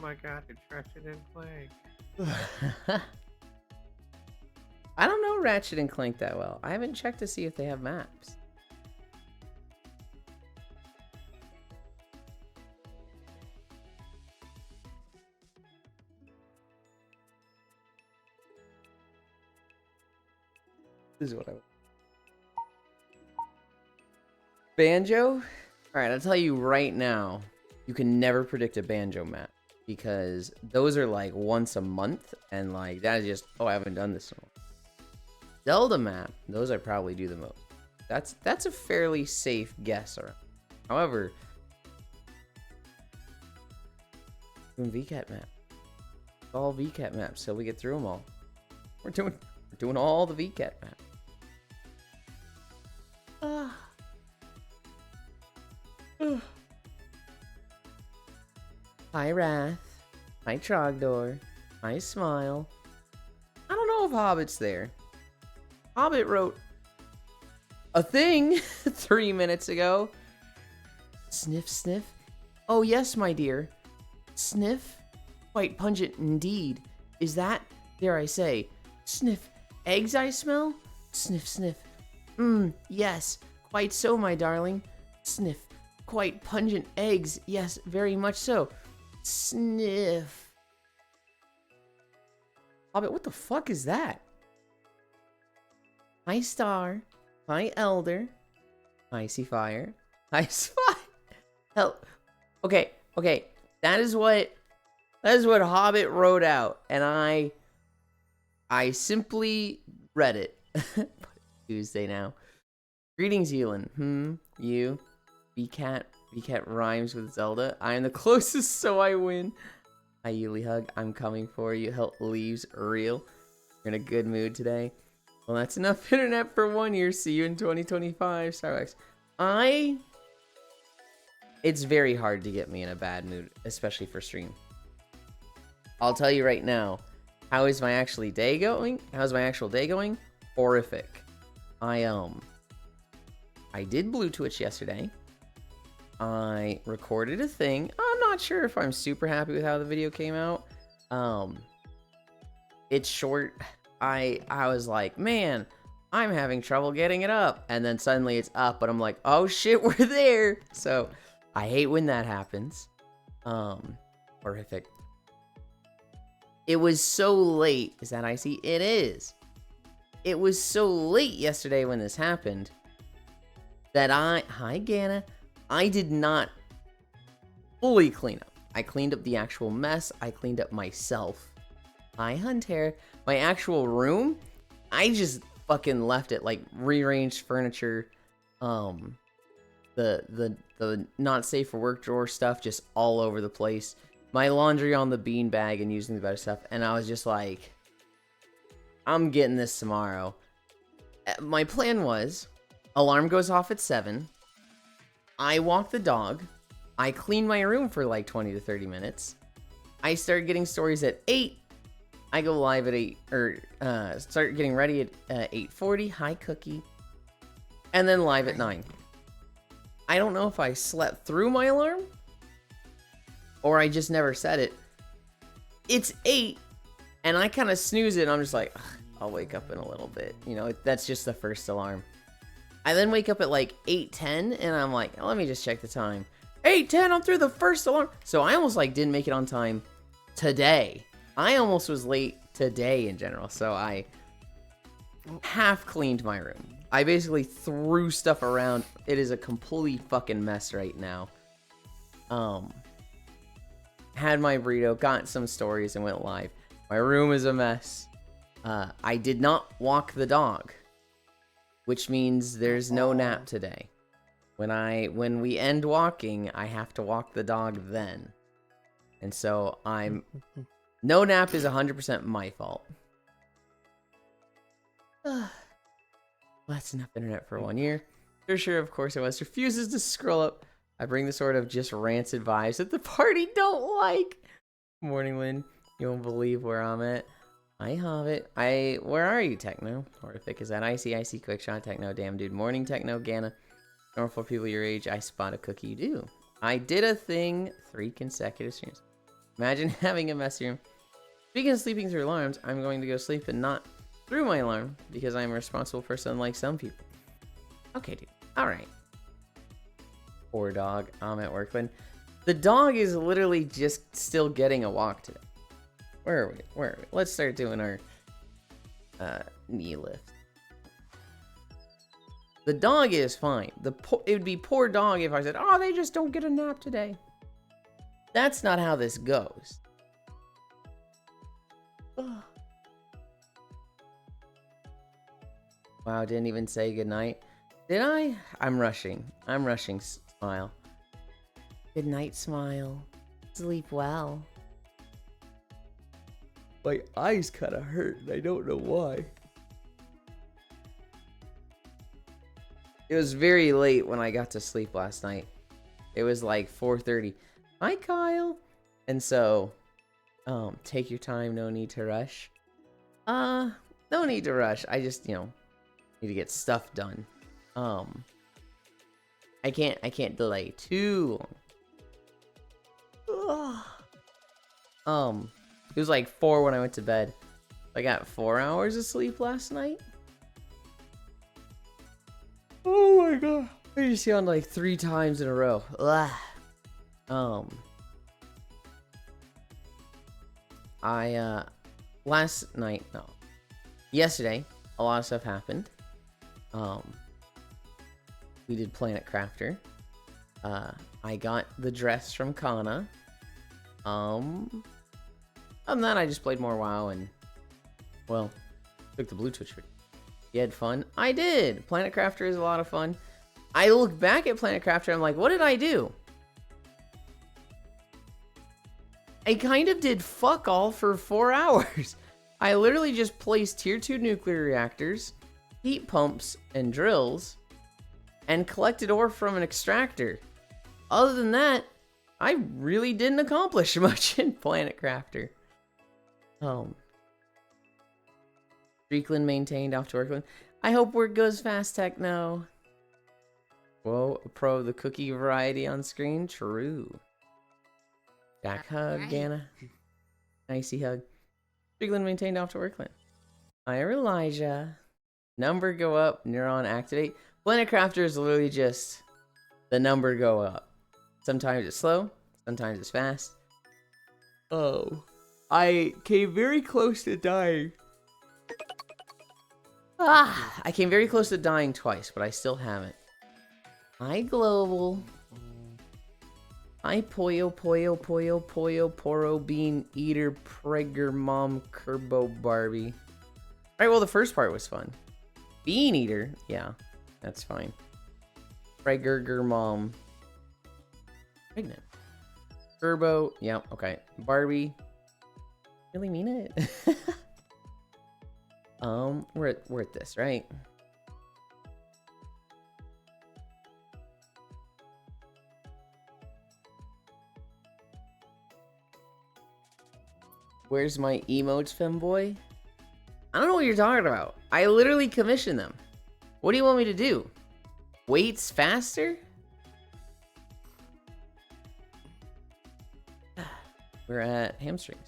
my god, it's Ratchet and Clank. I don't know Ratchet and Clank that well. I haven't checked to see if they have maps. This is what I want. Banjo? Alright, I'll tell you right now, you can never predict a Banjo map. Because those are like once a month, and like that is just, oh, I haven't done this in a while. Zelda map, those I probably do the most. That's a fairly safe guess around. However, doing VCAT map. It's all VCAT maps, so we get through them all. We're doing all the VCAT maps. Hi Wrath. Hi Trogdor. Hi Smile. I don't know if Hobbit's there. Hobbit wrote a thing 3 minutes ago. Sniff, sniff. Oh yes, my dear. Sniff. Quite pungent indeed. Is that, dare I say, sniff eggs I smell? Sniff, sniff. Yes. Quite so, my darling. Sniff. Quite pungent eggs. Yes, very much so. Sniff. Hobbit, what the fuck is that? Hi, Star. Hi, Elder. Hi, Fire. Hi, Spy. Hell. Okay. That is what Hobbit wrote out, and I simply read it. Tuesday now. Greetings, Ewan. You. VCAT rhymes with Zelda. I am the closest, so I win. Hi, Yuli Hug. I'm coming for you. Help leaves real. You're in a good mood today. Well, that's enough internet for 1 year. See you in 2025. Starbucks. It's very hard to get me in a bad mood, especially for stream. I'll tell you right now. How is my actual day going? Horrific. I did Blue Twitch yesterday. I recorded a thing. I'm not sure if I'm super happy with how the video came out. It's short. I was like, man, I'm having trouble getting it up. And then suddenly it's up, but I'm like, oh shit, we're there. So I hate when that happens. Horrific. It was so late. Is that icy? It is. It was so late yesterday when this happened that hi Gana, I did not fully clean up. I cleaned up the actual mess. I cleaned up myself. Hi Hunter. My actual room, I just fucking left it, like rearranged furniture, the not safe for work drawer stuff just all over the place. My laundry on the beanbag and using the better stuff, and I was just like, I'm getting this tomorrow. My plan was, alarm goes off at 7. I walk the dog. I clean my room for like 20 to 30 minutes. I start getting stories at 8. I go live at 8, or start getting ready at 8:40. Hi, Cookie. And then live at 9. I don't know if I slept through my alarm or I just never set it. It's 8, and I kind of snooze it, and I'm just like, I'll wake up in a little bit. You know, that's just the first alarm. I then wake up at like 8:10, and I'm like, let me just check the time. 8:10, I'm through the first alarm. So I almost like didn't make it on time today. I almost was late today in general. So I half cleaned my room. I basically threw stuff around. It is a complete fucking mess right now. Had my burrito, got some stories, and went live. My room is a mess. I did not walk the dog, which means there's no nap today. When we end walking, I have to walk the dog then. And so no nap is 100% my fault. That's enough internet for 1 year. Sure, of course it was. Refuses to scroll up. I bring the sort of just rancid vibes that the party don't like. Morning, Lynn. You won't believe where I'm at. Hi, Hobbit. Where are you, Techno? Horrific. Is that icy quick shot, Techno? Damn, dude. Morning, Techno, Gana. Normal for people your age, I spot a cookie. You do. I did a thing 3 consecutive streams. Imagine having a messy room. Speaking of sleeping through alarms, I'm going to go sleep and not through my alarm because I'm a responsible person like some people. Okay, dude. Alright. Poor dog. I'm at work. When the dog is literally just still getting a walk today. Where are we? Where are we? Let's start doing our knee lift. The dog is fine. It would be poor dog if I said, oh, they just don't get a nap today. That's not how this goes. Wow, didn't even say goodnight. Did I? I'm rushing. Smile. Good night, Smile. Sleep well. My eyes kind of hurt, and I don't know why. It was very late when I got to sleep last night. It was like 4:30. Hi, Kyle. And so, take your time. No need to rush. No need to rush. I just, need to get stuff done. I can't delay too long. It was like 4 when I went to bed. I got 4 hours of sleep last night. Oh my god. I just yawned like 3 times in a row. Yesterday, a lot of stuff happened. We did Planet Crafter. I got the dress from Kana. Other than that, I just played more WoW and, well, took the Blue Twitch. You had fun? I did! Planet Crafter is a lot of fun. I look back at Planet Crafter, I'm like, what did I do? I kind of did fuck all for 4 hours. I literally just placed tier 2 nuclear reactors, heat pumps, and drills, and collected ore from an extractor. Other than that, I really didn't accomplish much in Planet Crafter. Streakland maintained off to Workland. I hope work goes fast, Techno. Whoa, a pro of the cookie variety on screen? True. Back hug, Gana. Nicey hug. Streakland maintained off to Workland. Higher Elijah. Number go up, neuron activate. Planet Crafter is literally just the number go up. Sometimes it's slow, sometimes it's fast. Oh. I came very close to dying. I came very close to dying twice, but I still haven't. Hi, Global. Hi, Poyo, Poro, Bean Eater, Pregger, Mom, Kerbo, Barbie. Alright, well, the first part was fun. Bean Eater, yeah, that's fine. Pregger, Mom. Pregnant. Kerbo, yeah, okay. Barbie. Really mean it? We're at this, right? Where's my emotes, femboy? I don't know what you're talking about. I literally commissioned them. What do you want me to do? Weights faster? We're at hamstrings.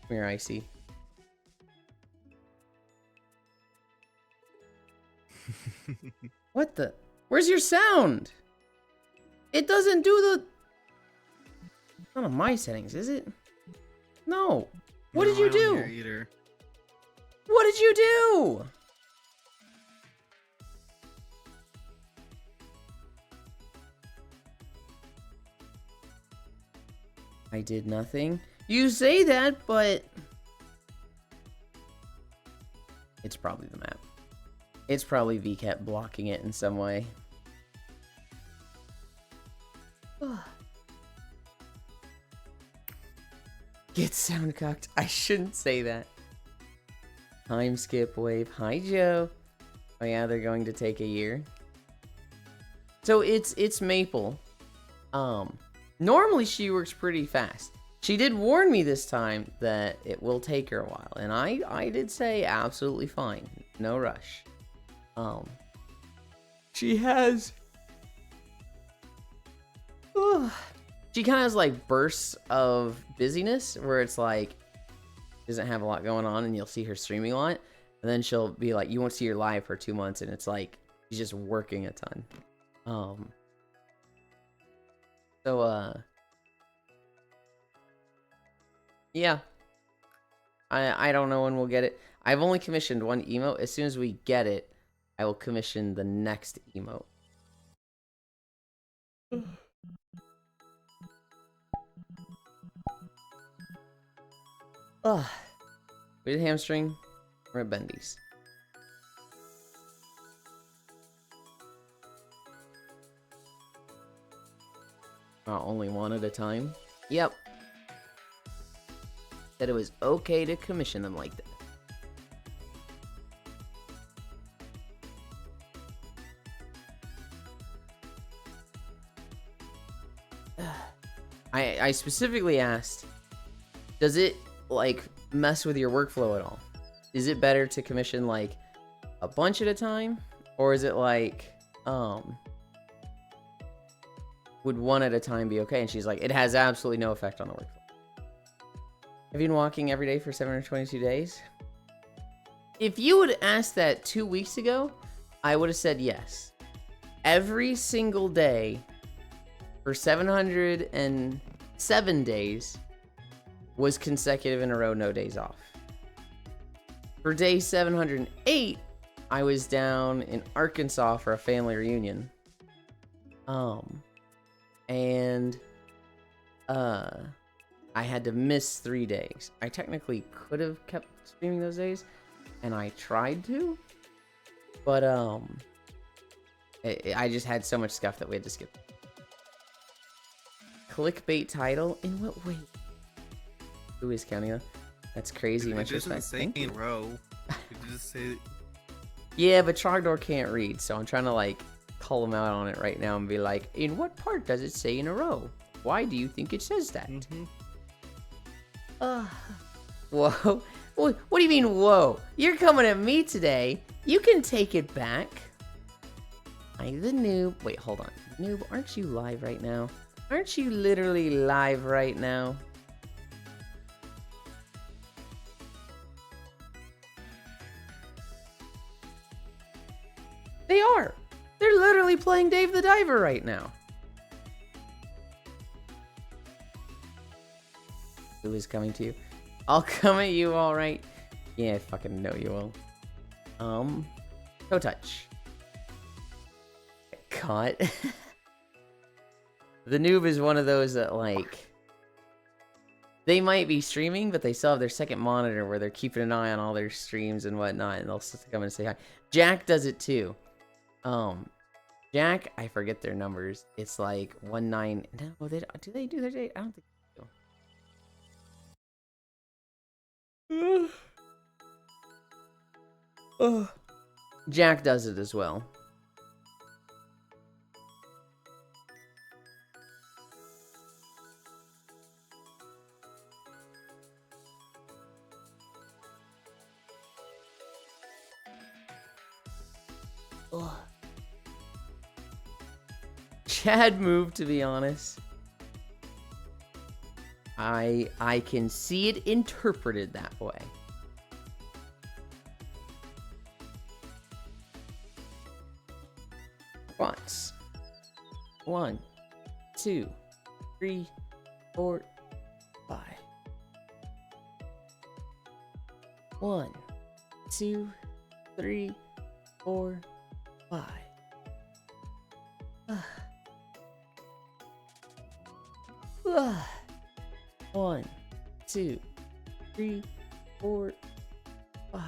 Come here, Icy. What the? Where's your sound? It doesn't do the... Not on my settings, is it? No. What did you do? Either. What did you do? I did nothing. You say that, but... It's probably the map. It's probably VCAT blocking it in some way. Get sound cocked. I shouldn't say that. Time skip wave. Hi, Joe. Oh yeah, they're going to take a year. So it's Maple. Normally she works pretty fast. She did warn me this time that it will take her a while, and I did say absolutely fine. No rush. She has She kind of has like bursts of busyness where it's like doesn't have a lot going on, and you'll see her streaming a lot, and then she'll be like, you won't see her live for 2 months, and it's like she's just working a ton. Yeah. I don't know when we'll get it. I've only commissioned one emote. As soon as we get it, I will commission the next emote. Ugh. We did hamstring. We're at Bendy's. Only one at a time? Yep. Said it was okay to commission them like that. I specifically asked, does it like mess with your workflow at all? Is it better to commission like a bunch at a time, or is it like would one at a time be okay? And she's like, it has absolutely no effect on the workflow. Have you been walking every day for 722 days? If you would asked that 2 weeks ago, I would have said yes. Every single day for 707 days was consecutive in a row, no days off. For day 708, I was down in Arkansas for a family reunion. I had to miss 3 days. I technically could have kept streaming those days, and I tried to, but I just had so much stuff that we had to skip. Clickbait title? In what way? Who is counting that? That's crazy. It Much doesn't respect. say in row. It just say. Yeah, but Trogdor can't read, so I'm trying to like call him out on it right now and be like, in what part does it say in a row? Why do you think it says that? Whoa. What do you mean, whoa? You're coming at me today. You can take it back. I'm the noob. Wait, hold on. Noob, aren't you live right now? Aren't you literally live right now? They are. They're literally playing Dave the Diver right now. Who is coming to you? I'll come at you, all right. Yeah, I fucking know you will. Toe touch. Caught. The noob is one of those that like they might be streaming, but they still have their second monitor where they're keeping an eye on all their streams and whatnot, and they'll just come and say hi. Jack does it too. Jack, I forget their numbers. It's like 19. No, do they do their date? I don't think they do. Jack does it as well. Chad moved, to be honest. I can see it interpreted that way. Once. 1, 2, 3, 4, 5. 1, 2, 3, 4, 5. 1, 2, 3, 4, 5.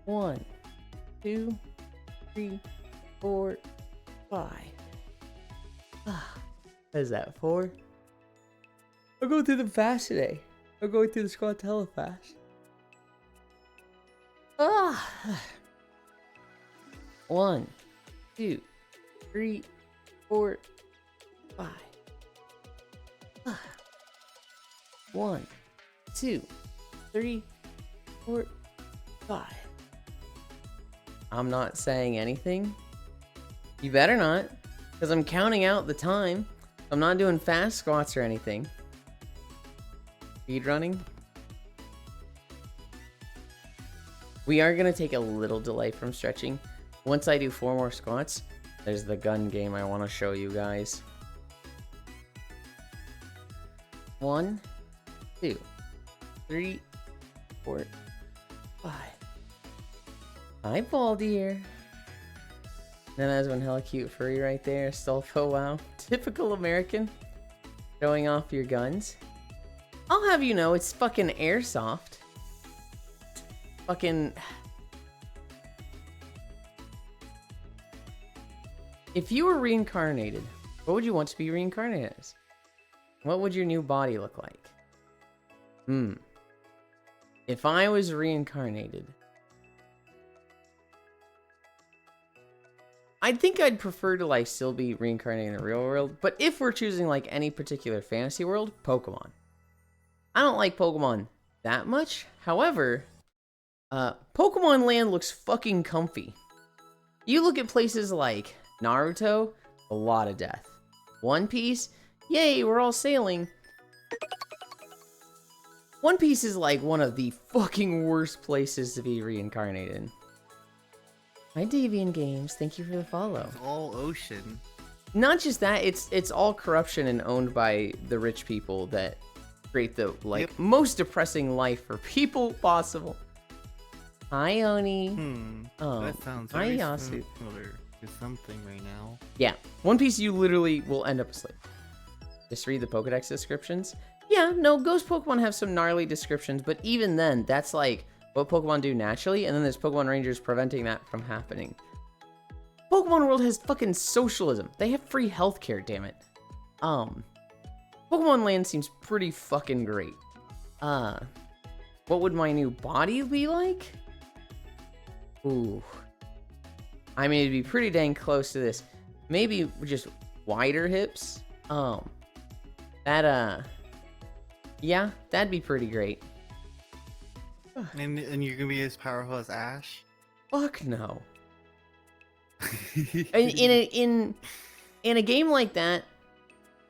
1, 2, 3, 4, 5. What is that, 4? I'm going through them fast today. I'm going through the squad hella fast. 1, 2, 3, 4, 5. 1, 2, 3, 4, 5. I'm not saying anything. You better not, because I'm counting out the time. I'm not doing fast squats or anything. Speed running. We are going to take a little delay from stretching. Once I do 4 more squats, there's the gun game I want to show you guys. 1, 2, 3, 4, 5. Hi, Baldy here. Then there's one hella cute furry right there. Stolfo, wow. Typical American. Showing off your guns. I'll have you know, it's fucking airsoft. Fucking... If you were reincarnated, what would you want to be reincarnated as? What would your new body look like? If I was reincarnated, I think I'd prefer to like still be reincarnated in the real world, but if we're choosing like any particular fantasy world, Pokemon. I don't like Pokemon that much. However, Pokemon Land looks fucking comfy. You look at places like Naruto, a lot of death. One Piece, yay, we're all sailing. One Piece is like one of the fucking worst places to be reincarnated. Hi Davian Games, thank you for the follow. It's all ocean. Not just that, it's all corruption and owned by the rich people that create the most depressing life for people possible. Hi Oni. Oh, That sounds hi very Yasu. similar to something right now. Yeah, One Piece you literally will end up asleep. Just read the Pokedex descriptions. Yeah, no, Ghost Pokemon have some gnarly descriptions, but even then, that's like what Pokemon do naturally, and then there's Pokemon Rangers preventing that from happening. Pokemon World has fucking socialism. They have free healthcare, damn it. Pokemon Land seems pretty fucking great. What would my new body be like? Ooh. I mean, it'd be pretty dang close to this. Maybe just wider hips. Yeah, that'd be pretty great. And you're gonna be as powerful as Ash? Fuck no. In a game like that,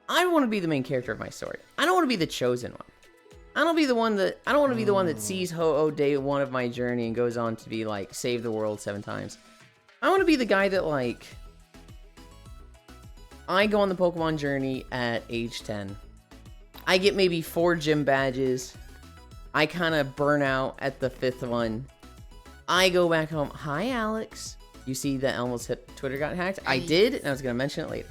I want to be the main character of my story. I don't want to be the chosen one. I don't want to be the one that sees Ho-Oh day 1 of my journey and goes on to be like save the world 7 times. I want to be the guy that like I go on the Pokemon journey at age 10. I get maybe 4 gym badges. I kind of burn out at the 5th one. I go back home. Hi, Alex. You see that Elmo's Twitter got hacked? I did, and I was going to mention it later.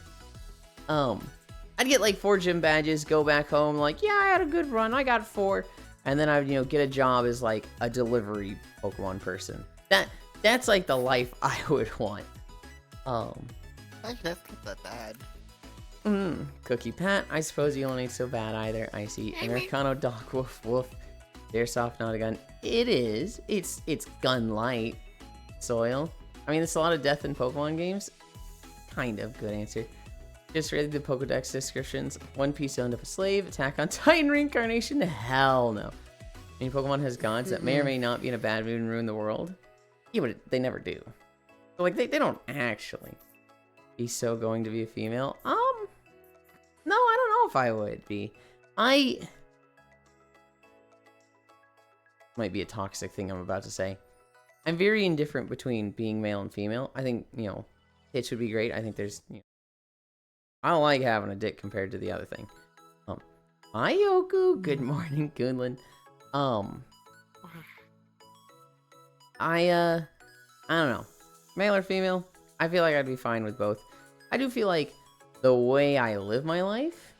I'd get like 4 gym badges, go back home, like, yeah, I had a good run. I got 4. And then I would, get a job as like a delivery Pokemon person. That's like the life I would want. Actually, that's not that bad. Cookie Pat, I suppose you don't ain't so bad either. I see. Americano Dog Woof Woof. Airsoft, not a gun. It is. It's gun light. Soil. I mean, there's a lot of death in Pokemon games. Kind of. Good answer. Just read the Pokedex descriptions. One Piece owned up a slave. Attack on Titan reincarnation. Hell no. I mean, Pokemon has gods that may or may not be in a bad mood and ruin the world. Yeah, but they never do. So, like, they don't actually. Be so going to be a female? No, I don't know if I would be. Might be a toxic thing I'm about to say. I'm very indifferent between being male and female. I think, tits would be great. I think there's, I don't like having a dick compared to the other thing. Hi, Yoku. Good morning, Goodland. I don't know. Male or female? I feel like I'd be fine with both. I do feel like the way I live my life,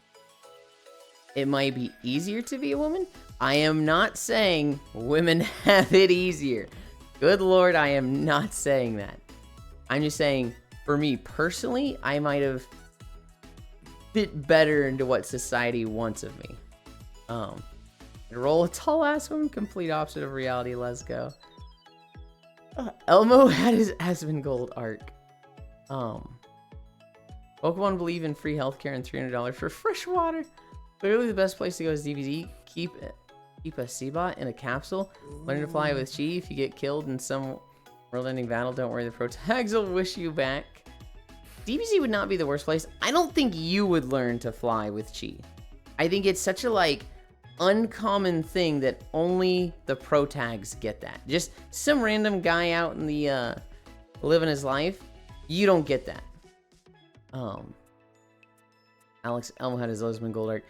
it might be easier to be a woman. I am not saying women have it easier. Good Lord, I am not saying that. I'm just saying, for me personally, I might have fit better into what society wants of me. Roll a tall ass woman, complete opposite of reality. Let's go. Elmo had his Asmongold arc. Pokemon believe in free healthcare and $300 for fresh water. Clearly, the best place to go is DBZ. Keep a Seabot in a capsule. Learn to fly with Chi. If you get killed in some world-ending battle, don't worry. The pro tags will wish you back. DBZ would not be the worst place. I don't think you would learn to fly with chi. I think it's such a like uncommon thing that only the pro tags get that. Just some random guy out in the living his life, you don't get that. Alex Elmhead is Lozman Goldark.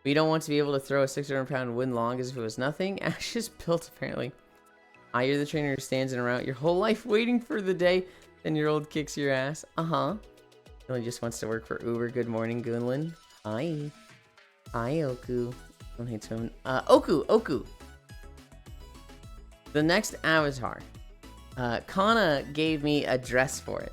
But you don't want to be able to throw a 600-pound wooden log as if it was nothing. Ash is built apparently. You're the trainer who stands in a route your whole life waiting for the day 10-year-old kicks your ass. Really just wants to work for Uber. Good morning, Gunlin. Hi. Hi, Oku. Don't hate swimming. Oku. The next avatar. Kana gave me a dress for it.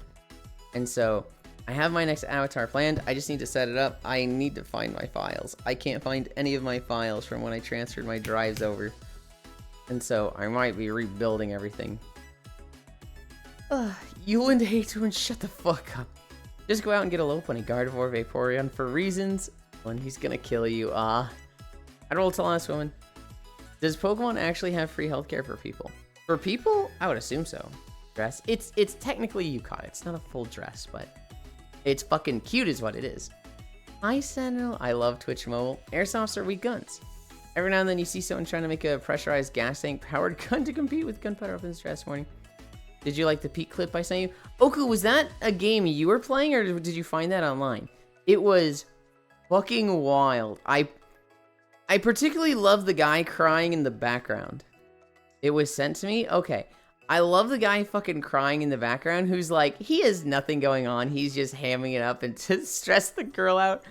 And so I have my next avatar planned. I just need to set it up. I need to find my files. I can't find any of my files from when I transferred my drives over. And so I might be rebuilding everything. You and Hatun, shut the fuck up. Just go out and get a Lopunny, Gardevoir, Vaporeon for reasons. When he's gonna kill you. I roll till honest woman. Does Pokemon actually have free healthcare for people? For people, I would assume so. Dress. It's technically Yukon. It's not a full dress, but it's fucking cute is what it is. Hi, Sentinel. I love Twitch Mobile. Airsofts are weak guns. Every now and then you see someone trying to make a pressurized gas tank powered gun to compete with gunpowder weapons this morning. Did you like the peak clip I sent you? Oku, was that a game you were playing or did you find that online? It was fucking wild. I particularly love the guy crying in the background. It was sent to me? Okay. I love the guy fucking crying in the background who's like, he has nothing going on. He's just hamming it up and to stress the girl out.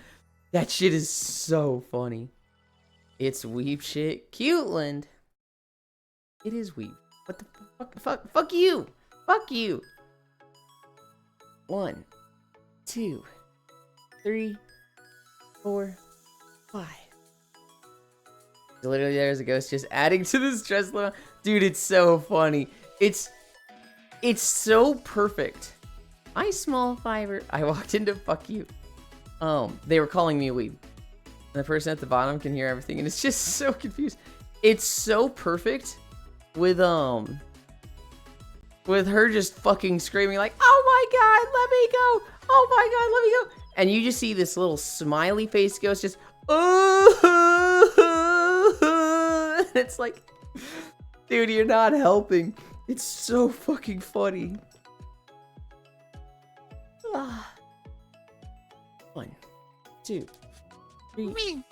That shit is so funny. It's weep shit. Cuteland. It is weep. What the fuck? Fuck you. Fuck you. 1, 2, 3, 4, 5. Literally, there's a ghost just adding to the stress level. Dude, it's so funny. It's so perfect. Hi, small fiber. I walked into fuck you. They were calling me a weeb. And the person at the bottom can hear everything, and it's just so confused. It's so perfect with her just fucking screaming like, "Oh my god, let me go! Oh my god, let me go!" And you just see this little smiley face ghost just, it's like, dude, you're not helping. It's so fucking funny. 1, 2, 3,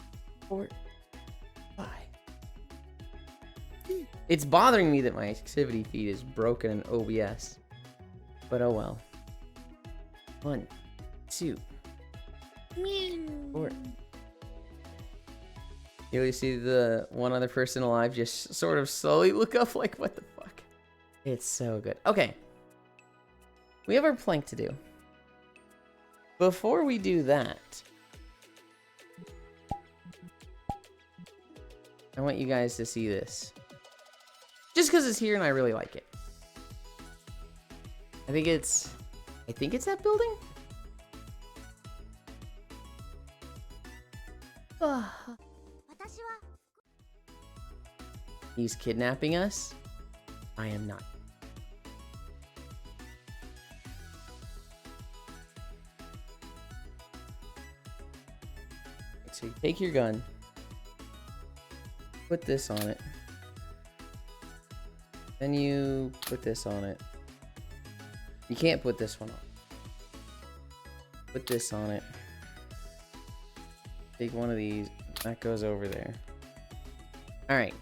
4, 5. It's bothering me that my activity feed is broken in OBS. But oh well. 1, 2, 4. You always see the one other person alive just sort of slowly look up like, what the fuck? It's so good. Okay. We have our plank to do. Before we do that, I want you guys to see this. Just because it's here and I really like it. I think it's that building? He's kidnapping us? I am not. So you take your gun, put this on it, then you put this on it. You can't put this one on. Put this on it. Take one of these. That goes over there. Alright.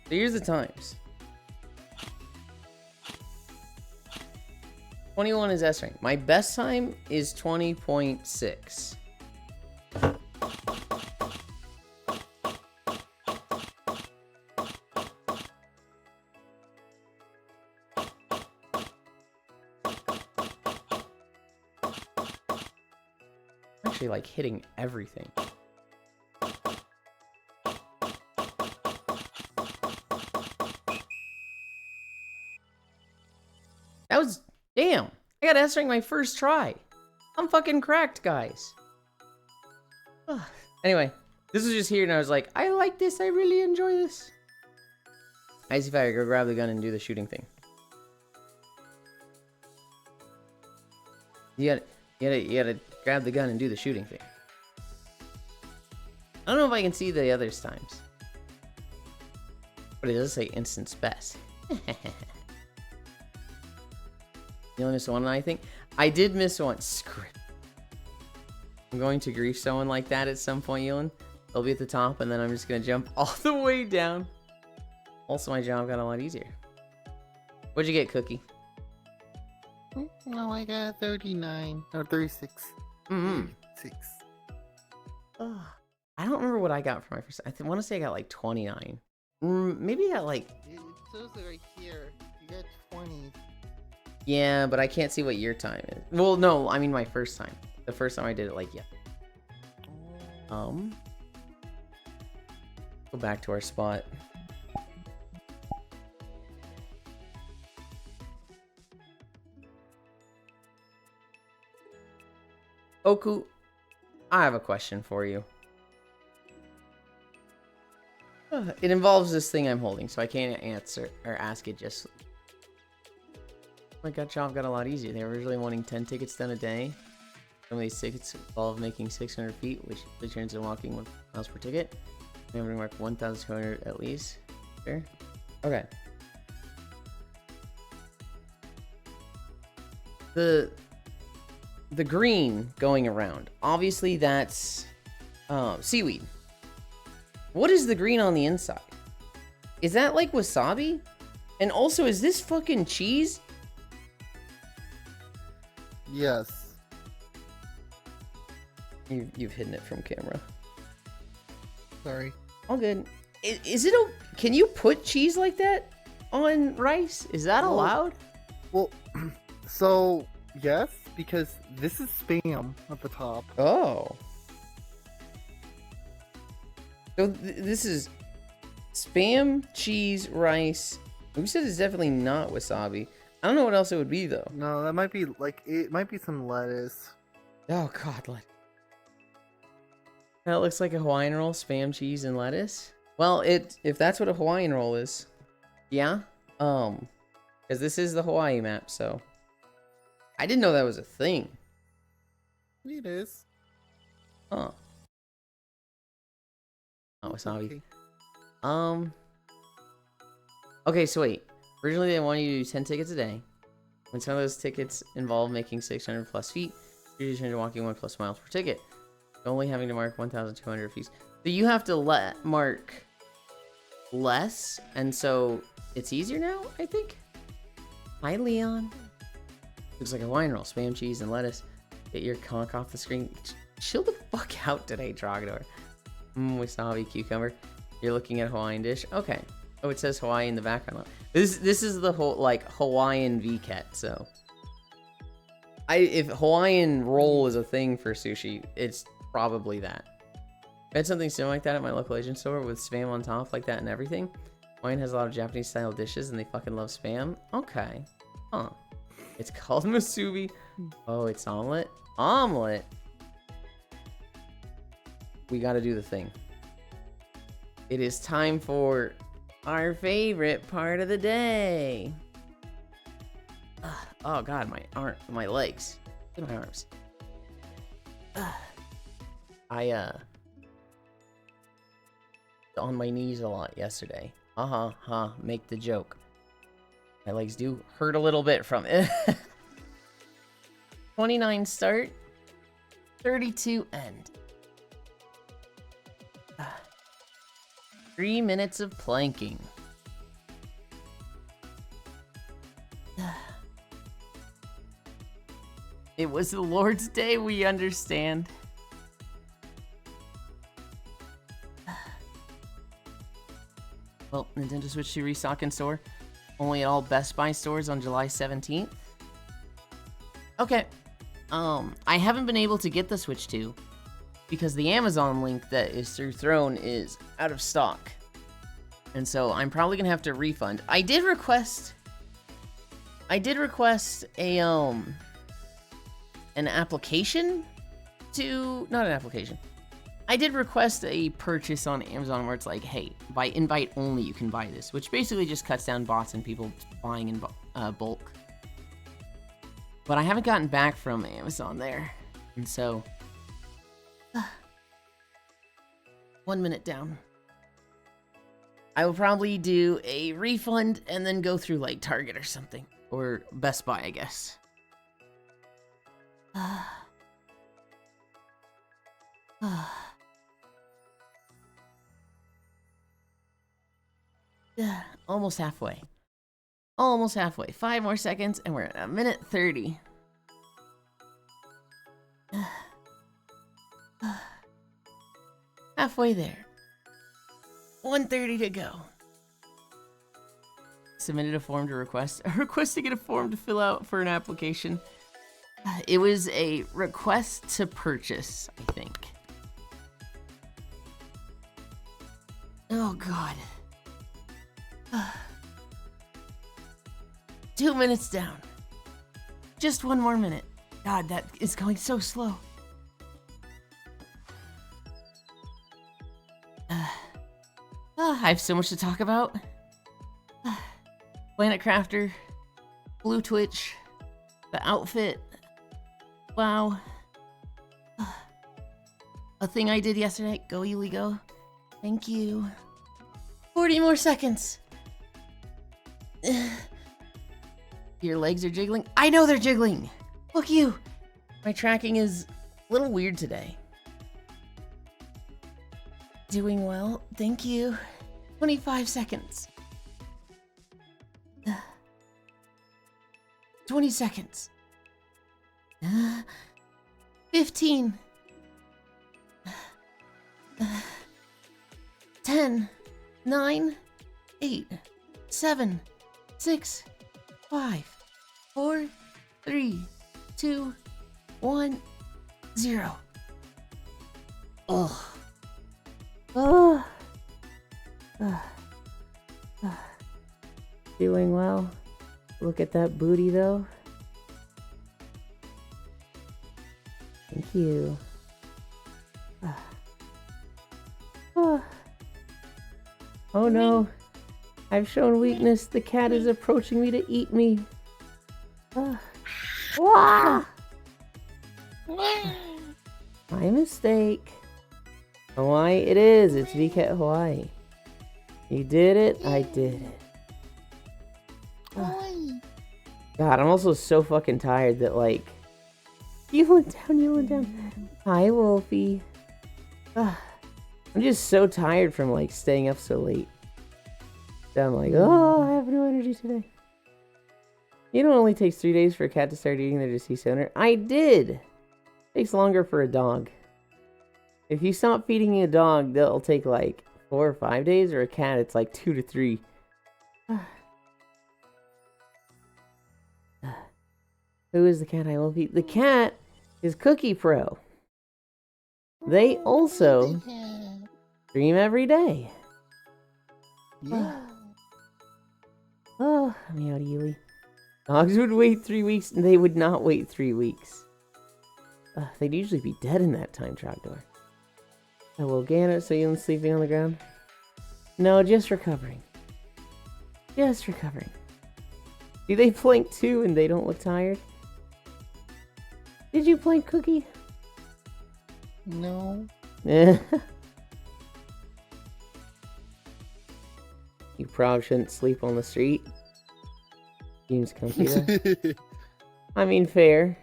So here's the times. 21 is S rank. My best time is 20.6. Actually, like hitting everything. That was, damn, I got S rank my first try. I'm fucking cracked, guys. Anyway, this was just here and I was like, I like this, I really enjoy this. Icy Fire, go grab the gun and do the shooting thing. You gotta grab the gun and do the shooting thing. I don't know if I can see the others times. But it does say instant best. You only missed one, I think. I did miss one. Script. I'm going to grief someone like that at some point, Elon. They'll be at the top, and then I'm just gonna jump all the way down. Also, my job got a lot easier. What'd you get, Cookie? No, I got 39 or 36. Mm-hmm. 6. I don't remember what I got for my first. I want to say I got like 29. Maybe I got like. It says it right here. You got 20. Yeah, but I can't see what your time is. Well, no, I mean my first time. The first time I did it, like, yeah. Go back to our spot. Oku, I have a question for you. It involves this thing I'm holding, so I can't answer or ask it just. My gut job got a lot easier. They were originally wanting 10 tickets done a day. Some of these tickets involve making 600 feet, which usually turns into walking 1 miles per ticket. I'm going to mark 1,200 at least. Sure. Okay. The green going around. Obviously, that's seaweed. What is the green on the inside? Is that like wasabi? And also, is this fucking cheese? Yes. You've hidden it from camera. Sorry. All good. Is it can you put cheese like that on rice? Is that allowed? Well, so yes, because this is spam at the top. Oh. So this is spam, cheese, rice. Who said it's definitely not wasabi? I don't know what else it would be though. No, that might be like it might be some lettuce. Oh god, that looks like a Hawaiian roll, spam, cheese, and lettuce. Well, if that's what a Hawaiian roll is, yeah. Because this is the Hawaii map, so I didn't know that was a thing. It is. Huh. Oh, wasabi. Okay. Okay, so wait. Originally, they wanted you to do 10 tickets a day. When some of those tickets involve making 600 plus feet, you're usually walking 1 plus miles per ticket. Only having to mark 1,200 feet. So you have to mark less, and so it's easier now, I think? Hi, Leon. Looks like a Hawaiian roll, spam, cheese, and lettuce. Get your conch off the screen. Chill the fuck out today, Trogador. Wasabi, cucumber. You're looking at a Hawaiian dish? Okay. Oh, it says Hawaii in the background. This is the whole, like, Hawaiian VCAT, so. If Hawaiian roll is a thing for sushi, it's probably that. I had something similar like that at my local Asian store with spam on top like that and everything. Hawaiian has a lot of Japanese style dishes and they fucking love spam. Okay. Huh. It's called musubi. Oh, it's omelet? Omelet? We gotta do the thing. It is time for our favorite part of the day. Oh god, my legs. Look at my arms. I on my knees a lot yesterday. Make the joke. My legs do hurt a little bit from it. 29 start, 32 end. 3 minutes of planking. It was the Lord's Day, we understand. Well, Nintendo Switch 2 restock in store. Only at all Best Buy stores on July 17th. Okay. I haven't been able to get the Switch 2 because the Amazon link that is through Throne is out of stock. And so I'm probably gonna have to refund. I did request a an application to, not an application. I did request a purchase on Amazon where it's like, hey, by invite only you can buy this, which basically just cuts down bots and people buying in bulk. But I haven't gotten back from Amazon there. And so... 1 minute down. I will probably do a refund and then go through like Target or something. Or Best Buy, I guess. Almost halfway. Almost halfway. 5 more seconds and we're at 1:30. Halfway there. 1:30 to go. Submitted a form to request. Requesting a form to fill out for an application. It was a request to purchase, I think. Oh, God. 2 minutes down. Just 1 more minute. God, that is going so slow. I have so much to talk about. Planet Crafter, Blue Twitch, the outfit. Wow. A thing I did yesterday. Go, Yuli, go. Thank you. 40 more seconds. Your legs are jiggling? I know they're jiggling. Look you. My tracking is a little weird today. Doing well. Thank you. 25 seconds. 20 seconds. 15. 10. 9. 8. 7. 6. 5. 4. 3. 2. 1. 0. Oh. Oh. Doing well. Look at that booty though. Thank you. Oh no. I've shown weakness. The cat is approaching me to eat me. My mistake. Hawaii it is. It's VCat Hawaii. You did it. I did it. God, I'm also so fucking tired that like... You went down. Hi, Wolfie. I'm just so tired from like staying up so late. So I'm like, oh, I have no energy today. You know it only takes 3 days for a cat to start eating their deceased owner. I did! It takes longer for a dog. If you stop feeding a dog, that'll take like 4 or 5 days, or a cat, it's like 2 to 3. Who is the cat I will feed? The cat is Cookie Pro. They also stream every day. Yeah. Oh, meow to Yuli. Dogs would wait 3 weeks, and they would not wait 3 weeks. They'd usually be dead in that time, Trogdor. I will get it, so you're sleeping on the ground? No, just recovering. Just recovering. Do they plank too and they don't look tired? Did you plank, Cookie? No. You probably shouldn't sleep on the street. Seems comfy though. I mean, fair.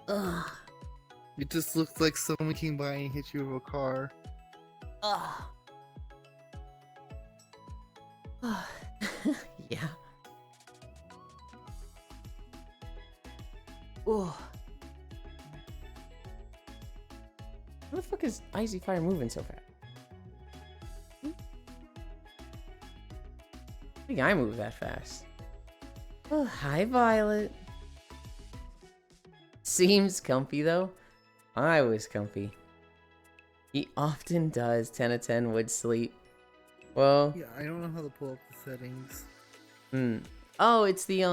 Ugh. It just looks like someone came by and hit you with a car. Ugh. Yeah. Oh. How the fuck is Icy Fire moving so fast? I think I move that fast. Oh, hi, Violet. Seems comfy though. I was comfy. He often does. 10 of 10 would sleep. Well. Yeah, I don't know how to pull up the settings. Oh, it's the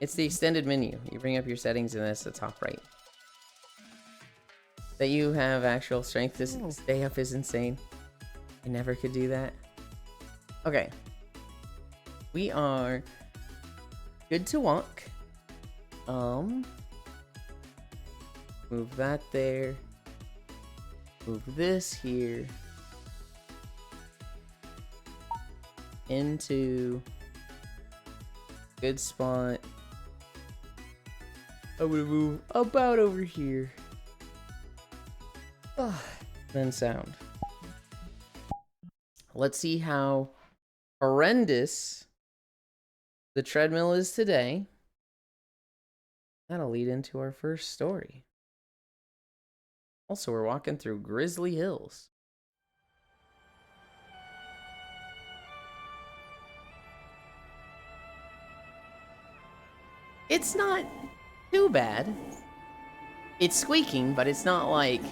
extended menu. You bring up your settings and that's the top right. That you have actual strength to stay up is insane. I never could do that. Okay. We are good to walk. Move that there. Move this here. Into good spot. I'm gonna move about over here. Then sound. Let's see how horrendous the treadmill is today. That'll lead into our first story. Also, we're walking through Grizzly Hills. It's not too bad. It's squeaking, but it's not like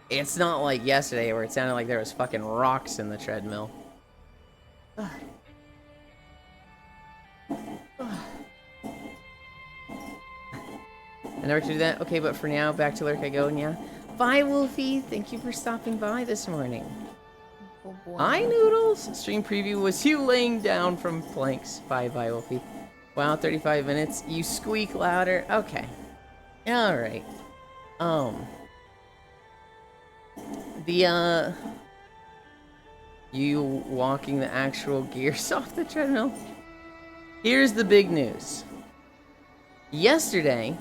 yesterday where it sounded like there was fucking rocks in the treadmill. I never could do that. Okay, but for now, back to Lurk I go, and yeah. Bye, Wolfie. Thank you for stopping by this morning. Oh boy. Hi, Noodles. Stream preview was you laying down from planks. Bye, Wolfie. Wow, 35 minutes. You squeak louder. Okay. Alright. You walking the actual gears off the treadmill? Here's the big news. Yesterday,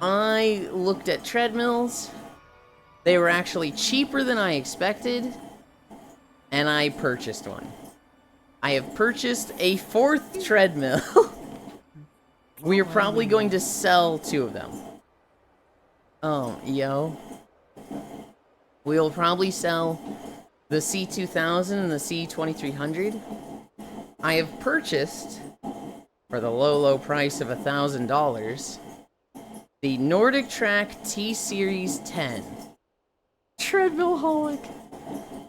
I looked at treadmills. They were actually cheaper than I expected, and I purchased one. I have purchased a 4th treadmill. We are probably going to sell 2 of them. We'll probably sell the C2000 and the C2300. I have purchased, for the low price of $1,000, the Nordic Track T-Series 10. Treadmillholic.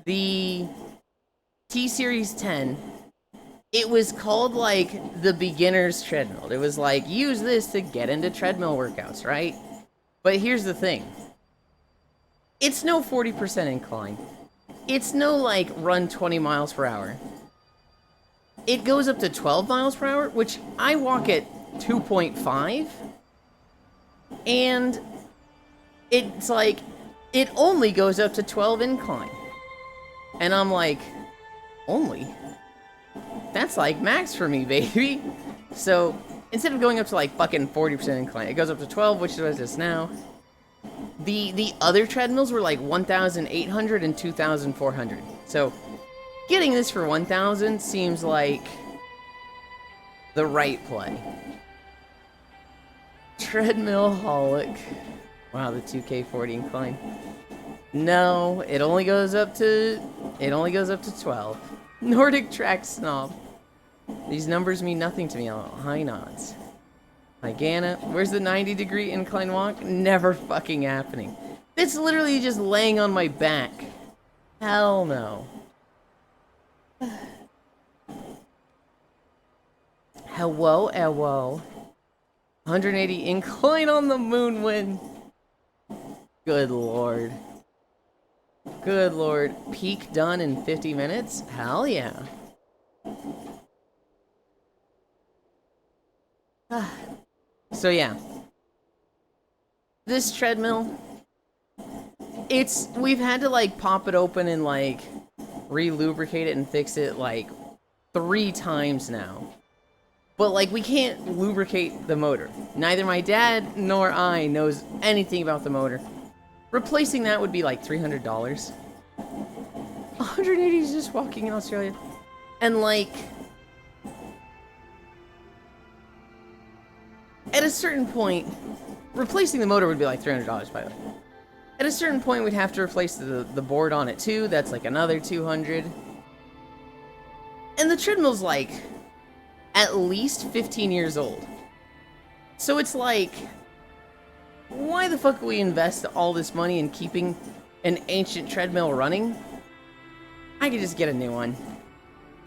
The T-Series 10, it was called, like, the beginner's treadmill. It was like, use this to get into treadmill workouts, right? But here's the thing. It's no 40% incline. It's no, like, run 20 miles per hour. It goes up to 12 miles per hour, which I walk at 2.5. And it's like, it only goes up to 12 incline. And I'm like, only? That's like max for me, baby. So, instead of going up to like fucking 40% incline, it goes up to 12, which is what it is now. The other treadmills were like 1,800 and 2,400. So, getting this for 1,000 seems like the right play. Treadmillholic. Wow, the 2K40 incline. No, it only goes up to 12. Nordic Track Snob. These numbers mean nothing to me. High nods. Hi, Gana. Where's the 90-degree incline walk? Never fucking happening. It's literally just laying on my back. Hell no. Hello, hello. 180 incline on the moon win. Good lord. Good lord. Peak done in 50 minutes? Hell yeah. So yeah. This treadmill, we've had to like pop it open and like re-lubricate it and fix it like 3 times now. But like we can't lubricate the motor. Neither my dad nor I knows anything about the motor. Replacing that would be like $300. 180 is just walking in Australia. And like, at a certain point, replacing the motor would be like $300, by the way. At a certain point, we'd have to replace the board on it too. That's like another 200. And the treadmill's like at least 15 years old. So it's like, why the fuck would we invest all this money in keeping an ancient treadmill running? I could just get a new one.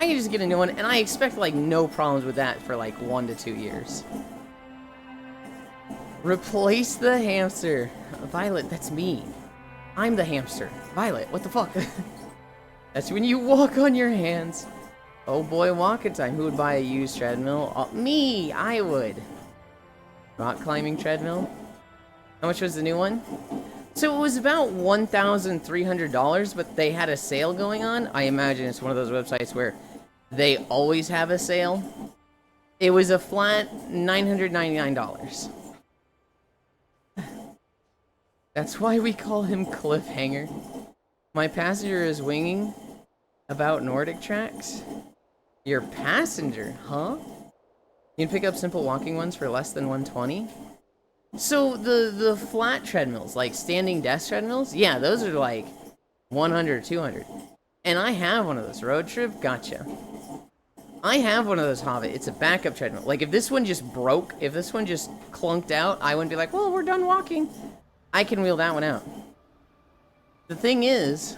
And I expect like no problems with that for like 1 to 2 years. Replace the hamster. Violet, that's me. I'm the hamster. Violet, what the fuck? That's when you walk on your hands. Oh boy, walking time. Who would buy a used treadmill? Me! I would. Rock climbing treadmill. How much was the new one? So it was about $1,300, but they had a sale going on. I imagine it's one of those websites where they always have a sale. It was a flat $999. That's why we call him Cliffhanger. My passenger is winging about Nordic Tracks. Your passenger, huh? You can pick up simple walking ones for less than $120. So the flat treadmills, like standing desk treadmills, yeah, those are like $100, $200. And I have one of those. Road trip, gotcha. I have one of those Hobbit. It's a backup treadmill. Like if this one just broke, if this one just clunked out, I wouldn't be like, well, we're done walking. I can wheel that one out. The thing is,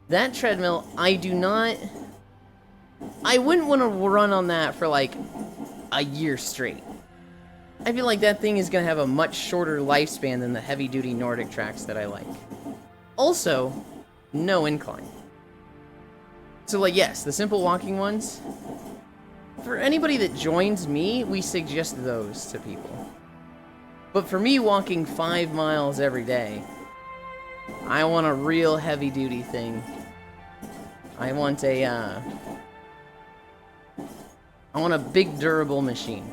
that treadmill, I wouldn't want to run on that for like a year straight. I feel like that thing is going to have a much shorter lifespan than the heavy-duty Nordic Tracks that I like. Also, no incline. So like, yes, the simple walking ones, for anybody that joins me, we suggest those to people. But for me walking 5 miles every day, I want a real heavy-duty thing. I want a big durable machine.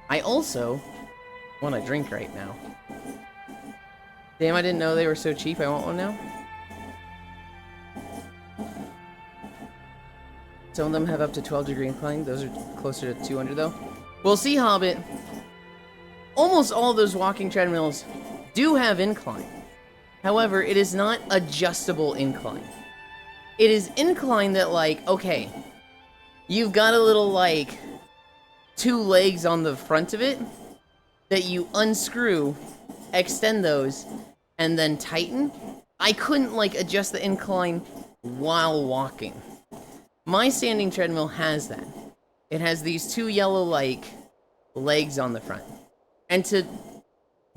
I also want a drink right now. Damn, I didn't know they were so cheap. I want one now. Some of them have up to 12-degree incline. Those are closer to 200 though. We'll see, Hobbit. Almost all of those walking treadmills do have incline. However, it is not adjustable incline. It is incline that, like, okay, you've got a little, like, 2 legs on the front of it that you unscrew, extend those, and then tighten. I couldn't, like, adjust the incline while walking. My standing treadmill has that. It has these 2 yellow, like, legs on the front. And to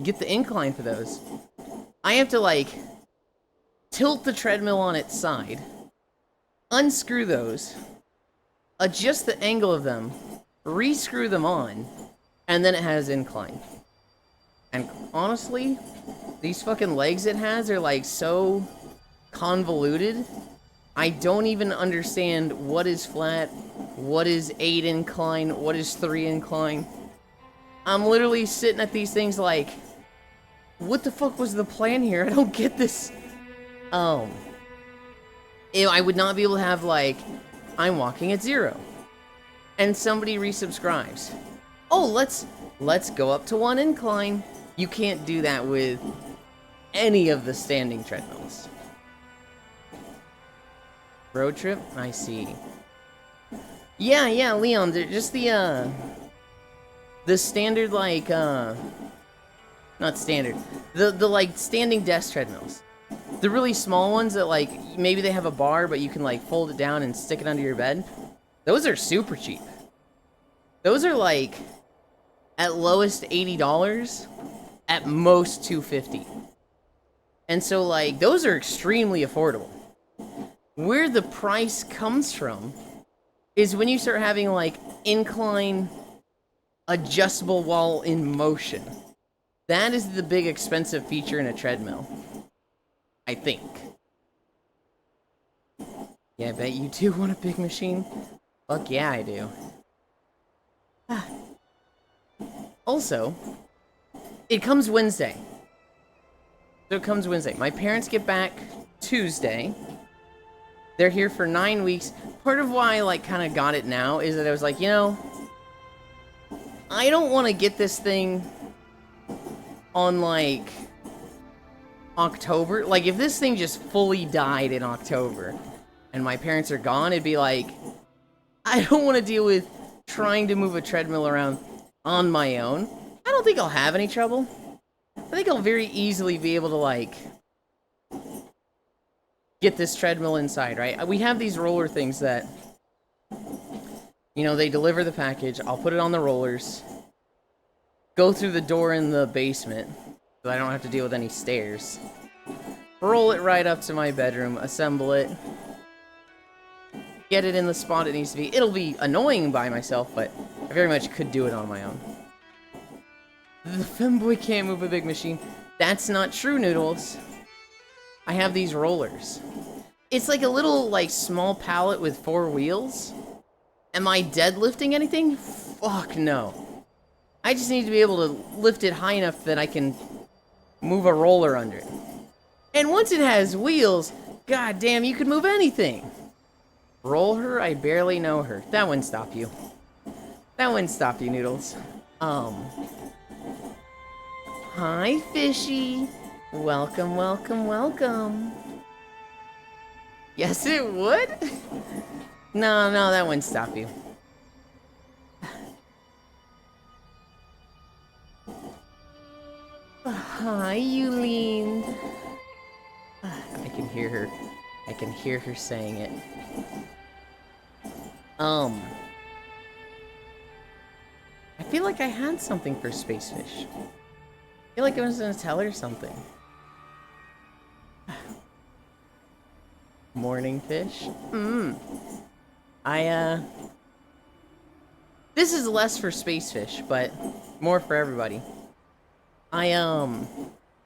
get the incline for those, I have to, like, tilt the treadmill on its side, unscrew those, adjust the angle of them, re-screw them on, and then it has incline. And honestly, these fucking legs it has are, like, so convoluted, I don't even understand what is flat, what is 8 incline, what is 3 incline. I'm literally sitting at these things like, what the fuck was the plan here? I don't get this. I would not be able to have, like, I'm walking at 0. And somebody resubscribes. Oh, let's go up to 1 incline. You can't do that with any of the standing treadmills. Road trip? I see. Yeah, Leon, they're just the standard, like, not standard. The like, standing desk treadmills. The really small ones that, like, maybe they have a bar, but you can, like, fold it down and stick it under your bed. Those are super cheap. Those are, like, at lowest $80, at most $250. And so, like, those are extremely affordable. Where the price comes from is when you start having, like, incline adjustable while in motion. That is the big expensive feature in a treadmill, I think. Yeah, I bet you do want a big machine. Fuck yeah, I do. Also, it comes Wednesday. So it comes Wednesday. My parents get back Tuesday. They're here for 9 weeks. Part of why I, like, kind of got it now is that I was like, you know, I don't want to get this thing on, like, October. Like, if this thing just fully died in October and my parents are gone, it'd be like, I don't want to deal with trying to move a treadmill around on my own. I don't think I'll have any trouble. I think I'll very easily be able to, like, get this treadmill inside, right? We have these roller things that, you know, they deliver the package. I'll put it on the rollers, go through the door in the basement, so I don't have to deal with any stairs. roll it right up to my bedroom, assemble it, get it in the spot it needs to be. It'll be annoying by myself, but I very much could do it on my own. The femboy can't move a big machine. That's not true, Noodles. I have these rollers. It's like a little, like, small pallet with 4 wheels. Am I deadlifting anything? Fuck no. I just need to be able to lift it high enough that I can move a roller under it. And once it has wheels, god damn, you can move anything. Roll her? I barely know her. That wouldn't stop you. That wouldn't stop you, Noodles. Hi, Fishy. Welcome, welcome, welcome. Yes, it would? No, that wouldn't stop you. Hi, Yulene. I can hear her. I can hear her saying it. I feel like I had something for Spacefish. I feel like I was gonna tell her something. Morning fish. This is less for Spacefish, but more for everybody.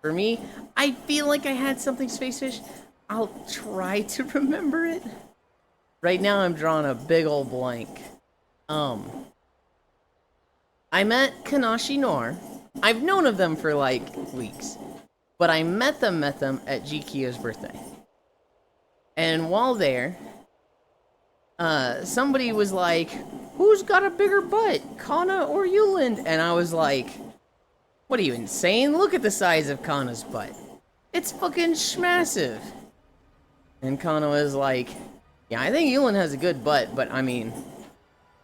For me, I feel like I had something Spacefish. I'll try to remember it. Right now I'm drawing a big old blank. I met Kanashi Noir. I've known of them for like weeks. But I met them at G-Kiyo's birthday. And while there, somebody was like, who's got a bigger butt, Kana or Yuland? And I was like, what are you, insane? Look at the size of Kana's butt. It's fucking schmassive. And Kana was like, yeah, I think Yuland has a good butt, but I mean,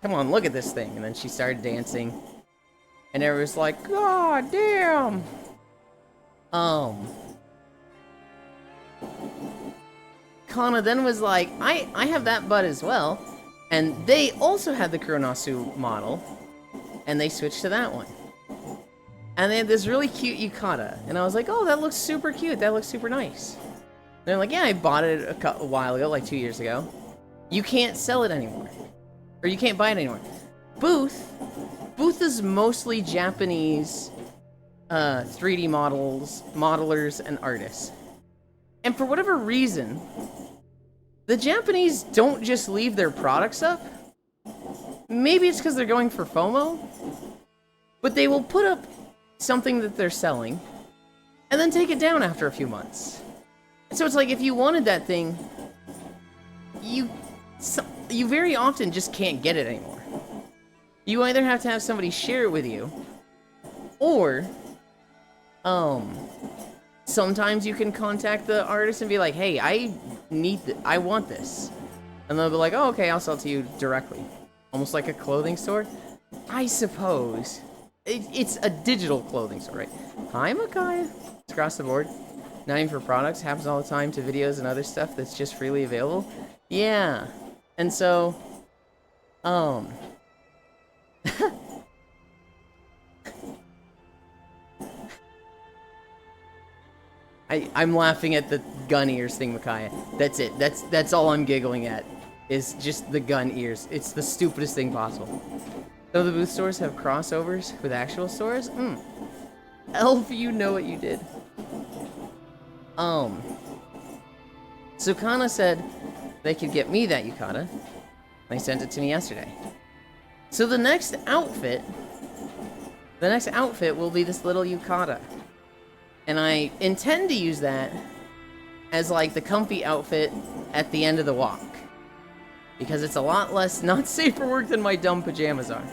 come on, look at this thing. And then she started dancing. And everyone's like, god damn. Kana then was like, I have that butt as well. And they also had the Kuronasu model. And they switched to that one. And they had this really cute yukata. And I was like, oh, that looks super cute. That looks super nice. And they're like, yeah, I bought it a while ago, like 2 years ago. You can't sell it anymore. Or you can't buy it anymore. Booth is mostly Japanese 3D modelers, and artists. And for whatever reason, the Japanese don't just leave their products up. Maybe it's because they're going for FOMO. But they will put up something that they're selling, and then take it down after a few months. And so it's like, if you wanted that thing, you very often just can't get it anymore. You either have to have somebody share it with you, or sometimes you can contact the artist and be like, hey, I want this. And they'll be like, oh, okay, I'll sell it to you directly. Almost like a clothing store, I suppose. It's a digital clothing store, right? Hi, Makaya. It's across the board. Not even for products. Happens all the time to videos and other stuff that's just freely available. Yeah. And so, I'm laughing at the gun ears thing, Makaya. That's it. That's all I'm giggling at. Is just the gun ears. It's the stupidest thing possible. So the booth stores have crossovers with actual stores? Elf, you know what you did. So Kana said they could get me that yukata. They sent it to me yesterday. So the next outfit will be this little yukata. And I intend to use that as like the comfy outfit at the end of the walk. Because it's a lot less not safe for work than my dumb pajamas are.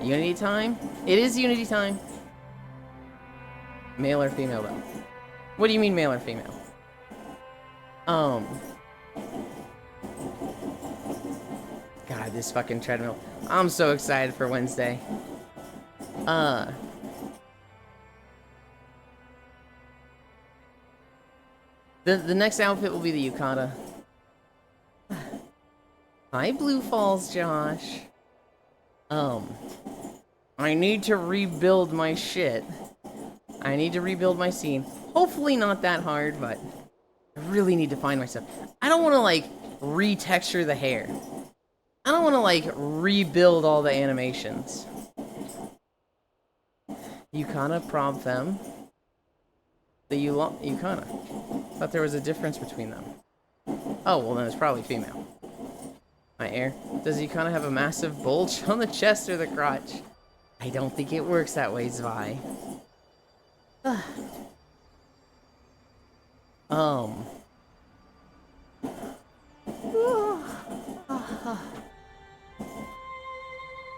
Unity time? It is Unity time. Male or female though? What do you mean male or female? God, this fucking treadmill. I'm so excited for Wednesday. The next outfit will be the yukata. Hi, Blue Falls, Josh. I need to rebuild my shit. I need to rebuild my scene. Hopefully not that hard, but really need to find my stuff. I don't want to, like, retexture the hair. I don't want to, like, rebuild all the animations. Yukana, Prob Femme. The Yukana. Thought there was a difference between them. Oh, well then it's probably female. My air. Does Yukana have a massive bulge on the chest or the crotch? I don't think it works that way, Zwei.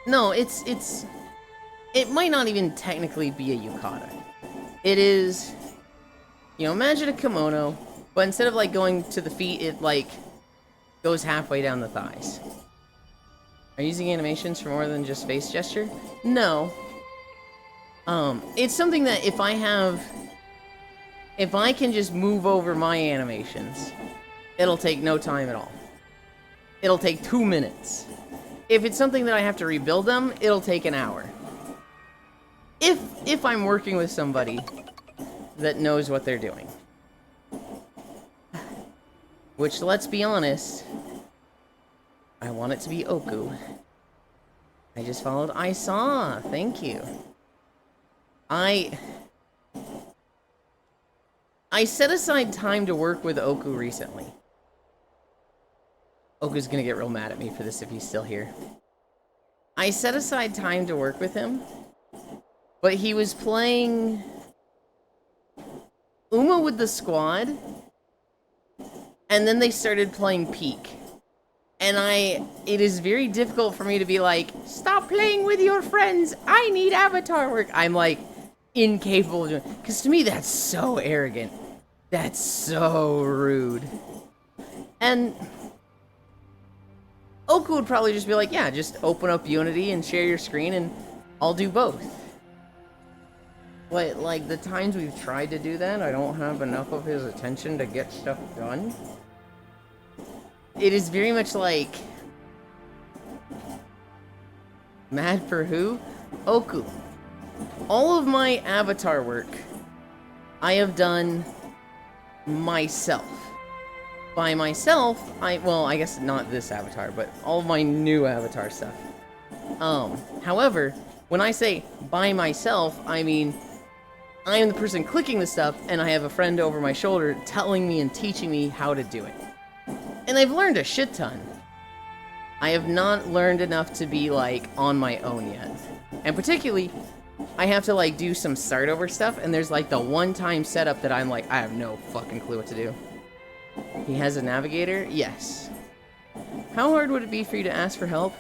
No, it might not even technically be a yukata. It is, you know, imagine a kimono, but instead of like going to the feet, it like goes halfway down the thighs. Are you using animations for more than just face gesture? No. It's something that if I can just move over my animations, it'll take no time at all. It'll take 2 minutes. If it's something that I have to rebuild them, it'll take an hour. If I'm working with somebody that knows what they're doing. Which, let's be honest, I want it to be Oku. I just followed I saw. Thank you. I set aside time to work with Oku recently. Oku's gonna get real mad at me for this if he's still here. I set aside time to work with him, but he was playing Uma with the squad, and then they started playing Peak. And it is very difficult for me to be like, stop playing with your friends, I need avatar work. I'm like, incapable of doing it. Because to me, that's so arrogant. That's so rude. And Oku would probably just be like, yeah, just open up Unity and share your screen and I'll do both. But, like, the times we've tried to do that, I don't have enough of his attention to get stuff done. It is very much like... Mad for who? Oku. All of my avatar work, I have done myself. By myself, well, I guess not this avatar, but all of my new avatar stuff. However, when I say by myself, I mean I am the person clicking the stuff, and I have a friend over my shoulder telling me and teaching me how to do it. And I've learned a shit ton. I have not learned enough to be, like, on my own yet. And particularly, I have to, like, do some start over stuff, and there's, like, the one-time setup that I'm like, I have no fucking clue what to do. He has a navigator? Yes. How hard would it be for you to ask for help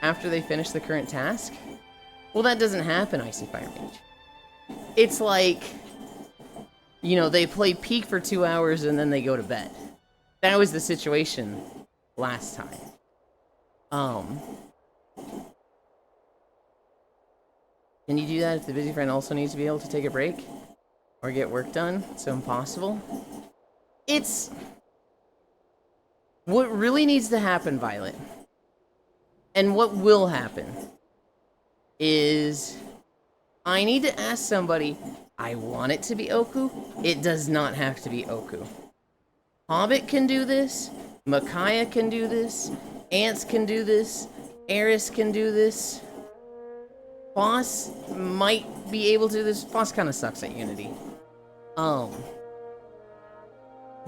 after they finish the current task? Well, that doesn't happen, Icy Fire Mage. It's like, you know, they play Peak for 2 hours and then they go to bed. That was the situation last time. Can you do that if the busy friend also needs to be able to take a break? Or get work done? So impossible? It's... What really needs to happen, Violet, and what will happen, is... I need to ask somebody, I want it to be Oku. It does not have to be Oku. Hobbit can do this. Micaiah can do this. Ants can do this. Eris can do this. Boss might be able to do this. Boss kind of sucks at Unity.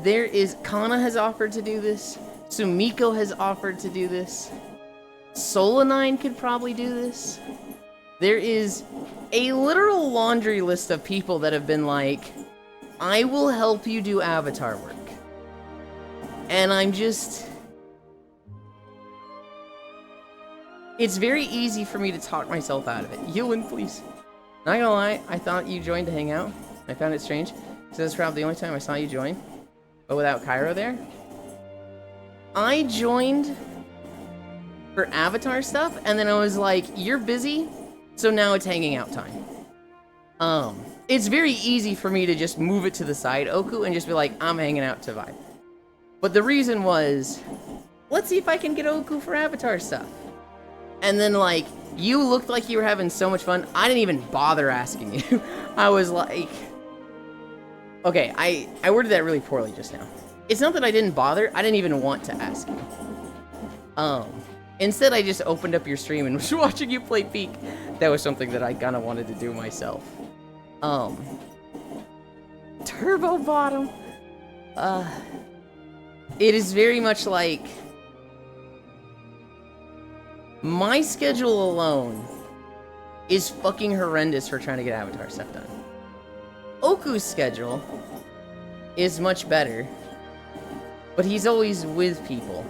There is... Kana has offered to do this. Sumiko has offered to do this. Solanine could probably do this. There is a literal laundry list of people that have been like, I will help you do avatar work. And I'm just... It's very easy for me to talk myself out of it. Yulin, please. Not gonna lie, I thought you joined to hang out. I found it strange, because that's probably the only time I saw you join. But without Cairo there. I joined for avatar stuff, and then I was like, you're busy? So now it's hanging out time. It's very easy for me to just move it to the side, Oku, and just be like, I'm hanging out to vibe. But the reason was, let's see if I can get Oku for avatar stuff. And then, like, you looked like you were having so much fun, I didn't even bother asking you. I was like... Okay, I worded that really poorly just now. It's not that I didn't bother. I didn't even want to ask you. Instead, I just opened up your stream and was watching you play Peak. That was something that I kind of wanted to do myself. Turbo Bottom. It is very much like my schedule alone is fucking horrendous for trying to get Avatar stuff done. Oku's schedule is much better, but he's always with people.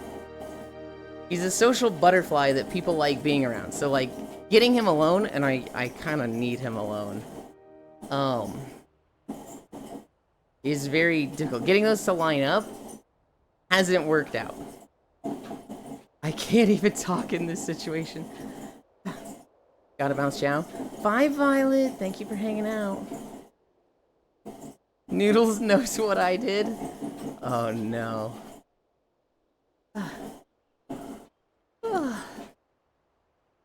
He's a social butterfly that people like being around. So, like, getting him alone, and I kind of need him alone, is very difficult. Getting those to line up hasn't worked out. I can't even talk in this situation. Gotta bounce, Chow. Bye, Violet. Thank you for hanging out. Noodles knows what I did. Oh, no.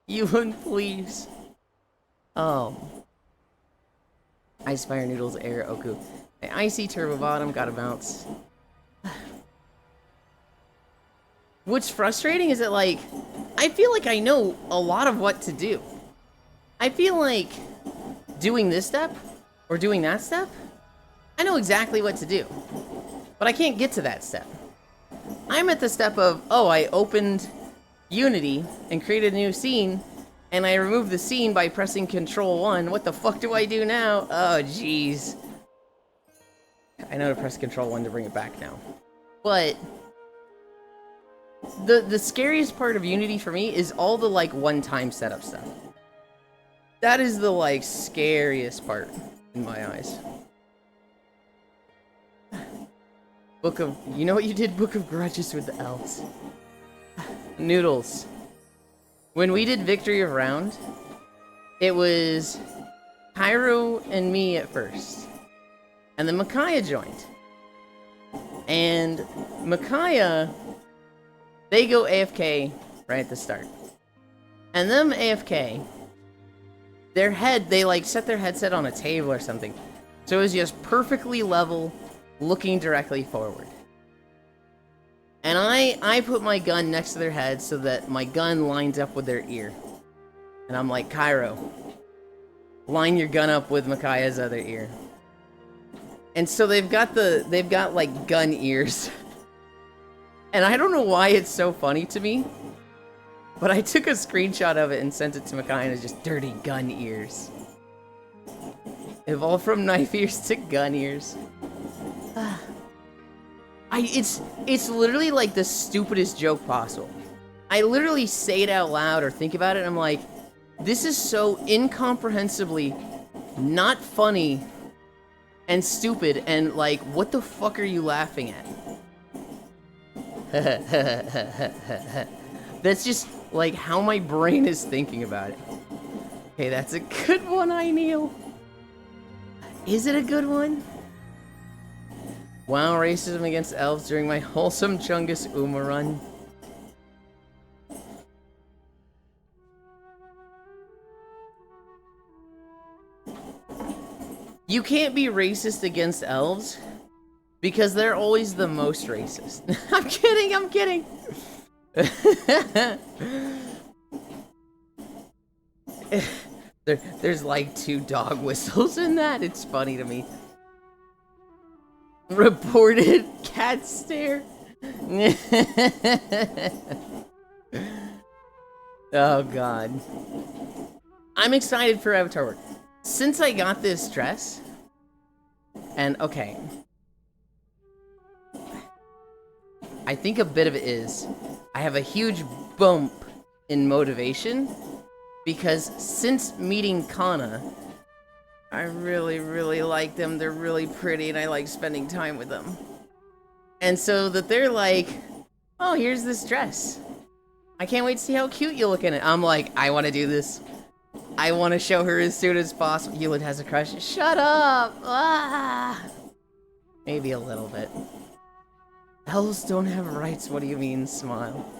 Ewan, please. I Spire Noodles Air Oku. Icy Turbo Bottom, gotta bounce. What's frustrating is that, like, I feel like I know a lot of what to do. I feel like doing this step, or doing that step, I know exactly what to do. But I can't get to that step. I'm at the step of, oh, I opened Unity and created a new scene, and I removed the scene by pressing Control 1. What the fuck do I do now? Oh, jeez. I know to press Control 1 to bring it back now. But the scariest part of Unity for me is all the, like, one-time setup stuff. That is the, like, scariest part in my eyes. Book of... You know what you did? Book of Grudges with the elves. Noodles. When we did Victory of Round, it was Cairo and me at first. And then Micaiah joined. And Micaiah, they go AFK right at the start. And them AFK, their head, they like set their headset on a table or something. So it was just perfectly level, looking directly forward. And I put my gun next to their head so that my gun lines up with their ear. And I'm like, Cairo, line your gun up with Micaiah's other ear. And so they've got like gun ears. And I don't know why it's so funny to me, but I took a screenshot of it and sent it to Micaiah and it's just dirty gun ears. Evolved from knife ears to gun ears. It's literally like the stupidest joke possible. I literally say it out loud or think about it and I'm like, this is so incomprehensibly not funny and stupid and like, what the fuck are you laughing at? That's just like how my brain is thinking about it. Okay, that's a good one, I kneel. Is it a good one? Wow, racism against elves during my wholesome Chungus Uma run. You can't be racist against elves because they're always the most racist. I'm kidding, I'm kidding. There's like 2 dog whistles in that. It's funny to me. Reported cat stare. Oh god. I'm excited for Avatar work. Since I got this dress, and okay, I think a bit of it is I have a huge bump in motivation because since meeting Kana, I really, really like them. They're really pretty and I like spending time with them. And so that they're like, oh, here's this dress. I can't wait to see how cute you look in it. I'm like, I want to do this. I want to show her as soon as possible. Hewlett has a crush. Shut up! Ah! Maybe a little bit. Elves don't have rights. What do you mean, smile?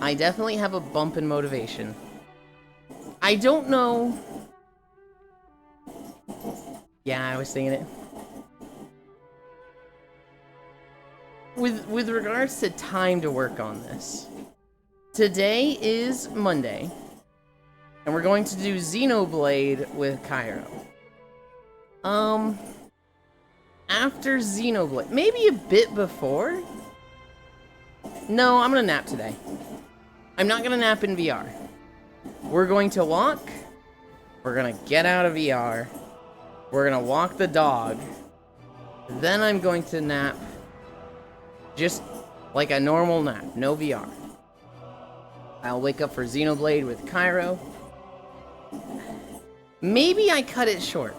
I definitely have a bump in motivation. I don't know. Yeah, I was thinking it. with regards to time to work on this, today is Monday, and we're going to do Xenoblade with Cairo. After Xenoblade, maybe a bit before? No, I'm gonna nap today. I'm not gonna nap in VR. We're going to walk. We're gonna get out of VR. We're gonna walk the dog. Then I'm going to nap. Just like a normal nap, no VR. I'll wake up for Xenoblade with Cairo. Maybe I cut it short.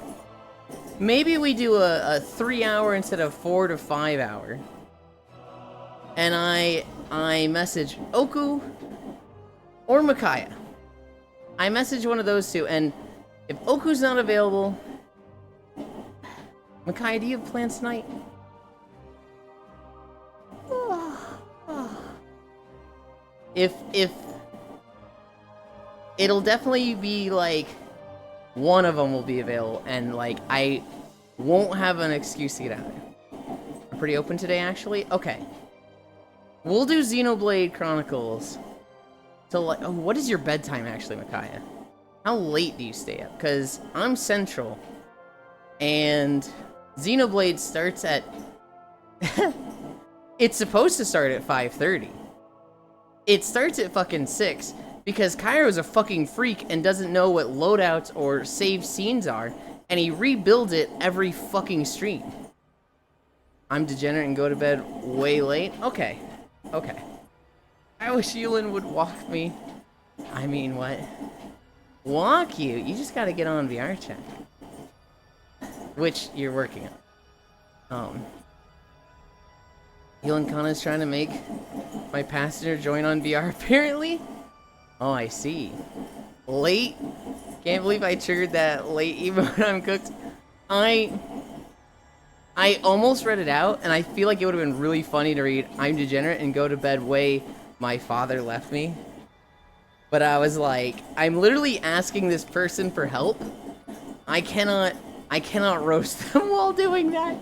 Maybe we do a 3-hour instead of 4 to 5 hour. And I message Oku or Micaiah. I message one of those two, and if Oku's not available, Micaiah, do you have plans tonight? If it'll definitely be like one of them will be available, and like I won't have an excuse to get out of there. I'm pretty open today, actually. Okay, we'll do Xenoblade Chronicles. So like, oh, what is your bedtime actually, Micaiah? How late do you stay up? Because I'm Central, and Xenoblade starts at. It's supposed to start at 5:30. It starts at fucking 6 because Cairo's a fucking freak and doesn't know what loadouts or save scenes are, and he rebuilds it every fucking stream. I'm degenerate and go to bed way late? Okay. Okay. I wish Yulin would walk me. I mean, what? Walk you? You just gotta get on VR chat. Which you're working on. Yulin Kana's trying to make my passenger join on VR, apparently? Oh, I see. Late? Can't believe I triggered that late even when I'm cooked. I almost read it out, and I feel like it would have been really funny to read I'm degenerate and go to bed way my father left me. But I was like, I'm literally asking this person for help. I cannot roast them while doing that.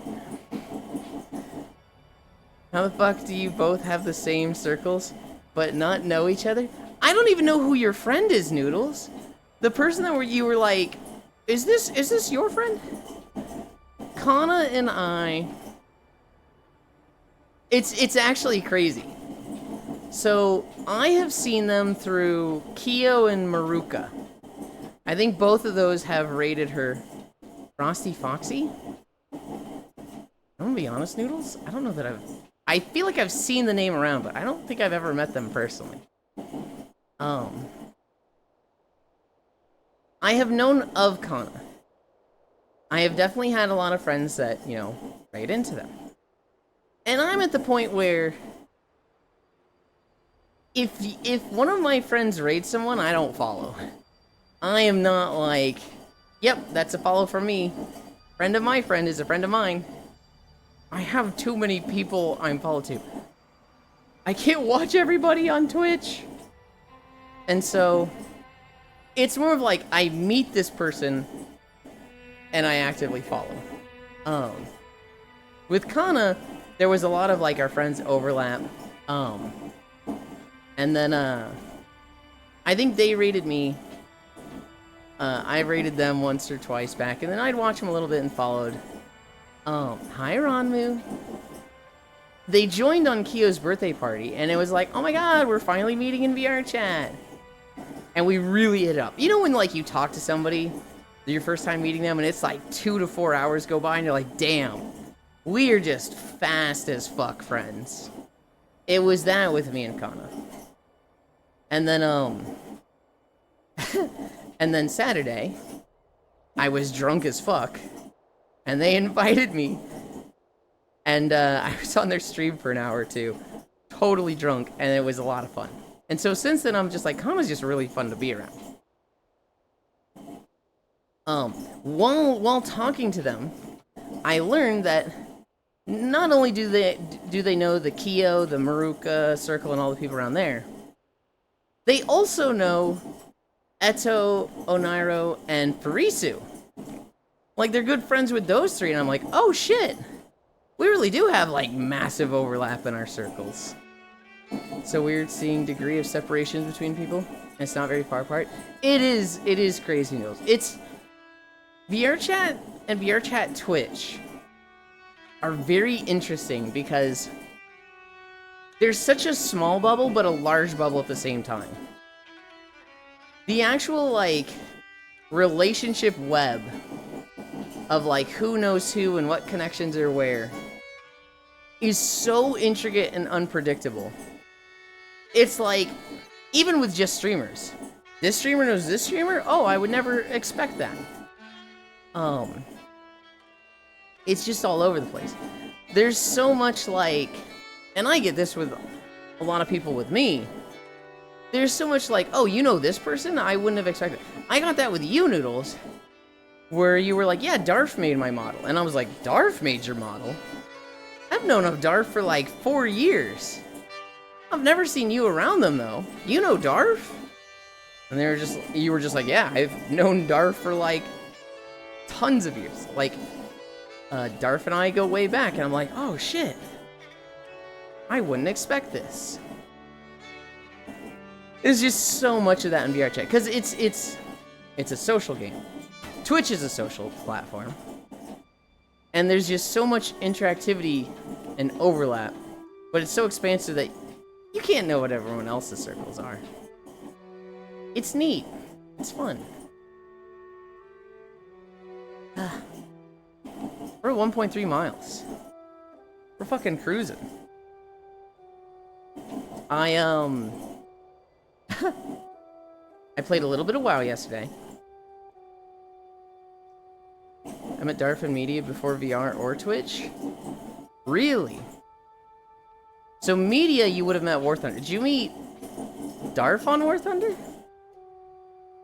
How the fuck do you both have the same circles, but not know each other? I don't even know who your friend is, Noodles. The person that you were like, is this your friend? Kana and I... It's actually crazy. So, I have seen them through Kyo and Maruka. I think both of those have rated her. Frosty Foxy? I'm gonna be honest, Noodles. I don't know that I feel like I've seen the name around, but I don't think I've ever met them personally. I have known of Kana. I have definitely had a lot of friends that, you know, raid into them. And I'm at the point where if one of my friends raids someone, I don't follow. I am not like, yep, that's a follow from me. Friend of my friend is a friend of mine. I have too many people I'm followed to. I can't watch everybody on Twitch. And so, it's more of like, I meet this person, and I actively follow. With Kana, there was a lot of like our friends overlap. And then, I think they rated me. I rated them once or twice back, and then I'd watch them a little bit and followed. Hi Ranmu. They joined on Kyo's birthday party, and it was like, oh my god, we're finally meeting in VR chat. And we really hit it up. You know when like you talk to somebody, your first time meeting them, and it's like 2 to 4 hours go by, and you're like, damn, we're just fast as fuck friends. It was that with me and Kana. And then, and then Saturday, I was drunk as fuck. And they invited me. And I was on their stream for an hour or two. Totally drunk. And it was a lot of fun. And so since then, I'm just like, Kana's just really fun to be around. While talking to them, I learned that not only do they know the Kyo, the Maruka circle, and all the people around there, they also know Eto, Onairo, and Farisu. Like, they're good friends with those three, and I'm like, oh shit! We really do have, like, massive overlap in our circles. So weird seeing degree of separation between people. It's not very far apart. It is crazy news. It's... VRChat and VRChat Twitch are very interesting because there's such a small bubble, but a large bubble at the same time. The actual, like, relationship web of, like, who knows who and what connections are where is so intricate and unpredictable. It's like, even with just streamers. This streamer knows this streamer? Oh, I would never expect that. It's just all over the place. There's so much, like, and I get this with a lot of people with me. There's so much like, oh, you know this person? I wouldn't have expected. I got that with you, Noodles, where you were like, yeah, Darf made my model. And I was like, Darf made your model? I've known of Darf for like 4 years. I've never seen you around them, though. You know Darf? And you were just like, yeah, I've known Darf for like tons of years. Like, Darf and I go way back, and I'm like, oh shit. I wouldn't expect this. There's just so much of that in VRChat, because it's a social game. Twitch is a social platform. And there's just so much interactivity and overlap, but it's so expansive that you can't know what everyone else's circles are. It's neat. It's fun. We're at 1.3 miles. We're fucking cruising. I played a little bit of WoW yesterday. I met Darf and Media before VR or Twitch. Really? So Media, you would have met War Thunder. Did you meet Darf on War Thunder?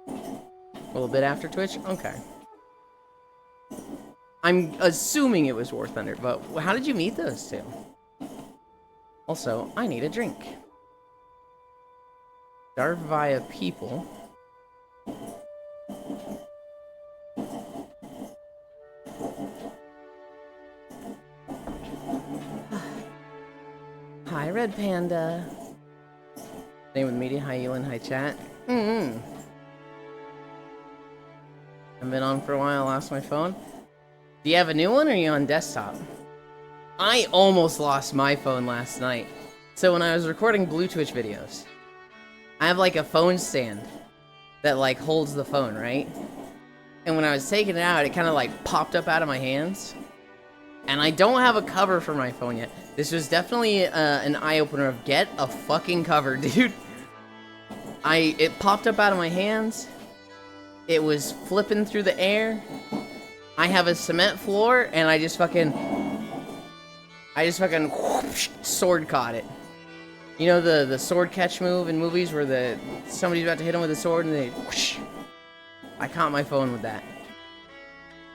A little bit after Twitch? Okay. I'm assuming it was War Thunder, but how did you meet those two? Also, I need a drink. Darf via people. Hi, Red Panda. Name of the media. Hi, Elin. Hi, chat. I've been on for a while. I lost my phone. Do you have a new one, or are you on desktop? I almost lost my phone last night. So when I was recording Blue Twitch videos, I have like a phone stand that like holds the phone, right? And when I was taking it out, it kind of like popped up out of my hands. And I don't have a cover for my phone yet. This was definitely an eye-opener of get a fucking cover, dude. It popped up out of my hands. It was flipping through the air. I have a cement floor, and I just fucking whoosh, sword caught it. You know the sword catch move in movies where somebody's about to hit him with a sword and they whoosh. I caught my phone with that.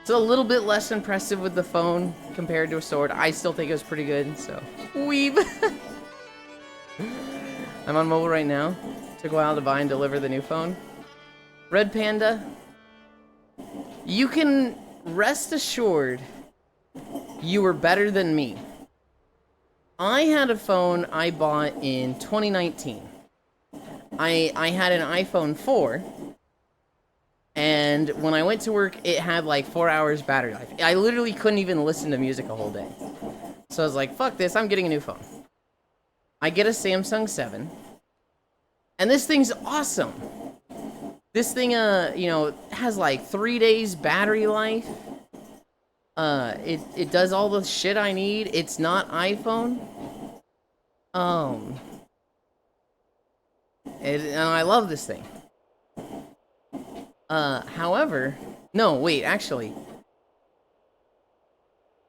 It's a little bit less impressive with the phone compared to a sword. I still think it was pretty good, so weeb. I'm on mobile right now. Took a while to buy and deliver the new phone. Red Panda, you can rest assured you were better than me. I had a phone I bought in 2019. I had an iPhone 4, and when I went to work, it had like 4 hours battery life. I literally couldn't even listen to music a whole day. So I was like, fuck this, I'm getting a new phone. I get a Samsung 7, and this thing's awesome. This thing, has like 3 days battery life. It does all the shit I need. It's not iPhone. And I love this thing. However, no, wait, actually.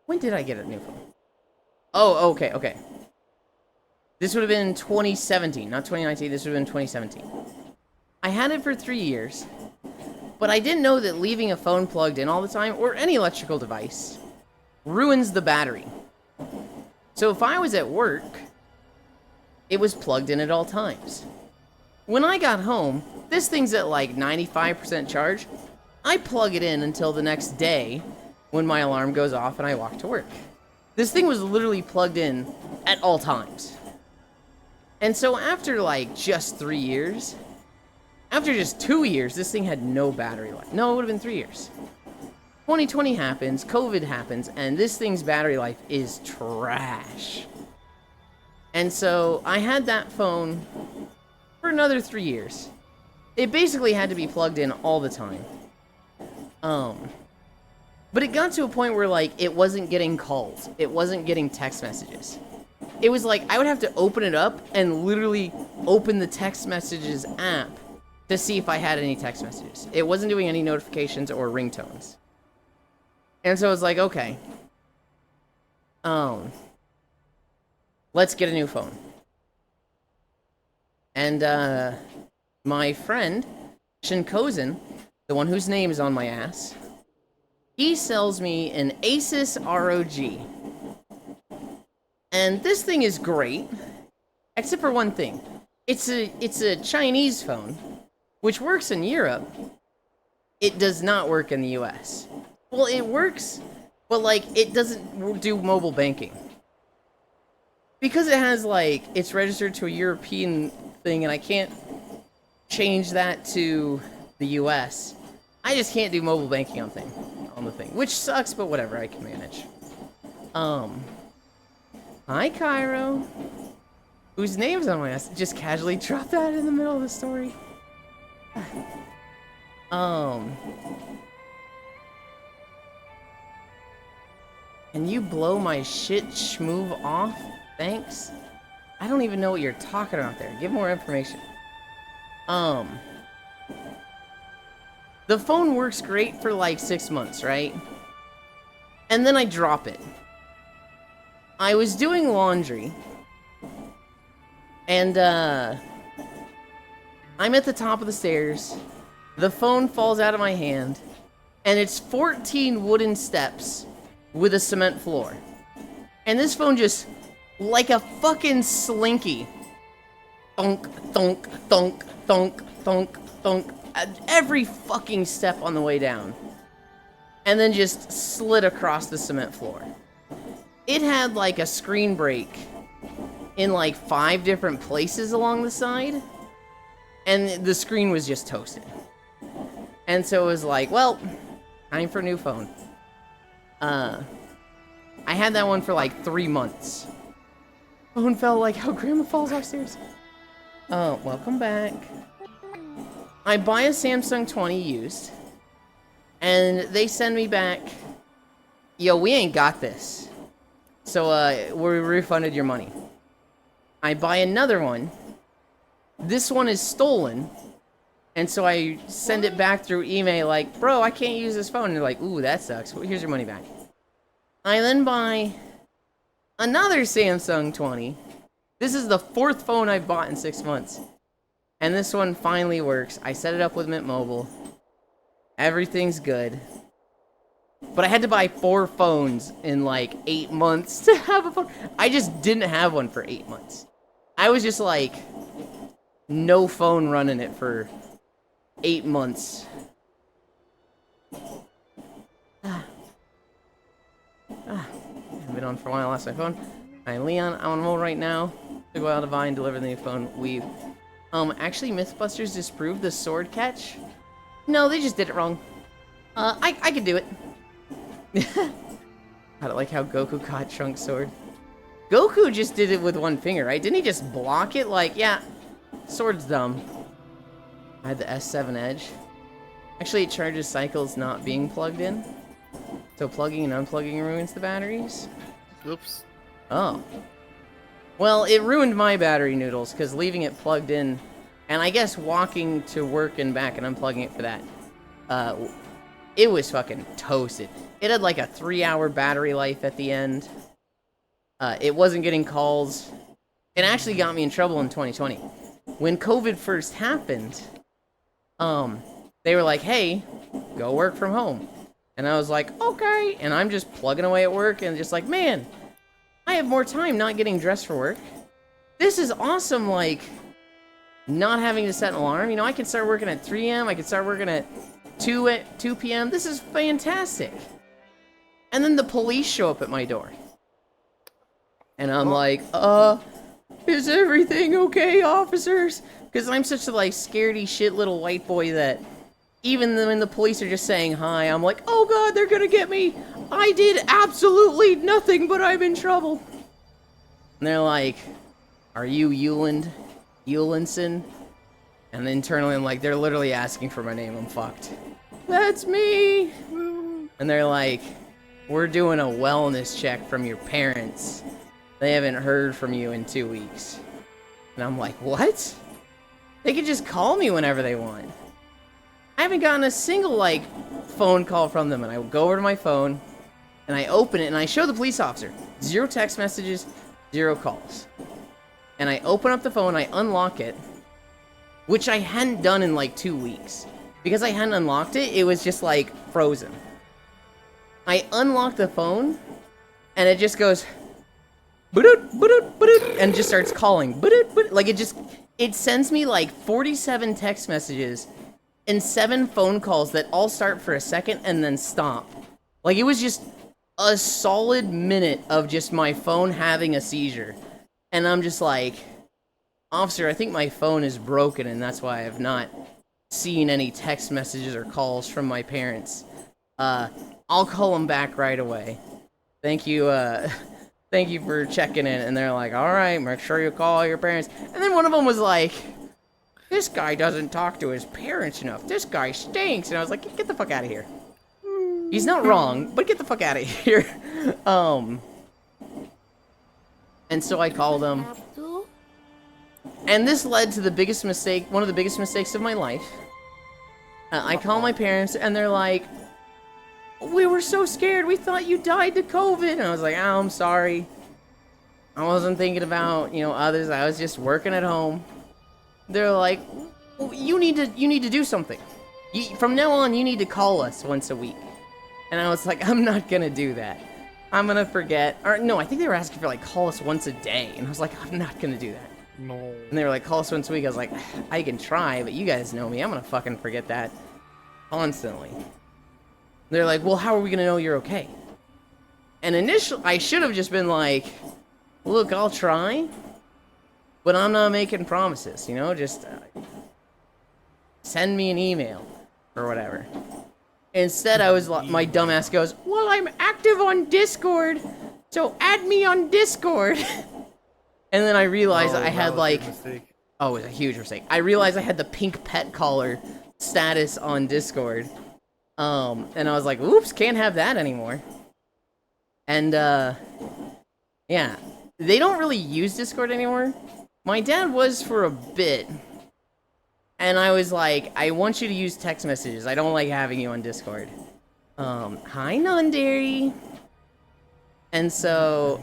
When did I get a new phone? Oh, okay. This would have been 2017, not 2019. This would have been 2017. I had it for 3 years, but I didn't know that leaving a phone plugged in all the time, or any electrical device, ruins the battery. So if I was at work, it was plugged in at all times. When I got home, this thing's at like 95% charge. I plug it in until the next day when my alarm goes off and I walk to work. This thing was literally plugged in at all times. And so after like just 3 years, after just 2 years, this thing had no battery life. No, it would have been 3 years. 2020 happens, COVID happens, and this thing's battery life is trash. And so I had that phone for another 3 years. It basically had to be plugged in all the time. But it got to a point where, like, it wasn't getting calls. It wasn't getting text messages. It was like, I would have to open it up and literally open the text messages app to see if I had any text messages. It wasn't doing any notifications or ringtones. And so I was like, okay. Let's get a new phone. And, my friend, Shinkozen, the one whose name is on my ass, he sells me an Asus ROG. And this thing is great, except for one thing. It's a Chinese phone, which works in Europe. It does not work in the US. Well, it works, but, like, it doesn't do mobile banking. Because it has, like, it's registered to a European thing, and I can't change that to the US. I just can't do mobile banking on the thing, which sucks, but whatever, I can manage. Hi, Cairo. Whose name's on my ass? Just casually drop that in the middle of the story. Can you blow my shit schmoove off? Thanks. I don't even know what you're talking about there. Give more information. The phone works great for like 6 months, right? And then I drop it. I was doing laundry. And, I'm at the top of the stairs. The phone falls out of my hand. And it's 14 wooden steps with a cement floor. And this phone just, like a fucking slinky. Thunk, thunk, thunk, thunk, thunk, thunk. Every fucking step on the way down. And then just slid across the cement floor. It had like a screen break in like 5 different places along the side. And the screen was just toasted. And so it was like, well, time for a new phone. I had that one for like 3 months. Phone fell like how grandma falls upstairs. Welcome back. I buy a Samsung 20 used. And they send me back, yo, we ain't got this. So, we refunded your money. I buy another one. This one is stolen. And so I send it back through email like, bro, I can't use this phone. And they're like, ooh, that sucks. Well, here's your money back. I then buy another Samsung 20. This is the 4th phone I've bought in 6 months. And this one finally works. I set it up with Mint Mobile. Everything's good. But I had to buy 4 phones in like 8 months to have a phone. I just didn't have one for 8 months. I was just like, no phone running it for 8 months. I've been on for a while. I lost my phone. Hi, Leon. I'm on mode right now. To go out of Vine, deliver the new phone. Weave. Actually, Mythbusters disproved the sword catch. No, they just did it wrong. I could do it. I don't like how Goku caught Trunks' sword. Goku just did it with one finger, right? Didn't he just block it? Like, yeah, sword's dumb. I had the S7 Edge. Actually, it charges cycles not being plugged in. So plugging and unplugging ruins the batteries. Oops. Oh. Well, it ruined my battery noodles, because leaving it plugged in, and I guess walking to work and back and unplugging it for that, it was fucking toasted. It had like a 3-hour battery life at the end. It wasn't getting calls. It actually got me in trouble in 2020. When COVID first happened, they were like, hey, go work from home. And I was like, okay. And I'm just plugging away at work and just like, man, I have more time not getting dressed for work. This is awesome, like, not having to set an alarm. You know, I can start working at 3 a.m. I can start working at 2 p.m. This is fantastic. And then the police show up at my door. And I'm like, is everything okay, officers? Because I'm such a, like, scaredy shit little white boy that even when the police are just saying hi, I'm like, oh god, they're gonna get me! I did absolutely nothing, but I'm in trouble! And they're like, are you Eulinson? And internally I'm like, they're literally asking for my name, I'm fucked. That's me! And they're like, we're doing a wellness check from your parents. They haven't heard from you in 2 weeks. And I'm like, what? They could just call me whenever they want. I haven't gotten a single, like, phone call from them. And I go over to my phone, and I open it, and I show the police officer. 0 text messages, 0 calls. And I open up the phone, I unlock it, which I hadn't done in, like, 2 weeks. Because I hadn't unlocked it, it was just, like, frozen. I unlock the phone, and it just goes, "Ba-doot, ba-doot, ba-doot," and just starts calling. "Ba-doot, ba-doot." Like, it sends me, like, 47 text messages and 7 phone calls that all start for a second and then stop. Like, it was just a solid minute of just my phone having a seizure. And I'm just like, officer, I think my phone is broken, and that's why I've not seen any text messages or calls from my parents. I'll call them back right away. Thank you, thank you for checking in. And they're like, alright, make sure you call your parents. And then one of them was like, this guy doesn't talk to his parents enough. This guy stinks. And I was like, get the fuck out of here. He's not wrong, but get the fuck out of here. And so I called him. And this led to the biggest mistake, one of the biggest mistakes of my life. I call my parents, and they're like, we were so scared, we thought you died to COVID. And I was like, oh, I'm sorry. I wasn't thinking about, you know, others. I was just working at home. They're like, well, you need to do something. From now on, you need to call us once a week. And I was like, I'm not gonna do that. I'm gonna forget. Or no, I think they were asking for, like, call us once a day. And I was like, I'm not gonna do that. No. And they were like, call us once a week. I was like, I can try, but you guys know me. I'm gonna fucking forget that constantly. They're like, well, how are we gonna know you're okay? And initially, I should have just been like, look, I'll try, but I'm not making promises, you know? Just send me an email or whatever. Instead, I was like, my dumbass goes, well, I'm active on Discord, so add me on Discord. And then I realized I had, like, oh, it was a huge mistake. I realized I had the pink pet collar status on Discord. And I was like, oops, can't have that anymore. And, yeah. They don't really use Discord anymore. My dad was for a bit. And I was like, I want you to use text messages. I don't like having you on Discord. Hi, Nondary. And so,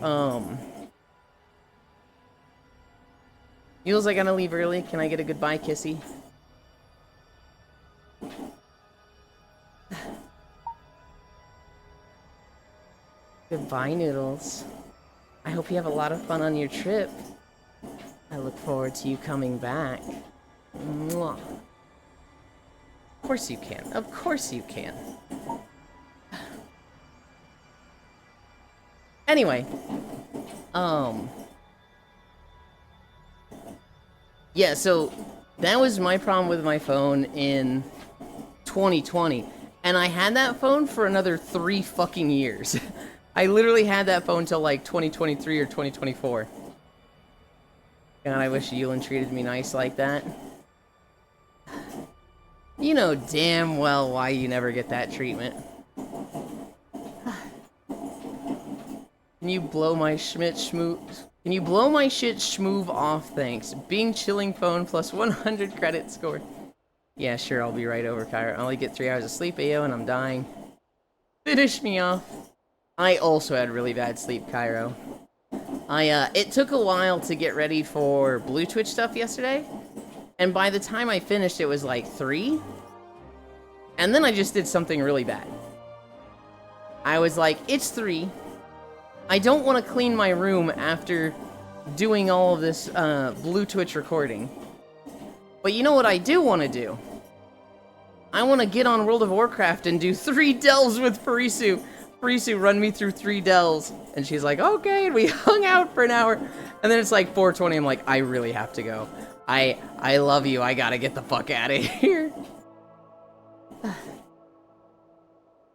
Yules, I gotta leave early. Can I get a goodbye kissy? Goodbye, Noodles. I hope you have a lot of fun on your trip. I look forward to you coming back. Mwah. Of course you can. Of course you can. Anyway. Yeah, so that was my problem with my phone in 2020. And I had that phone for another 3 fucking years. I literally had that phone till like 2023 or 2024. God, I wish Yulin treated me nice like that. You know damn well why you never get that treatment. Can you blow my Schmidt schmoo... Can you blow my shit schmoove off, thanks. Bing chilling phone plus 100 credit score. Yeah, sure, I'll be right over, Kyra. I only get 3 hours of sleep, AO, and I'm dying. Finish me off. I also had really bad sleep, Cairo. It took a while to get ready for Blue Twitch stuff yesterday. And by the time I finished, it was like 3. And then I just did something really bad. I was like, it's 3. I don't want to clean my room after doing all of this Blue Twitch recording. But you know what I do want to do? I want to get on World of Warcraft and do 3 delves with Farisu Risu, run me through 3 dells. And she's like, okay, and we hung out for an hour. And then it's like 4:20, I'm like, I really have to go. I love you, I gotta get the fuck out of here.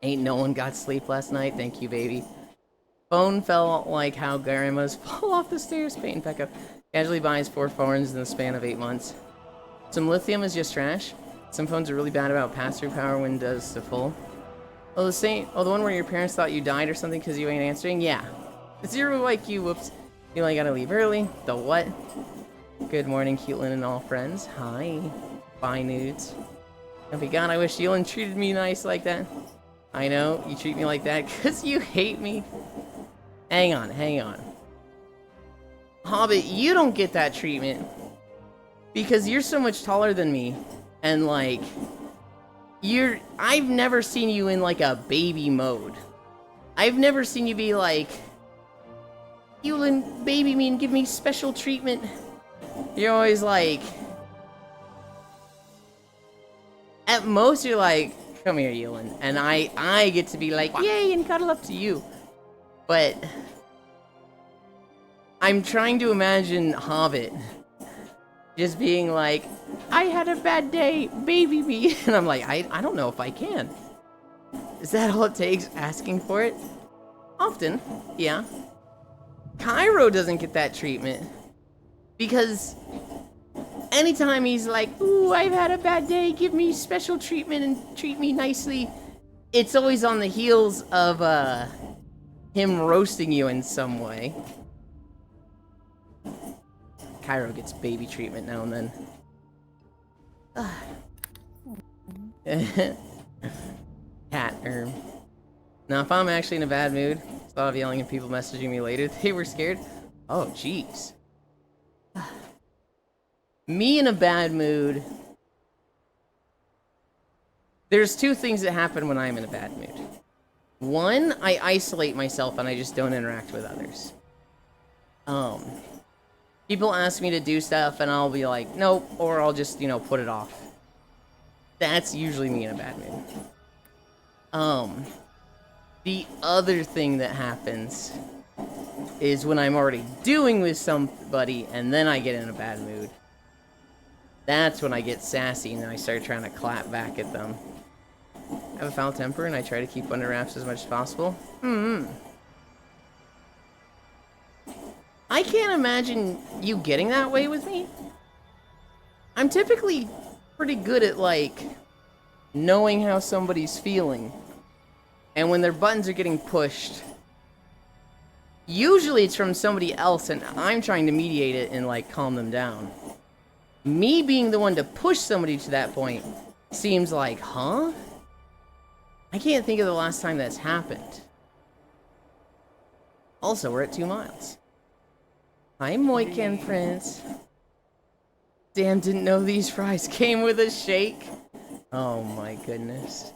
Ain't no one got sleep last night, thank you, baby. Phone fell like how grandmas fall off the stairs, Peyton Pecco. Casually buys 4 phones in the span of 8 months. Some lithium is just trash. Some phones are really bad about pass-through power when it does to full. Oh, the one where your parents thought you died or something because you ain't answering? Yeah. Zero IQ, whoops. Feel like I gotta leave early. The what? Good morning, Caitlin and all friends. Hi. Bye, nudes. Oh my god, I wish Yulin treated me nice like that. I know, you treat me like that because you hate me. Hang on, hang on. Hobbit, you don't get that treatment. Because you're so much taller than me. And like... I've never seen you in like a baby mode. I've never seen you be like, Yulin, baby me and give me special treatment. You're always like, at most you're like, come here, Yulin. And I get to be like, yay, and cuddle up to you. But I'm trying to imagine Hobbit just being like, I had a bad day, baby me. And I'm like, I don't know if I can. Is that all it takes, asking for it? Often, yeah. Cairo doesn't get that treatment. Because anytime he's like, ooh, I've had a bad day, give me special treatment and treat me nicely, it's always on the heels of him roasting you in some way. Cairo gets baby treatment now and then. Cat erm. Now, if I'm actually in a bad mood, thought of yelling and people messaging me later, they were scared. Oh, jeez. Me in a bad mood. There's 2 things that happen when I'm in a bad mood. One, I isolate myself and I just don't interact with others. People ask me to do stuff and I'll be like, nope, or I'll just, put it off. That's usually me in a bad mood. The other thing that happens is when I'm already doing with somebody and then I get in a bad mood. That's when I get sassy and I start trying to clap back at them. I have a foul temper and I try to keep under wraps as much as possible. I can't imagine you getting that way with me. I'm typically pretty good at, like, knowing how somebody's feeling. And when their buttons are getting pushed, usually it's from somebody else and I'm trying to mediate it and, like, calm them down. Me being the one to push somebody to that point seems like, huh? I can't think of the last time that's happened. Also, we're at 2 miles. Hi, Moiken friends. Damn, didn't know these fries came with a shake. Oh my goodness.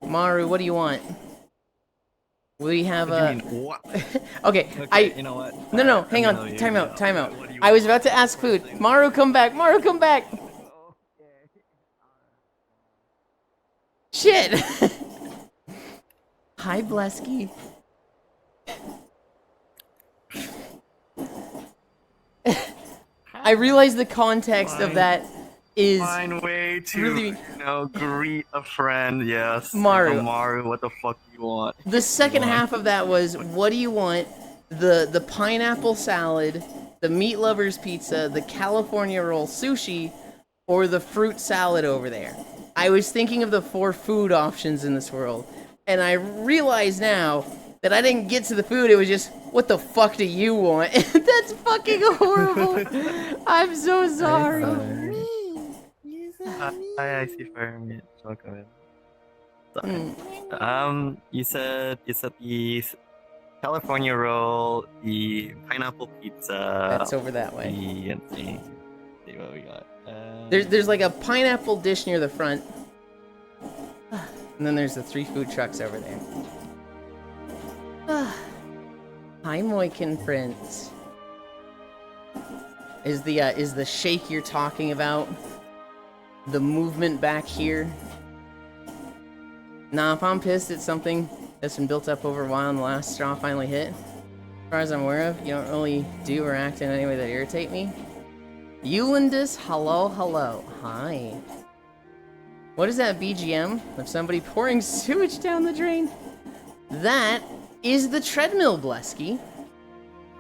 Maru, what do you want? We have a... What? Okay, You know what? No, hang on. Time out. I was about to ask food. Maru, come back. Come back. Shit. Hi, Blesky. I realize the context of that is Fine way to, really... greet a friend, yes. Maru. Maru, what the fuck do you want? The second half of that was, what do you want? The pineapple salad, the meat lovers pizza, the California roll sushi, or the fruit salad over there? I was thinking of the 4 food options in this world, and I realize now that I didn't get to the food, it was just, what the fuck do you want? That's fucking horrible. I'm so sorry. Hi, I see Fermi. Welcome in. So, you said the California roll, the pineapple pizza. That's over that way. Let's see what we got. There's like a pineapple dish near the front. And then there's the 3 food trucks over there. Hi, Moiken Prince. Is the shake you're talking about the movement back here? Nah, if I'm pissed at something that's been built up over a while and the last straw finally hit, as far as I'm aware of, you don't really do or act in any way that irritate me. Eulindus, hello, hello. Hi. What is that BGM of somebody pouring sewage down the drain? That is the treadmill, Blesky.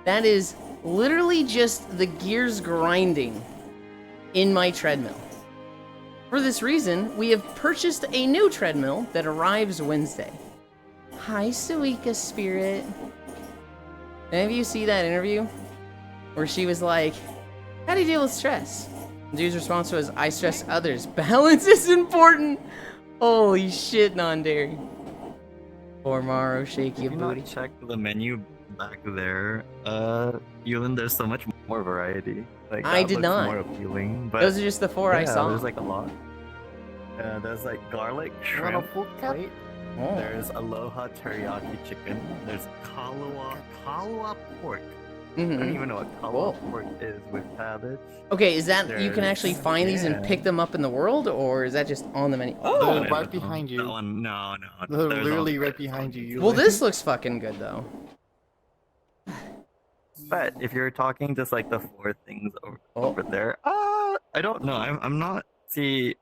That is literally just the gears grinding in my treadmill. For this reason, we have purchased a new treadmill that arrives Wednesday. Hi, Suika Spirit. Did any of you see that interview? Where she was like, how do you deal with stress? The dude's response was, I stress others. Balance is important. Holy shit, non-dairy. Poor Maro, shake your If you booty. not check the menu back there, Yulin, there's so much more variety. Like, I that did looks not. more appealing. But Those are just the four I yeah, saw. there's like a lot. There's like garlic You want a shrimp full cup? plate. Oh. There's aloha teriyaki chicken. There's kalua pork. I don't Mhm. even know what Whoa. kalua pork is with cabbage. Okay, is that you can There's- actually find these and yeah. pick them up in the world, or is that just on the menu? They're Oh, No, right behind you. That one, no. They're there's literally on- right behind you. well, this looks fucking good though. But if you're talking just like the four things Oh. over there, I don't know. I'm not. See,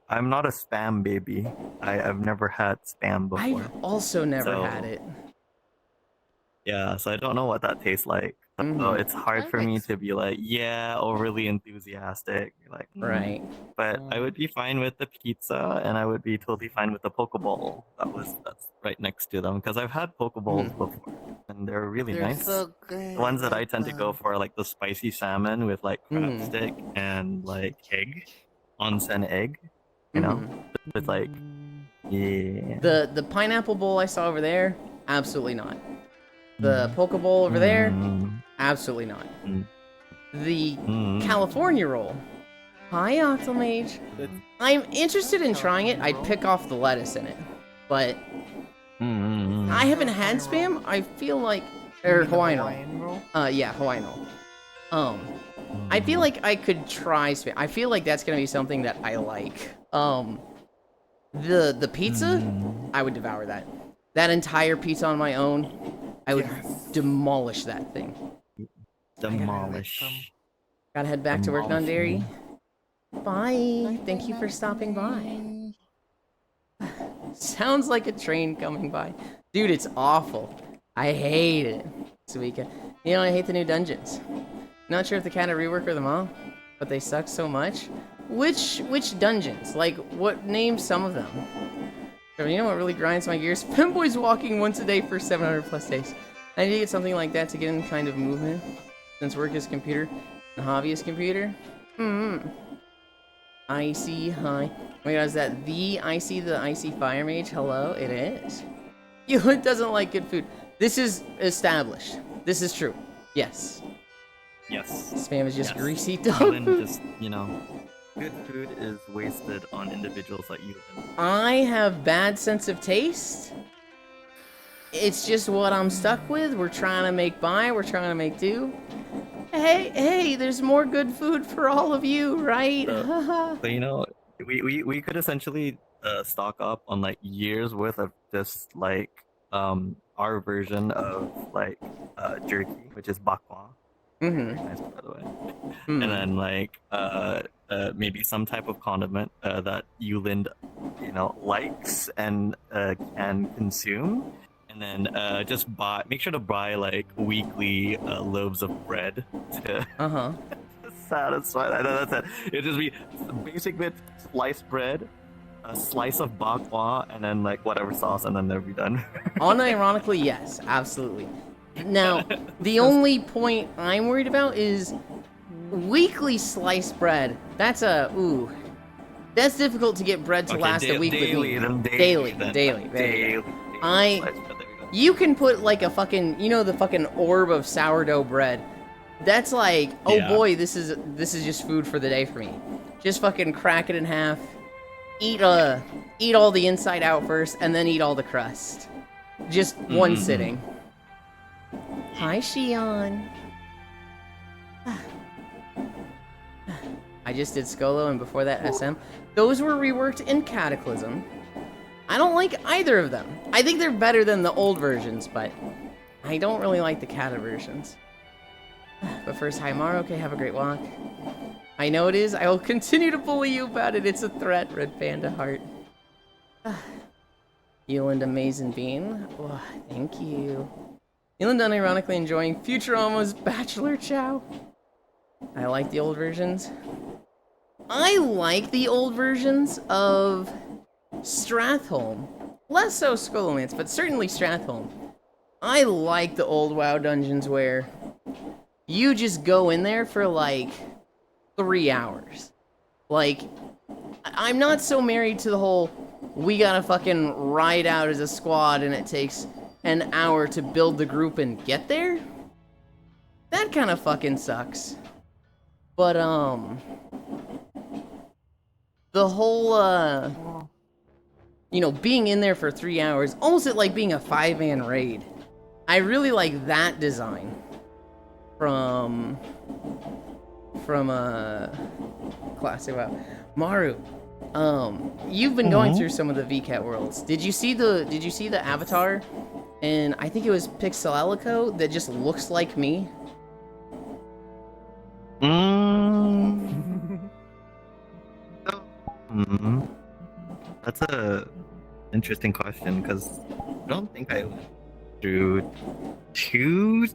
I'm not a spam baby. I've never had spam before. I've also never So- had it. Yeah, so I don't know what that tastes like. So Mhm. it's hard I for me like to be like, yeah, overly enthusiastic. Like, Right. But I would be fine with the pizza, and I would be totally fine with the poke bowl. That's right next to them because I've had poke bowls before, and they're really They're nice. so good. The ones that I tend to go love them. for are like the spicy salmon with like crab Mm. stick and like egg, onsen egg. You know, Mhm. with like yeah. The pineapple bowl I saw over there, absolutely not. The poke bowl over there, Mm, absolutely not. Mm. The mm. California roll. Hi, Octomage. It's- I'm interested in trying it. I'd pick off the lettuce in it, but Mm. I haven't had spam. I feel like You or mean the Hawaiian roll. Hawaiian roll? Yeah, Hawaiian roll. I feel like I could try spam. I feel like that's gonna be something that I like. The pizza, Mm. I would devour that. That entire pizza on my own, I would Yes. demolish that thing. Demolish. Gotta head back to work on dairy. Demolish. Bye. Thank you for stopping by. Sounds like a train coming by. Dude, it's awful. I hate it. Suika. You know, I hate the new dungeons. Not sure if the cat a rework or the mom, but they suck so much. Which dungeons? Like, what name some of them? You know what really grinds my gears? Femboy's walking once a day for 700 plus days. I need to get something like that to get in kind of movement. Since work is computer and hobby is computer. Icy, hi. Oh my god, is that the Icy Fire Mage? Hello, it is. You doesn't like good food. This is established. This is true. Yes. Yes. Spam is just Yes. greasy dog Even food. just good food is wasted on individuals like you. I have bad sense of taste. It's just what I'm stuck with. We're trying to make buy. We're trying to make do. Hey, there's more good food for all of you, right? So we could essentially stock up on like years worth of just like our version of like jerky, which is bakwa. Mm-hmm. Very nice, by the way. And then like maybe some type of condiment that Yulind likes and can consume. And then just make sure to buy like weekly loaves of bread to satisfy that. That's it. It'll just be basic bit sliced bread, a slice of bakwa, and then like whatever sauce, and then they'll be done. Unironically, yes, absolutely. Now, the only point I'm worried about is weekly sliced bread. That's that's difficult to get bread to Okay, last a week with daily, me. then Daily. then There you go. daily I- sliced bread, there we go. You can put like a fucking, the fucking orb of sourdough bread. That's like, oh Yeah. boy, this is just food for the day for me. Just fucking crack it in half, eat all the inside out first, and then eat all the crust. Just one Mhm. sitting. Hi, Shion. I just did Skolo and before that SM. Those were reworked in Cataclysm. I don't like either of them. I think they're better than the old versions, but I don't really like the Kata versions. But first, hi Maru, okay, have a great walk. I know it is, I will continue to bully you about it, it's a threat, Red Panda Heart. Euland Amazing Bean, oh, thank you. Euland unironically enjoying Futurama's Bachelor Chow. I like the old versions. I like the old versions of Strathholm. Less so Skullomance, but certainly Strathholm. I like the old WoW dungeons where you just go in there for like 3 hours. Like, I'm not so married to the whole, we gotta fucking ride out as a squad and it takes an hour to build the group and get there. That kind of fucking sucks. But, the whole, you know, being in there for 3 hours, almost like being a 5-man raid. I really like that design from Classic WoW. Maru, you've been going through some of the VCAT worlds. Did you see the avatar? And I think it was Pixelalico that just looks like me. That's a interesting question because I don't think I went through too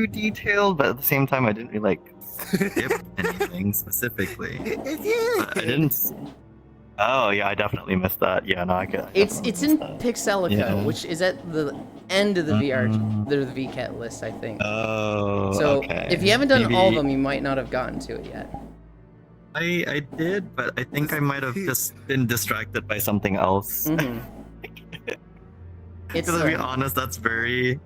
detailed, but at the same time I didn't really like skip anything specifically. But I didn't. Oh yeah, I definitely missed that. Yeah, no, It's in Pixelica, Yeah. which is at the end of the the VCAT list, I think. Oh, So okay. if you haven't done all of Maybe- them, you might not have gotten to it yet. I did, but I think I might have just been distracted by something else. Mm-hmm. It's To be honest, that's very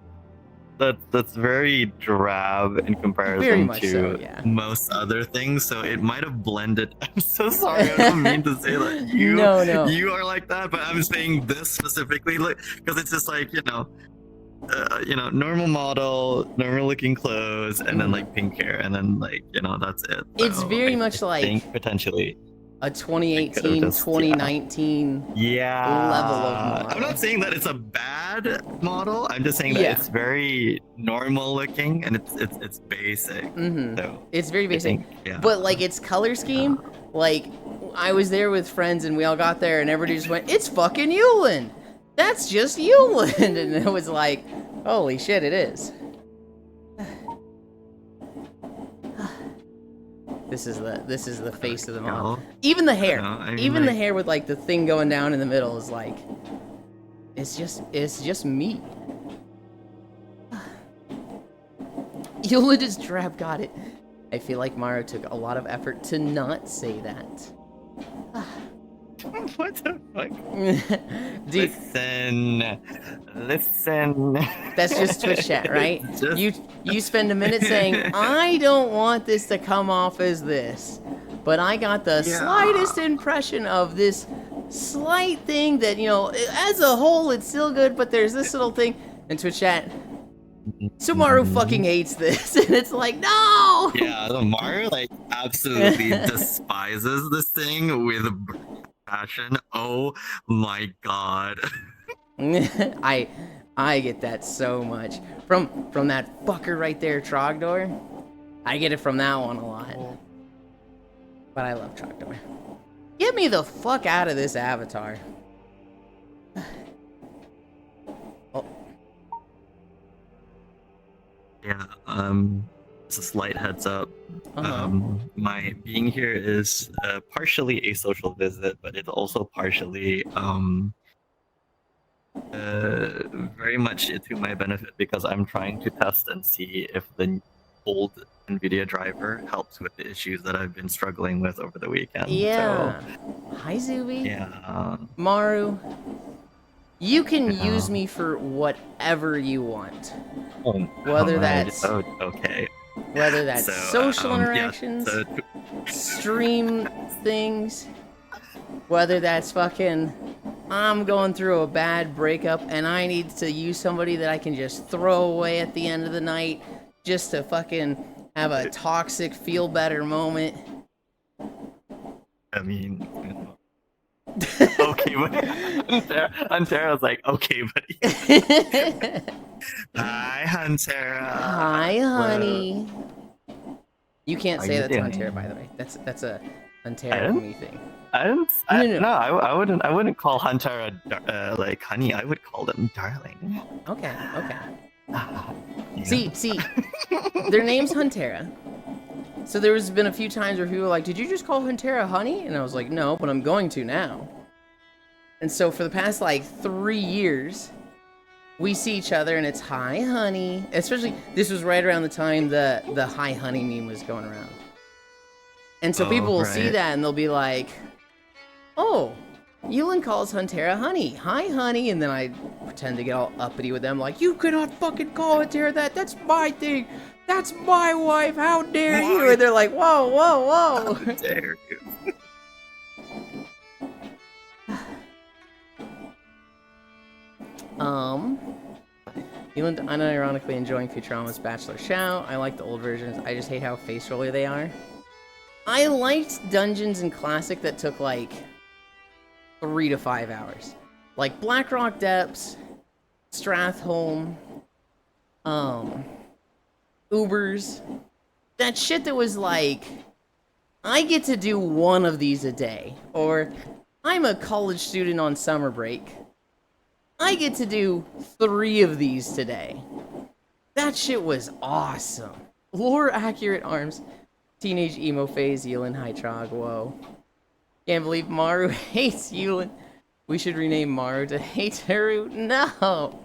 drab in comparison Very much to so, yeah. most other things. So it might have blended. I'm so sorry. I don't mean to say that you No. you are like that, but I'm saying this specifically, like, because it's just like normal model, normal looking clothes, and then like pink hair, and then like that's it. It's So very I much like think potentially. a 2018, just- 2019 Yeah. level of model. I'm not saying that it's a bad model. I'm just saying that Yeah. it's very normal looking and it's basic. Mm-hmm. So It's very I basic. think, yeah. But like its color scheme, like I was there with friends and we all got there and everybody just went, "It's fucking Euland. That's just Euland," and it was like, holy shit, it is. This is the face of the model. No, Even the hair, no, I mean, even the like- hair with like the thing going down in the middle is like, it's just me. Euland is drab, got it. I feel like Mario took a lot of effort to not say that. What the fuck? Dude, Listen. that's just Twitch chat, right? It's just- You spend a minute saying, I don't want this to come off as this, but I got the Yeah. slightest impression of this slight thing that, as a whole it's still good, but there's this little thing. And Twitch chat, Sumaru fucking hates this, and it's like, no! Yeah, the Mario like absolutely despises this thing with passion. Oh my god. I get that so much from that fucker right there, Trogdor. I get it from that one a lot. But I love Trogdor. Get me the fuck out of this avatar. Oh, Yeah, just a slight heads up. uh-huh. My being here is partially a social visit, but it's also partially very much to my benefit because I'm trying to test and see if the old NVIDIA driver helps with the issues that I've been struggling with over the weekend. Yeah. So, Hi, Zuby. yeah. Maru. You can Yeah. use me for whatever you want. Alright, Whether that's- okay. Whether that's So, social yeah, interactions, so stream things, whether that's fucking I'm going through a bad breakup and I need to use somebody that I can just throw away at the end of the night just to fucking have a toxic feel better moment. I mean, Okay, but Huntera's like, okay, buddy. Hi, Huntera. Hi, honey. You can't How say you that to doing? Huntera, by the way. That's a I Huntera didn't- me thing. No, I wouldn't call Huntera like honey. I would call them darling. Okay, okay. Yeah. See, their name's Huntera. So there's been a few times where people were like, "Did you just call Huntera honey?" And I was like, "No, but I'm going to now." And so for the past like 3 years, we see each other and it's "Hi, honey." Especially this was right around the time the "Hi, honey" meme was going around. And so Oh, people will see right. that and they'll be like, "Oh, Yulin calls Huntera honey. Hi, honey." And then I pretend to get all uppity with them, like, "You cannot fucking call Huntera that. That's my thing. That's my wife. How dare you?" And they're like, "Whoa, whoa, whoa." Dare you? Yulin unironically enjoying Futurama's Bachelor Shout. I like the old versions. I just hate how face rolly they are. I liked dungeons in Classic that took like 3 to 5 hours. Like Blackrock Depths, Strathholm, Ubers. That shit that was like, I get to do one of these a day. Or, I'm a college student on summer break. I get to do 3 of these today. That shit was awesome. Lore accurate arms. Teenage emo phase, Yulin Hytrog, whoa. Can't believe Maru hates Yulin. We should rename Maru to Hateru. No!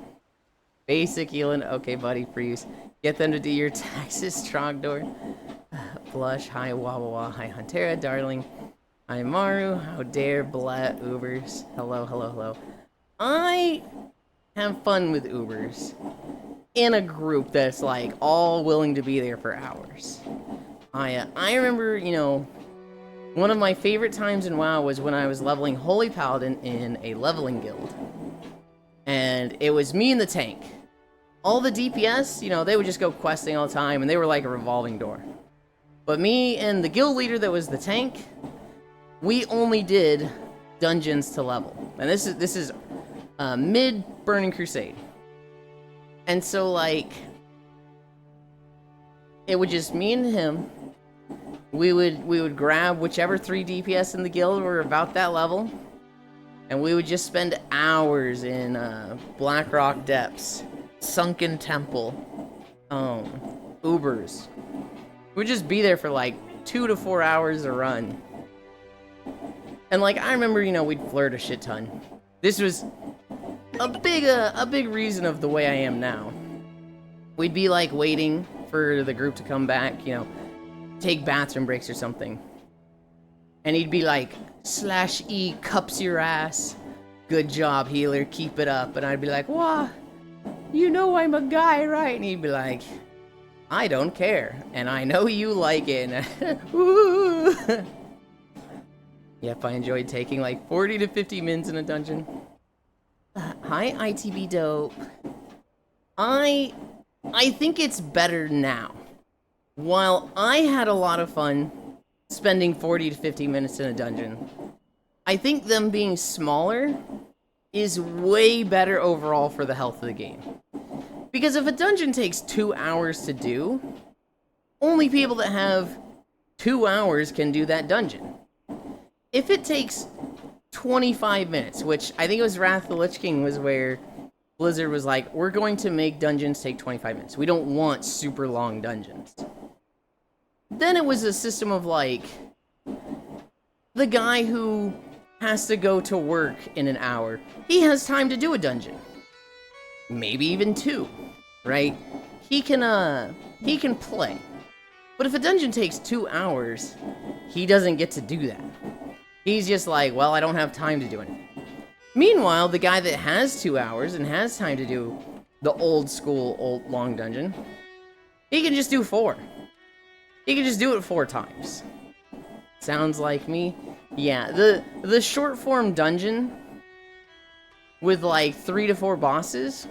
Basic Yulin, okay buddy, freeze. Get them to do your taxes, Trogdor. Blush, hi Wawawa, hi Huntera, darling. Hi Maru, how dare Blat Ubers. Hello, hello, hello. I have fun with Ubers in a group that's like all willing to be there for hours. I remember, you know, one of my favorite times in WoW was when I was leveling Holy Paladin in a leveling guild. And it was me and the tank. All the DPS, you know, they would just go questing all the time and they were like a revolving door. But me and the guild leader that was the tank, we only did dungeons to level. And this is mid Burning Crusade. And so like it would just me and him. We would grab whichever 3 DPS in the guild were about that level, and we would just spend hours in Blackrock Depths, Sunken Temple, Ubers. We'd just be there for like 2 to 4 hours a run. And like I remember, you know, we'd flirt a shit ton. This was a big reason of the way I am now. We'd be like waiting for the group to come back, you know, take bathroom breaks or something. And he'd be like, /E cups your ass. Good job, healer, keep it up. And I'd be like, "Wah, you know I'm a guy, right?" And he'd be like, "I don't care. And I know you like it." Woo. Yep, I enjoyed taking like 40 to 50 mins in a dungeon. Hi, ITB Dope. I think it's better now. While I had a lot of fun spending 40 to 50 minutes in a dungeon, I think them being smaller is way better overall for the health of the game. Because if a dungeon takes 2 hours to do, only people that have 2 hours can do that dungeon. If it takes 25 minutes, which I think it was Wrath of the Lich King was where Blizzard was like, we're going to make dungeons take 25 minutes. We don't want super long dungeons. Then it was a system of like, the guy who has to go to work in an hour, he has time to do a dungeon. Maybe even 2, right? He can play. But if a dungeon takes 2 hours, he doesn't get to do that. He's just like, well, I don't have time to do it. Meanwhile, the guy that has 2 hours and has time to do the old school, long dungeon, he can just do 4. He can just do it 4 times. Sounds like me. Yeah, the short form dungeon with like 3 to 4 bosses,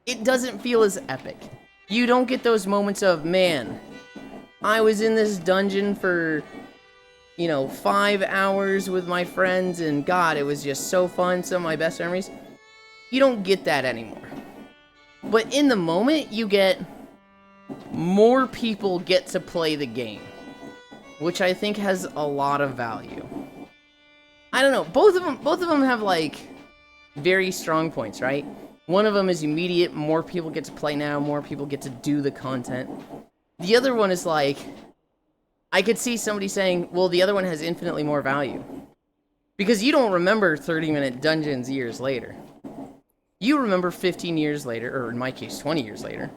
it doesn't feel as epic. You don't get those moments of, man, I was in this dungeon for 5 hours with my friends, and God, it was just so fun, some of my best memories. You don't get that anymore. But in the moment, you get more people get to play the game, which I think has a lot of value. I don't know, both of them have like very strong points, right? One of them is immediate, more people get to play now, more people get to do the content. The other one is like, I could see somebody saying, well, the other one has infinitely more value. Because you don't remember 30-minute dungeons years later. You remember 15 years later, or in my case, 20 years later,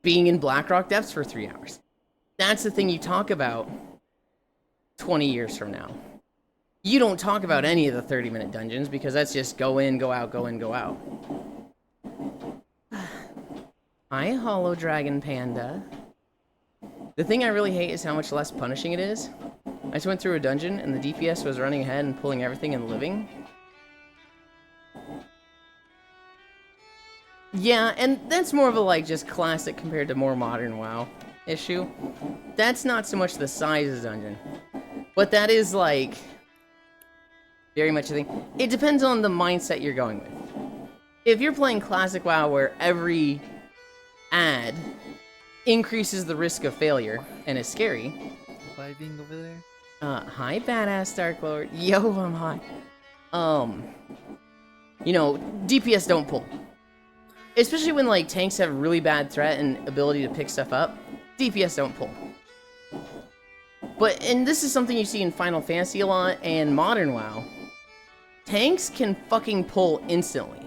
being in Blackrock Depths for 3 hours. That's the thing you talk about 20 years from now. You don't talk about any of the 30-minute dungeons because that's just go in, go out, go in, go out. Hi, Hollow Dragon Panda. The thing I really hate is how much less punishing it is. I just went through a dungeon and the DPS was running ahead and pulling everything and living. Yeah, and that's more of a like just classic compared to more modern WoW issue. That's not so much the size of the dungeon, but that is like very much a thing. It depends on the mindset you're going with. If you're playing classic WoW where every ad increases the risk of failure and is scary. Vibing over there. Hi, badass Dark Lord. Yo, I'm hot. DPS don't pull. Especially when, like, tanks have really bad threat and ability to pick stuff up. DPS don't pull. And this is something you see in Final Fantasy a lot and Modern WoW. Tanks can fucking pull instantly.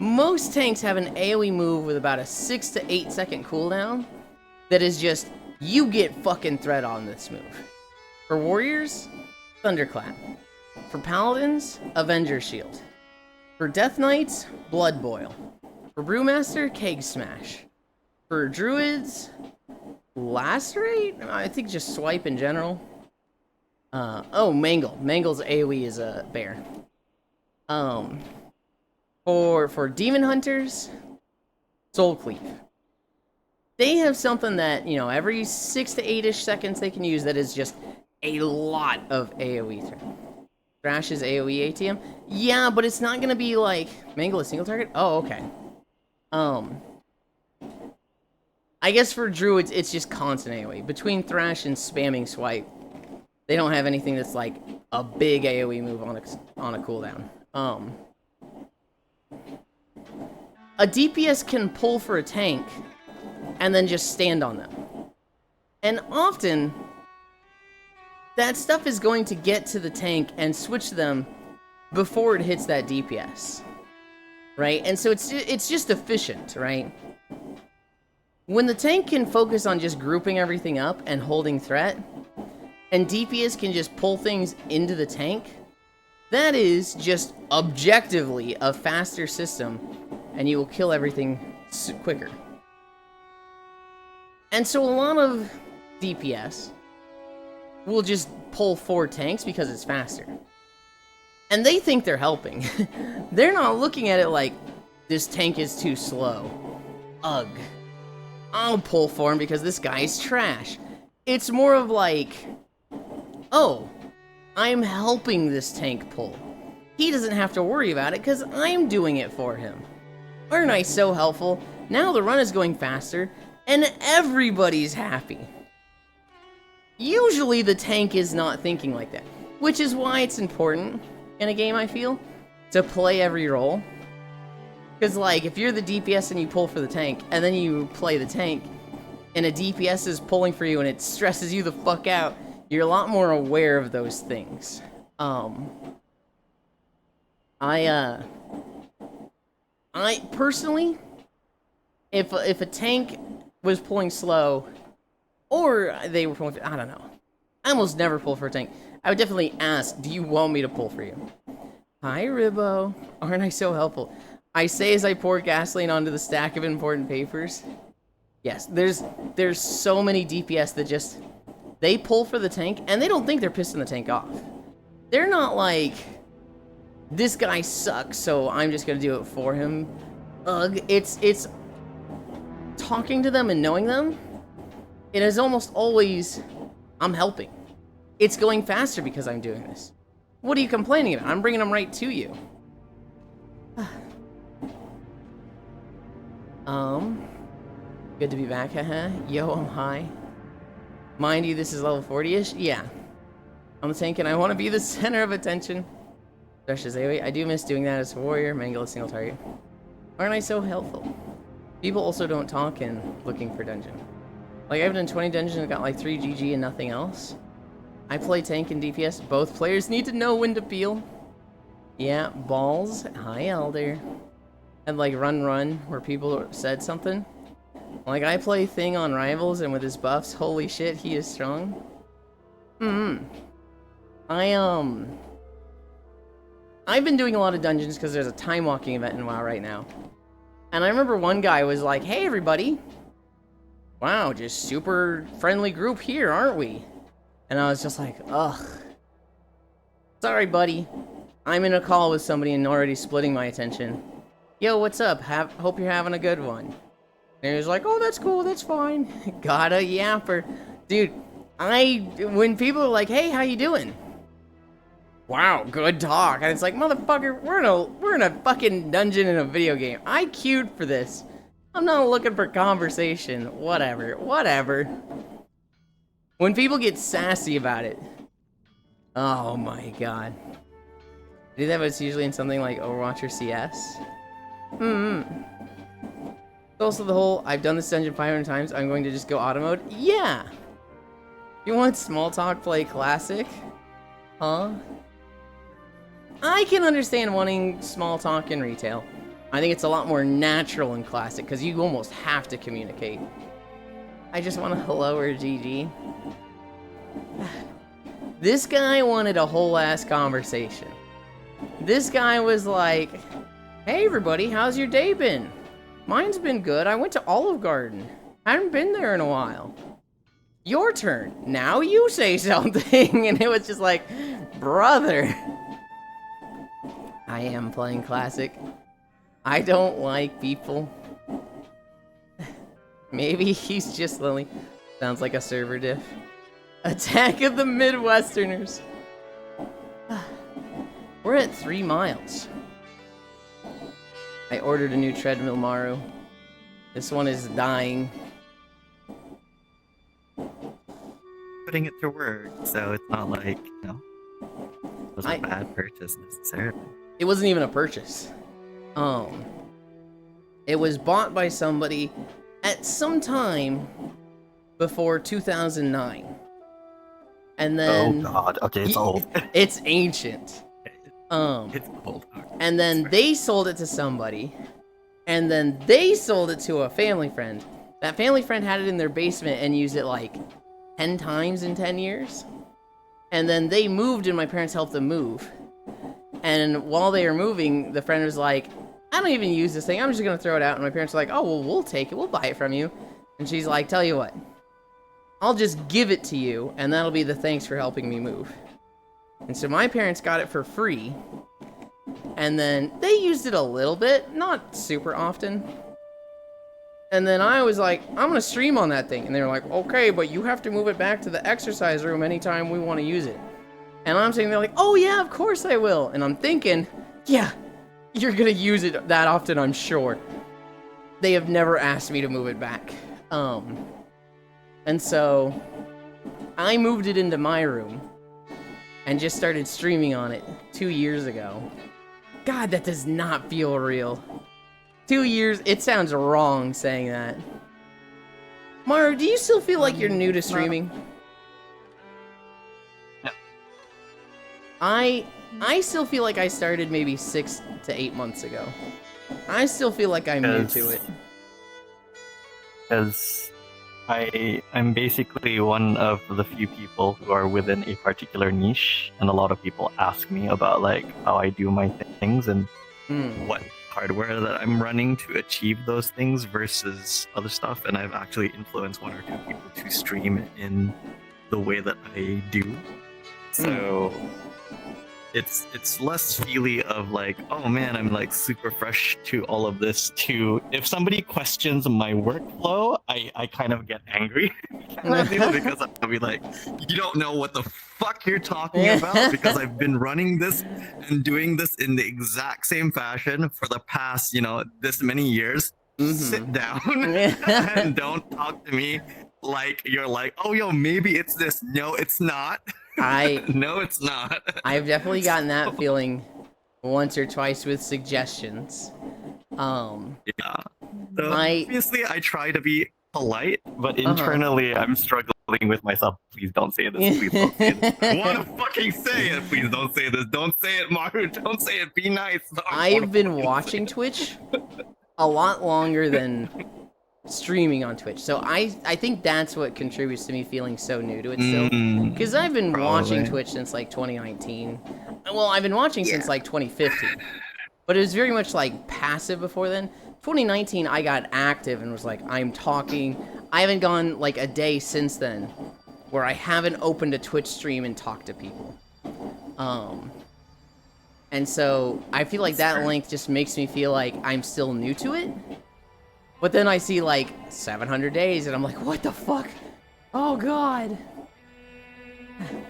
Most tanks have an AoE move with about a 6 to 8 second cooldown that is just, you get fucking threat on this move. For warriors, Thunderclap. For paladins, Avenger Shield. For Death Knights, Blood Boil. For Brewmaster, Keg Smash. For druids, Lacerate? I think just Swipe in general. Mangle. Mangle's AoE is a bear. For demon hunters, Soul Cleave. They have something that, every 6 to 8-ish seconds they can use that is just a lot of AoE threat. Thrash's AoE ATM? Yeah, but it's not gonna be like, Mangle a single target? Oh, okay. I guess for druids, it's just constant AoE. Between Thrash and spamming Swipe, they don't have anything that's like a big AoE move on a cooldown. A DPS can pull for a tank and then just stand on them. And often, that stuff is going to get to the tank and switch them before it hits that DPS. Right? And so it's just efficient, right? When the tank can focus on just grouping everything up and holding threat, and DPS can just pull things into the tank, that is just objectively a faster system, and you will kill everything quicker. And so a lot of DPS will just pull 4 tanks because it's faster. And they think they're helping. They're not looking at it like, this tank is too slow. Ugh. I'll pull for him because this guy's trash. It's more of like, oh, I'm helping this tank pull. He doesn't have to worry about it because I'm doing it for him. Aren't I so helpful? Now the run is going faster, and everybody's happy. Usually the tank is not thinking like that, which is why it's important in a game, I feel, to play every role. Because, like, if you're the DPS and you pull for the tank, and then you play the tank, and a DPS is pulling for you and it stresses you the fuck out, you're a lot more aware of those things. I personally, if a tank was pulling slow, or they were pulling, I don't know. I almost never pull for a tank. I would definitely ask, do you want me to pull for you? Hi, Ribbo. Aren't I so helpful? I say as I pour gasoline onto the stack of important papers. Yes, there's so many DPS that just, they pull for the tank, and they don't think they're pissing the tank off. They're not like, this guy sucks, so I'm just gonna do it for him. Ugh, it's talking to them and knowing them. It is almost always, I'm helping. It's going faster because I'm doing this. What are you complaining about? I'm bringing them right to you. Good to be back, haha. Yo, I'm high. Mind you, this is level 40-ish? Yeah. I'm tanking. I want to be the center of attention. I do miss doing that as a warrior. Mangle a single target. Aren't I so helpful? People also don't talk in looking for dungeon. Like, I've done 20 dungeons and got like 3 GG and nothing else. I play tank and DPS. Both players need to know when to peel. Yeah, balls. Hi, Elder. And like run, where people said something. Like, I play Thing on Rivals, and with his buffs, holy shit, he is strong. I've been doing a lot of dungeons because there's a time walking event in WoW right now. And I remember one guy was like, hey everybody. Wow, just super friendly group here, aren't we? And I was just like, ugh. Sorry, buddy. I'm in a call with somebody and already splitting my attention. Yo, what's up? Hope you're having a good one. And he was like, oh, that's cool, that's fine. Got a yapper. Dude, when people are like, hey, how you doing? Wow, good talk. And it's like, motherfucker, we're in a fucking dungeon in a video game. I queued for this. I'm not looking for conversation. Whatever. When people get sassy about it. Oh my god. Do that, but it's usually in something like Overwatch or CS. Also the whole, I've done this dungeon 500 times, I'm going to just go auto mode. Yeah! You want small talk, play classic? Huh? I can understand wanting small talk in retail. I think it's a lot more natural in classic, because you almost have to communicate. I just want a hello or GG. This guy wanted a whole ass conversation. This guy was like, hey everybody, how's your day been? Mine's been good. I went to Olive Garden. Haven't been there in a while. Your turn. Now you say something. And it was just like, brother. I am playing classic. I don't like people. Maybe he's just lonely. Sounds like a server diff. Attack of the Midwesterners. We're at 3 miles. I ordered a new treadmill, Maru. This one is dying. Putting it to work, so it's not like, you know, it was a bad purchase necessarily. It wasn't even a purchase. It was bought by somebody at some time before 2009. And then... Oh god, okay, it's old. It's ancient. It's old. And then they sold it to somebody. And then they sold it to a family friend. That family friend had it in their basement and used it like 10 times in 10 years. And then they moved and my parents helped them move. And while they were moving, the friend was like, I don't even use this thing, I'm just gonna throw it out. And my parents were like, oh, well, we'll take it, we'll buy it from you. And she's like, tell you what, I'll just give it to you, and that'll be the thanks for helping me move. And so my parents got it for free. And then they used it a little bit, not super often. And then I was like, I'm gonna stream on that thing. And they were like, okay, but you have to move it back to the exercise room anytime we want to use it. And I'm sitting there like, oh yeah, of course I will. And I'm thinking, yeah, you're gonna use it that often, I'm sure. They have never asked me to move it back. And so I moved it into my room and just started streaming on it 2 years ago. God, that does not feel real. 2 years, it sounds wrong saying that. Maru, do you still feel like you're new to streaming? No. I still feel like I started maybe 6 to 8 months ago. I still feel like I'm new to it. Because I'm basically one of the few people who are within a particular niche, and a lot of people ask me about like how I do my things and what hardware that I'm running to achieve those things versus other stuff, and I've actually influenced 1 or 2 people to stream in the way that I do. So it's less feely of like, oh man, I'm like super fresh to all of this. To if somebody questions my workflow, I kind of get angry kind of deal, because I'll be like, you don't know what the fuck you're talking about, because I've been running this and doing this in the exact same fashion for the past, this many years. Sit down and don't talk to me like you're like, oh yo, maybe it's this. No, it's not. No, it's not. I've definitely gotten that feeling once or twice with suggestions. Yeah. So obviously, I try to be polite, but internally, I'm struggling with myself. Please don't say this. Please don't say this. I want to fucking say it. Please don't say this. Don't say it, Maru. Don't say it. Be nice. I've been watching Twitch a lot longer than streaming on Twitch, so I think that's what contributes to me feeling so new to it still, because I've been watching Twitch since like 2019. Well, I've been watching since like 2015, but it was very much like passive before then. 2019 I got active and was like, I'm talking. I haven't gone like a day since then where I haven't opened a Twitch stream and talked to people. And so I feel like that length just makes me feel like I'm still new to it. But then I see like 700 days and I'm like, what the fuck? Oh god.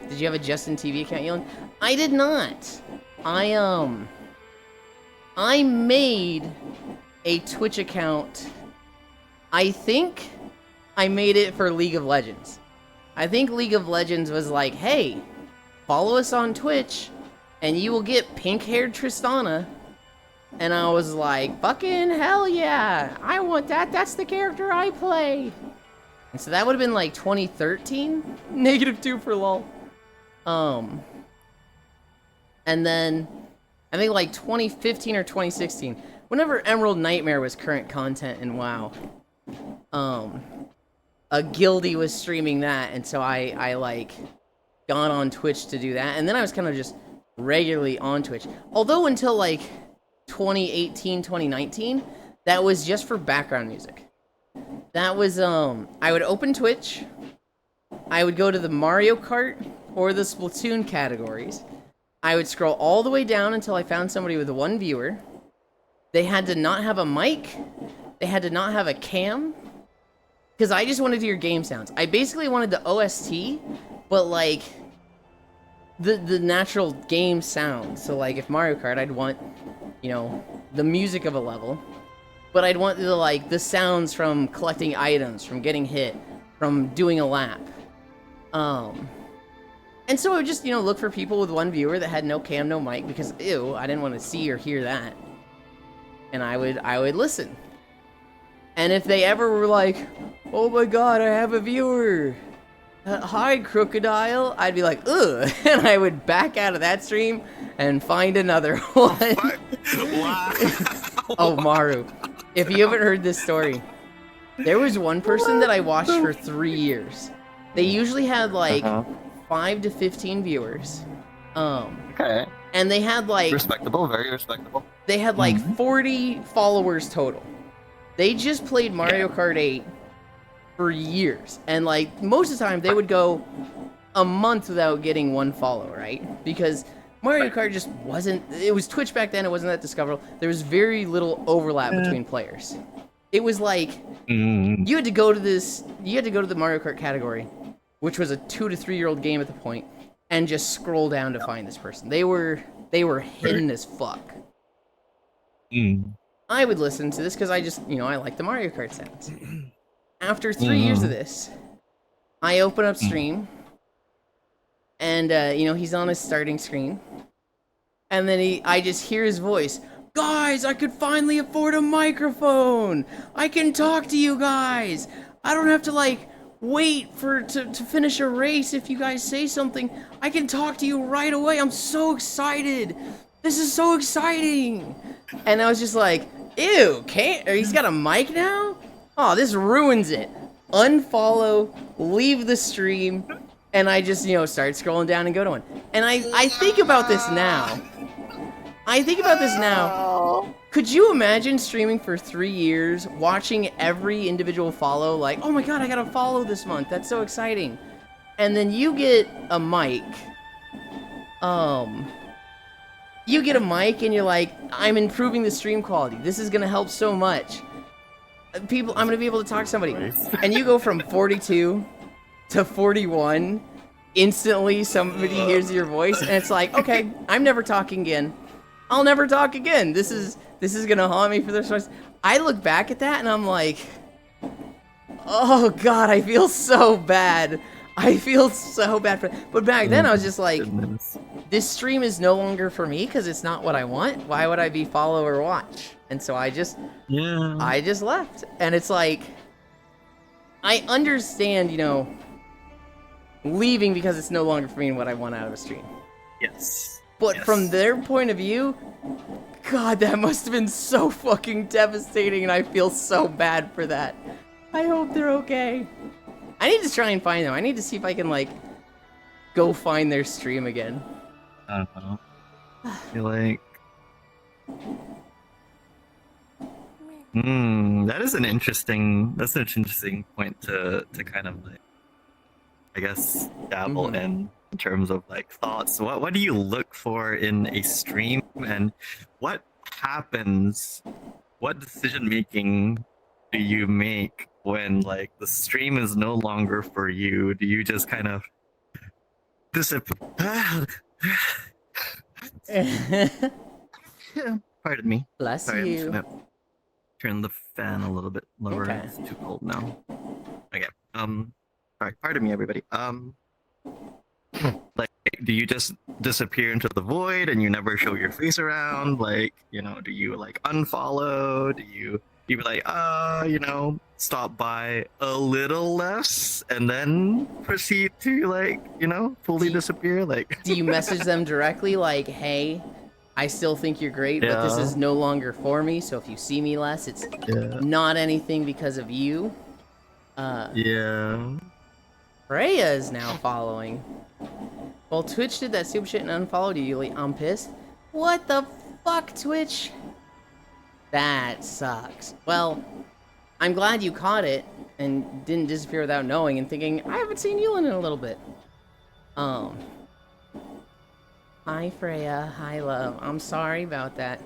Did you have a Justin TV account, Yolan? I did not. I made a Twitch account. I think I made it for League of Legends. I think League of Legends was like, hey, follow us on Twitch and you will get pink-haired Tristana. And I was like, fucking hell yeah, I want that. That's the character I play. And so that would have been like 2013? -2 for lol. And then I think like 2015 or 2016, whenever Emerald Nightmare was current content in WoW, a guildie was streaming that, and so I like got on Twitch to do that, and then I was kind of just regularly on Twitch. Although until like 2018, 2019, that was just for background music. That was, I would open Twitch, I would go to the Mario Kart or the Splatoon categories, I would scroll all the way down until I found somebody with 1 viewer. They had to not have a mic, they had to not have a cam, because I just wanted to hear game sounds. I basically wanted the OST, but like, the natural game sound. So like, if Mario Kart, I'd want, the music of a level, but I'd want the sounds from collecting items, from getting hit, from doing a lap. And so I would just, look for people with 1 viewer that had no cam, no mic, because ew, I didn't want to see or hear that. And I would listen. And if they ever were like, oh my god, I have a viewer. Hi, Crocodile. I'd be like, ugh, and I would back out of that stream and find another one. Wow. Oh, Maru, if you haven't heard this story, there was one person that I watched for 3 years. They usually had like 5 to 15 viewers. Okay. And they had like respectable, very respectable. They had like 40 followers total. They just played Mario Kart 8 for years, and like most of the time they would go a month without getting 1 follow, right? Because Mario Kart just wasn't, it was Twitch back then, it wasn't that discoverable. There was very little overlap between players. It was like, you had to go to the Mario Kart category, which was a 2 to 3 year old game at the point, and just scroll down to find this person. They were hidden as fuck. I would listen to this because I just, I like the Mario Kart sounds. After 3 years of this, I open up stream, and, he's on his starting screen, and then I just hear his voice, guys, I could finally afford a microphone! I can talk to you guys! I don't have to, like, wait to finish a race if you guys say something. I can talk to you right away! I'm so excited! This is so exciting! And I was just like, ew, he's got a mic now? Oh, this ruins it. Unfollow, leave the stream, and I just, start scrolling down and go to one. And I think about this now. Could you imagine streaming for 3 years, watching every individual follow, like, oh my god, I gotta follow this month, that's so exciting. And then you get a mic, You get a mic and you're like, I'm improving the stream quality. This is gonna help so much. I'm gonna be able to talk to somebody. And you go from 42 to 41. Instantly, somebody hears your voice, and it's like, okay, I'm never talking again. I'll never talk again. This is gonna haunt me for the rest of my life. I look back at that and I'm like, oh god, I feel so bad. I feel so bad for. But back then I was just like, this stream is no longer for me because it's not what I want. Why would I be follow or watch? And so I just left. And it's like, I understand, leaving because it's no longer for me and what I want out of a stream. Yes. But Yes. from their point of view, God, that must have been so fucking devastating, and I feel so bad for that. I hope they're okay. I need to try and find them. I need to see if I can, like, go find their stream again. I don't know. I feel like... that's an interesting point to kind of, like, I guess, dabble in terms of, like, thoughts. What do you look for in a stream, and what happens, what decision making do you make when, like, the stream is no longer for you? Do you just kind of disappear? Pardon me. Bless Sorry, I'm just you. gonna turn the fan a little bit lower. Okay. It's too cold now. Okay. Sorry. Pardon me, everybody. Like, do you just disappear into the void and you never show your face around? Like, do you, like, unfollow? Do you be like, stop by a little less and then proceed to, like, fully disappear? Like, Do you message them directly, like, hey, I still think you're great, but this Yeah. is no longer for me, so if you see me less, it's yeah. not anything because of you? Yeah. Freya is now following. Well, Twitch did that stupid shit and unfollowed you. I'm pissed. What the fuck, Twitch? That sucks. Well, I'm glad you caught it and didn't disappear without knowing and thinking, I haven't seen Yulin in a little bit. Hi, Freya. Hi, love. I'm sorry about that.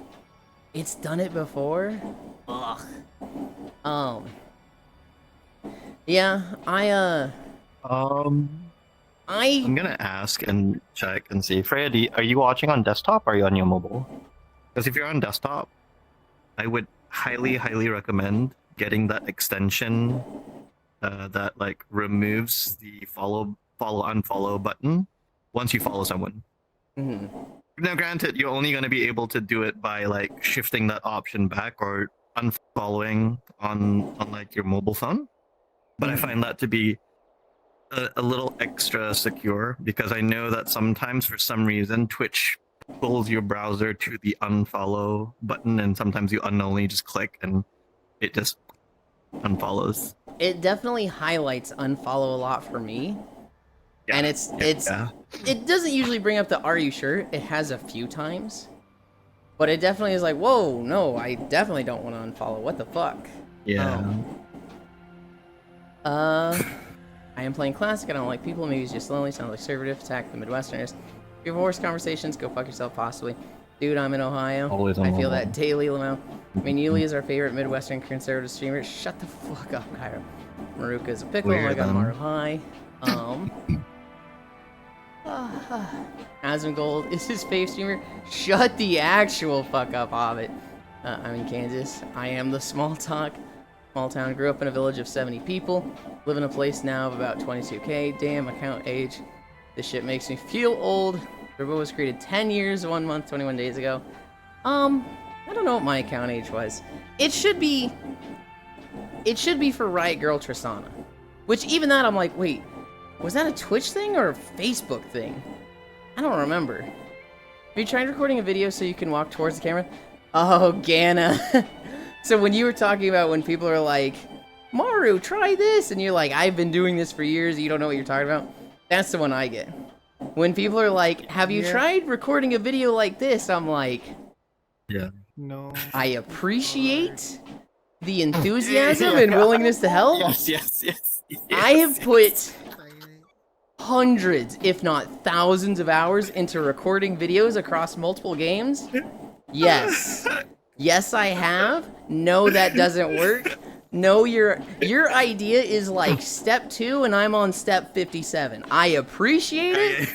It's done it before? Ugh. Yeah, I'm gonna ask and check and see. Freya, are you watching on desktop or are you on your mobile? Because if you're on desktop, I would highly, highly recommend getting that extension that, like, removes the follow, unfollow button once you follow someone. Now, granted, you're only going to be able to do it by, like, shifting that option back or unfollowing on like, your mobile phone. But I find that to be a little extra secure, because I know that sometimes, for some reason, Twitch pulls your browser to the unfollow button, and sometimes you unknowingly just click and it just unfollows. It definitely highlights unfollow a lot for me. Yeah. And it doesn't usually bring up the "Are you sure?" It has a few times, but it definitely is like, whoa, no, I definitely don't want to unfollow. What the fuck? Yeah. I am playing classic. I don't like people. Maybe it's just lonely. Sounds like conservative. Attack the Midwesterners. If you have horse conversations, go fuck yourself, possibly. Dude, I'm in Ohio. Always on I feel mobile. that daily, Lamau. I mean, Yuli is our favorite Midwestern conservative streamer. Shut the fuck up, Cairo. Maruka is a pickle. Weird, I got then. Maru high. Asmongold is his fave streamer. Shut the actual fuck up, Hobbit. I'm in Kansas. I am the small talk. Small town. Grew up in a village of 70 people. Live in a place now of about 22k. Damn, account age. This shit makes me feel old. Turbo was created 10 years, 1 month, 21 days ago. I don't know what my account age was. It should be for Riot Girl Tristana. Which, even that, I'm like, wait, was that a Twitch thing or a Facebook thing? I don't remember. Have you tried recording a video so you can walk towards the camera? Oh, Gana. So when you were talking about when people are like, Maru, try this, and you're like, I've been doing this for years, you don't know what you're talking about, that's the one I get. When people are like, have you tried recording a video like this? I'm like, Yeah. No. I appreciate the enthusiasm and willingness to help. Yes. I have put hundreds, if not thousands of hours into recording videos across multiple games? Yes. Yes, I have. No, that doesn't work. No, your idea is like step 2 and I'm on step 57. I appreciate it.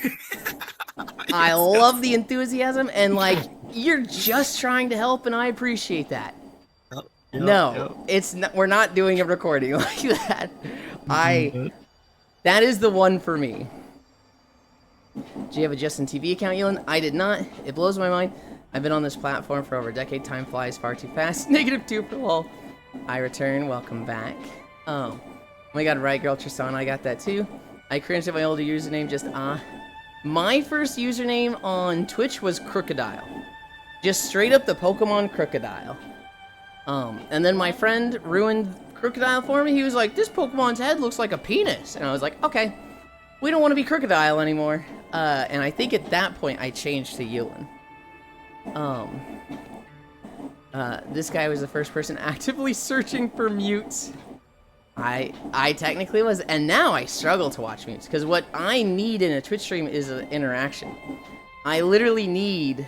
I love the enthusiasm and like you're just trying to help and I appreciate that. No, it's not, we're not doing a recording like that. That is the one for me. Do you have a Justin TV account, Yulin? I did not. It blows my mind. I've been on this platform for over a decade. Time flies far too fast. -2 for lol. I return. Welcome back. Oh my god, right, girl Tristan. I got that too. I cringed at my older username. Just my first username on Twitch was Crocodile. Just straight up the Pokemon Crocodile. And then my friend ruined Crocodile for me. He was like, "This Pokemon's head looks like a penis," and I was like, "Okay, we don't want to be Crocodile anymore." And I think at that point I changed to Yulin. This guy was the first person actively searching for mutes. I technically was, and now I struggle to watch mutes, because what I need in a Twitch stream is an interaction. I literally need...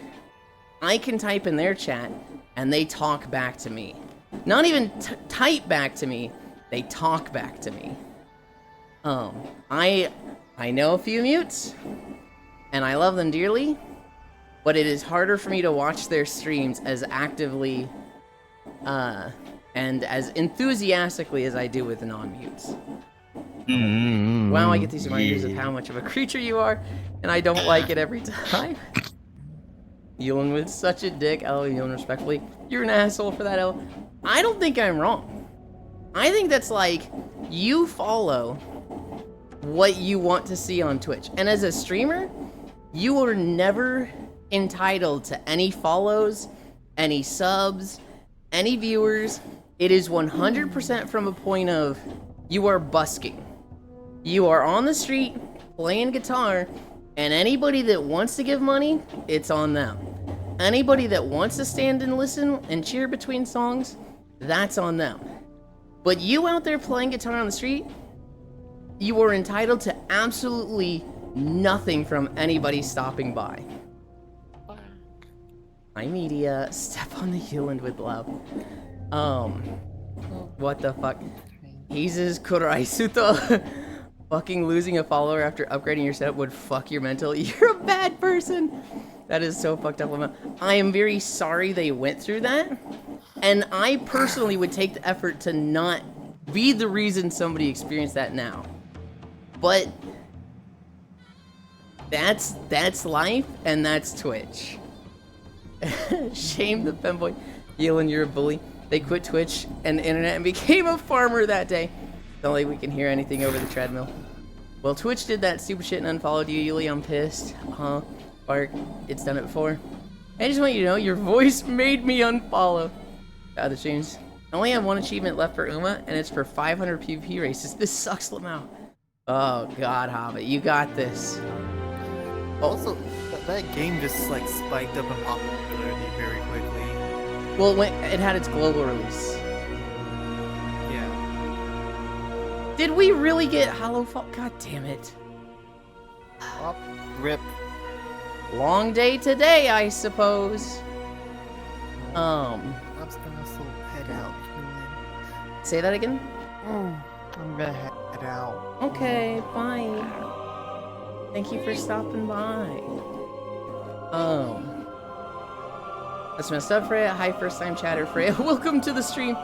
I can type in their chat, and they talk back to me. Not even type back to me, they talk back to me. I know a few mutes, and I love them dearly, but it is harder for me to watch their streams as actively, and as enthusiastically as I do with non-mutes. Wow, I get these reminders of how much of a creature you are, and I don't like it every time. Yulin with such a dick. Oh, Yulin, respectfully. You're an asshole for that, L. I don't think I'm wrong. I think that's like, you follow what you want to see on Twitch. And as a streamer, you are never entitled to any follows, any subs, any viewers. It is 100% from a point of, you are busking. You are on the street, playing guitar, and anybody that wants to give money, it's on them. Anybody that wants to stand and listen and cheer between songs, that's on them. But you out there playing guitar on the street, you are entitled to absolutely nothing from anybody stopping by. Hi, media. Step on the Yulin with love. What the fuck? Jesus Kuraisuto. Fucking losing a follower after upgrading your setup would fuck your mental. You're a bad person. That is so fucked up. I am very sorry they went through that. And I personally would take the effort to not be the reason somebody experienced that now. But that's life, and that's Twitch. Shame the femboy. Yulin, you're a bully. They quit Twitch and the internet and became a farmer that day. Don't think we can hear anything over the treadmill. Well, Twitch did that stupid shit and unfollowed you, Yuli. I'm pissed. Huh? Bark. It's done it before. I just want you to know, your voice made me unfollow. The tunes. I only have one achievement left for Uma, and it's for 500 PvP races. This sucks, Lamau. Oh, God, Hobbit. You got this. Also, that game just like spiked up in popularity very quickly. Well, it had its global release. Yeah. Did we really get Hollow Fall? God damn it. Oh, rip. Long day today, I suppose. I'm just gonna head out. Say that again? I'm gonna head out. Okay, bye. Thank you for stopping by. That's messed up, Freya. Hi, first time chatter, Freya. Welcome to the stream.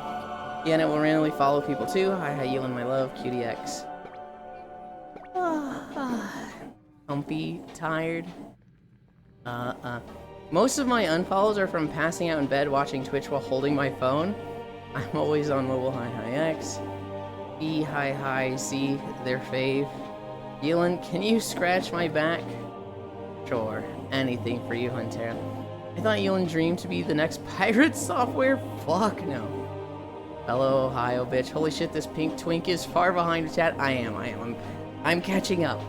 Yeah, and it will randomly follow people too. Hi, Yulin, my love. QDX. Humpy, tired. Most of my unfollows are from passing out in bed watching Twitch while holding my phone. I'm always on mobile. Hi X. E hi C, their fave. Yulin, can you scratch my back? Sure, anything for you, Huntera. I thought Yulin dreamed to be the next pirate software? Fuck no. Hello, Ohio, bitch. Holy shit, this pink twink is far behind the chat. I am. I'm catching up.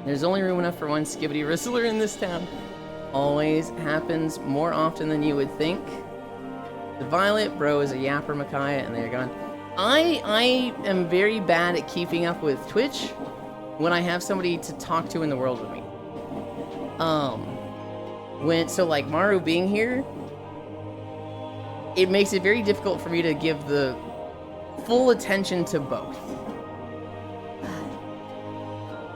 There's only room enough for one Skibbity Rizzler in this town. Always happens more often than you would think. The Violet, bro, is a yapper Micaiah, and they're gone. I am very bad at keeping up with Twitch when I have somebody to talk to in the world with me. So like Maru being here, it makes it very difficult for me to give the full attention to both.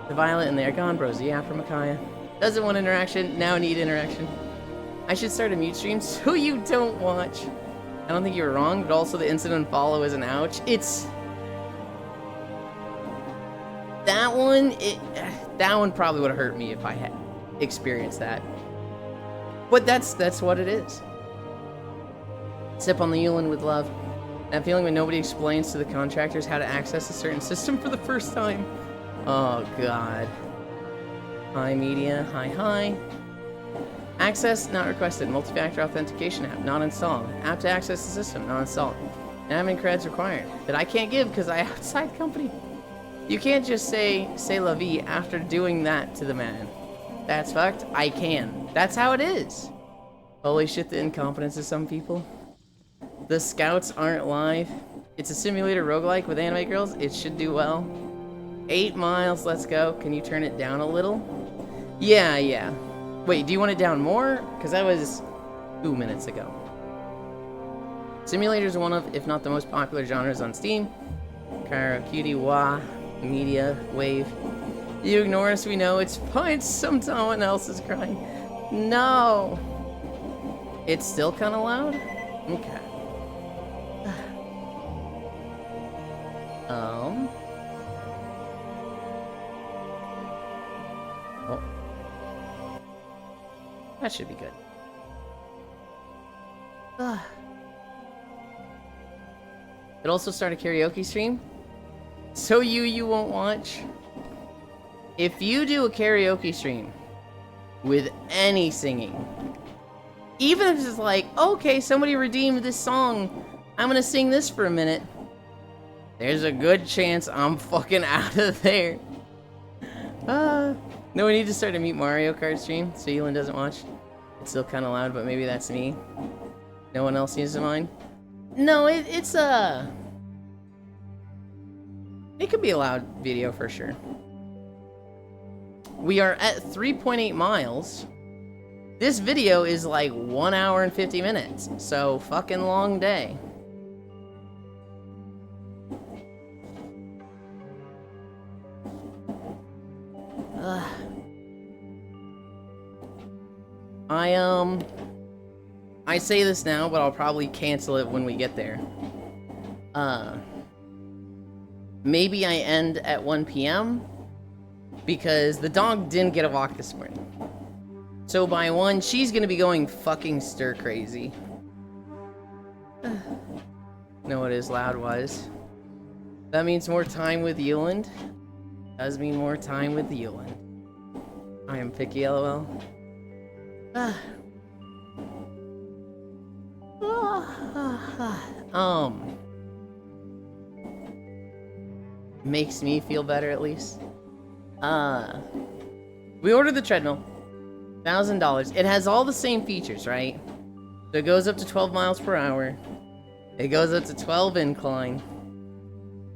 The Violet and the Argon Bros, yeah, from Micaiah. Doesn't want interaction, now need interaction. I should start a mute stream so you don't watch. I don't think you were wrong, but also the instant unfollow is an ouch. It's... That one probably would have hurt me if I had experienced that. But that's what it is. Sip on the Yulin with love. That feeling when nobody explains to the contractors how to access a certain system for the first time. Oh, God. Hi, media. Hi. Access not requested. Multi-factor authentication app not installed. App to access the system not installed. Admin creds required. That I can't give because I outside company. You can't just say la vie after doing that to the man. That's fucked. I can. That's how it is. Holy shit, the incompetence of some people. The scouts aren't live. It's a simulator roguelike with anime girls. It should do well. 8 miles, let's go. Can you turn it down a little? Yeah. Wait, do you want it down more? Because that was 2 minutes ago. Simulator is one of, if not the most popular genres on Steam. Karaoke, wah, media, wave. You ignore us, we know. It's fine. Someone else is crying. No. It's still kind of loud? Okay. Oh. That should be good. Could also start a karaoke stream. So you won't watch. If you do a karaoke stream with any singing, even if it's like, okay, somebody redeemed this song, I'm gonna sing this for a minute, there's a good chance I'm fucking out of there. No, we need to start a Meet Mario Kart stream so Elin doesn't watch. It's still kind of loud, but maybe that's me. No one else seems to mind. No, it could be a loud video for sure. We are at 3.8 miles. This video is like 1 hour and 50 minutes, so fucking long day. I say this now, but I'll probably cancel it when we get there. Maybe I end at 1 p.m. because the dog didn't get a walk this morning. So by 1, she's gonna be going fucking stir crazy. Know what his loud was? That means more time with Euland. Does mean more time with Euland. I am picky, lol. Makes me feel better at least. We ordered the treadmill. $1,000. It has all the same features, right? So it goes up to 12 miles per hour. It goes up to 12 incline.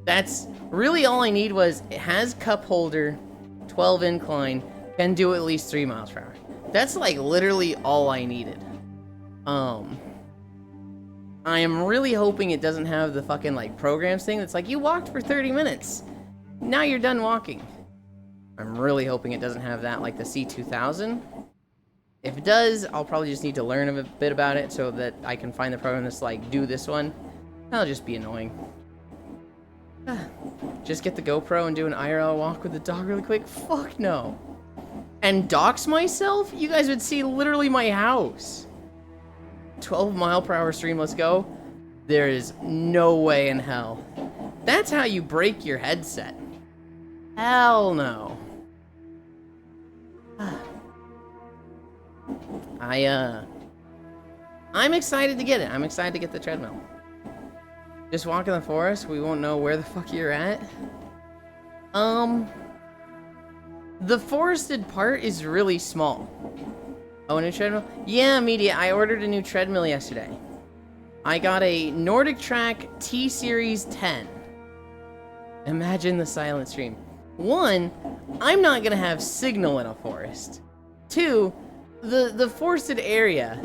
That's really all I need was it has cup holder, 12 incline, can do at least 3 miles per hour. That's like literally all I needed. I am really hoping it doesn't have the fucking like programs thing that's like you walked for 30 minutes. Now you're done walking. I'm really hoping it doesn't have that like the C2000. If it does, I'll probably just need to learn a bit about it so that I can find the program that's like do this one. That'll just be annoying. Just get the GoPro and do an IRL walk with the dog really quick? Fuck no. And dox myself? You guys would see literally my house. 12 mile per hour stream, let's go. There is no way in hell. That's how you break your headset. Hell no. I'm excited to get it. I'm excited to get the treadmill. Just walk in the forest, we won't know where the fuck you're at. The forested part is really small. Oh, a new treadmill? Yeah, media, I ordered a new treadmill yesterday. I got a Nordic Track T-Series 10. Imagine the silent stream. One, I'm not gonna have signal in a forest. Two, the forested area,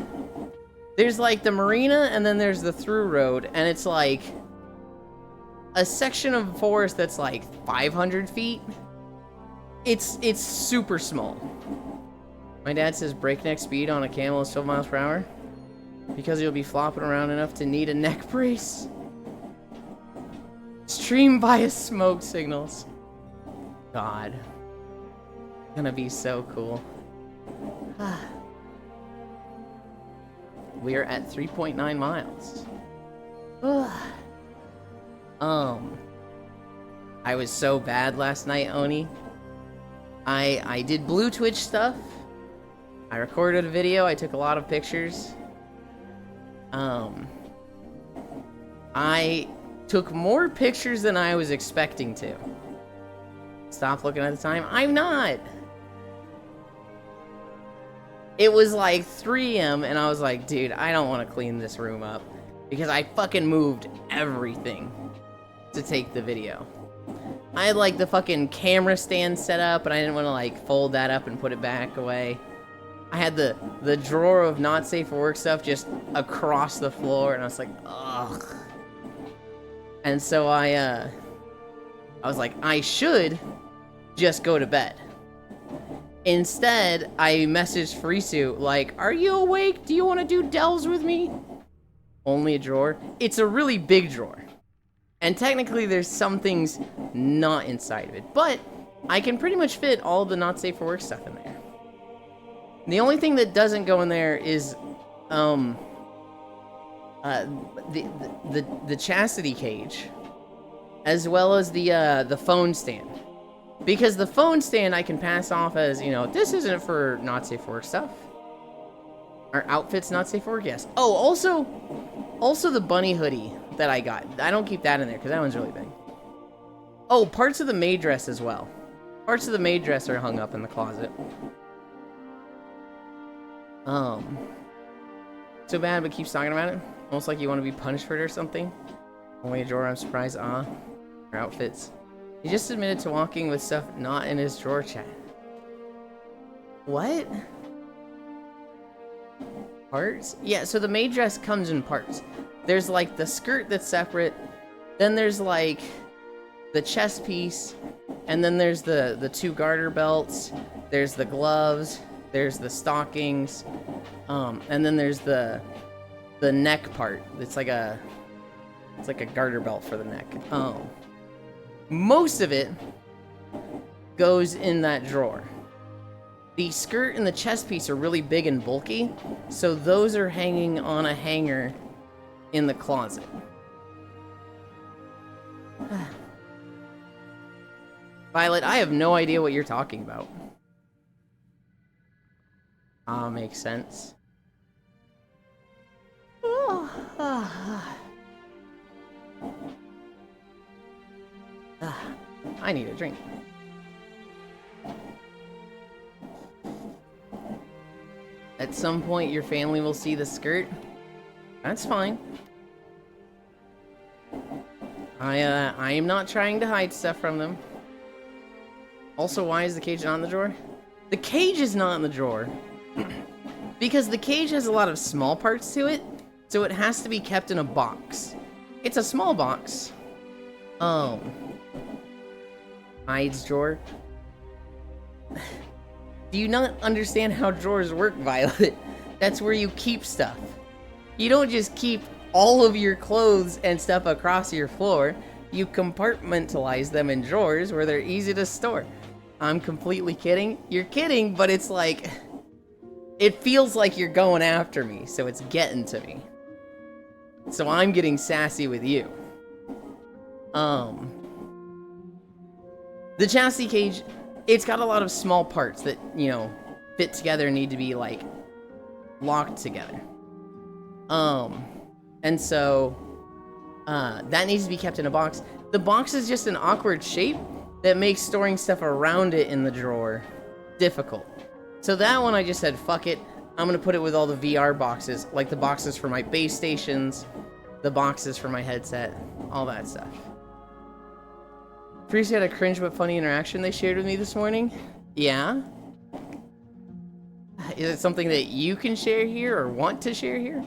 there's like the marina and then there's the through road, and it's like a section of forest that's like 500 feet. It's super small. My dad says breakneck speed on a camel is 12 miles per hour because you'll be flopping around enough to need a neck brace. Stream via smoke signals. God. Gonna be so cool. We are at 3.9 miles. I was so bad last night, Oni. I did Blue Twitch stuff. I recorded a video. I took a lot of pictures. I took more pictures than I was expecting to. Stop looking at the time. I'm not. It was like 3 a.m. and I was like, dude, I don't want to clean this room up because I fucking moved everything to take the video. I had like the fucking camera stand set up and I didn't want to like fold that up and put it back away. I had the drawer of not safe for work stuff just across the floor and I was like, ugh. And so I was like, I should just go to bed. Instead, I messaged Frisu, like, are you awake? Do you want to do delves with me? Only a drawer. It's a really big drawer. And technically, there's some things not inside of it. But I can pretty much fit all the not safe for work stuff in there. The only thing that doesn't go in there is, the chastity cage, as well as the phone stand. Because the phone stand I can pass off as, you know, this isn't for not safe for work stuff. Our outfits not safe for work, yes. Oh, also the bunny hoodie that I got. I don't keep that in there because that one's really big. Oh, parts of the maid dress as well. Parts of the maid dress are hung up in the closet. So bad, but keeps talking about it. Almost like you want to be punished for it or something. Only a drawer, I'm surprised. Our outfits. He just admitted to walking with stuff not in his drawer chat. What? Parts? Yeah, so the maid dress comes in parts. There's like the skirt that's separate. Then there's like the chest piece. And then there's the 2 garter belts. There's the gloves. There's the stockings. And then there's the neck part. It's like a garter belt for the neck. Most of it goes in that drawer. The skirt and the chest piece are really big and bulky, so those are hanging on a hanger in the closet. Violet, I have no idea what you're talking about. Makes sense. I need a drink. At some point, your family will see the skirt. That's fine. I am not trying to hide stuff from them. Also, why is the cage not in the drawer? The cage is not in the drawer because the cage has a lot of small parts to it, so it has to be kept in a box. It's a small box. Hides drawer. Do you not understand how drawers work, Violet? That's where you keep stuff. You don't just keep all of your clothes and stuff across your floor. You compartmentalize them in drawers where they're easy to store. I'm completely kidding. You're kidding, but it's like... It feels like you're going after me, so it's getting to me. So I'm getting sassy with you. The chassis cage, it's got a lot of small parts that, you know, fit together and need to be, like, locked together. And so, that needs to be kept in a box. The box is just an awkward shape that makes storing stuff around it in the drawer difficult. So that one I just said, fuck it. I'm gonna put it with all the VR boxes, like the boxes for my base stations, the boxes for my headset, all that stuff. appreciate a cringe but funny interaction they shared with me this morning. Yeah? Is it something that you can share here or want to share here?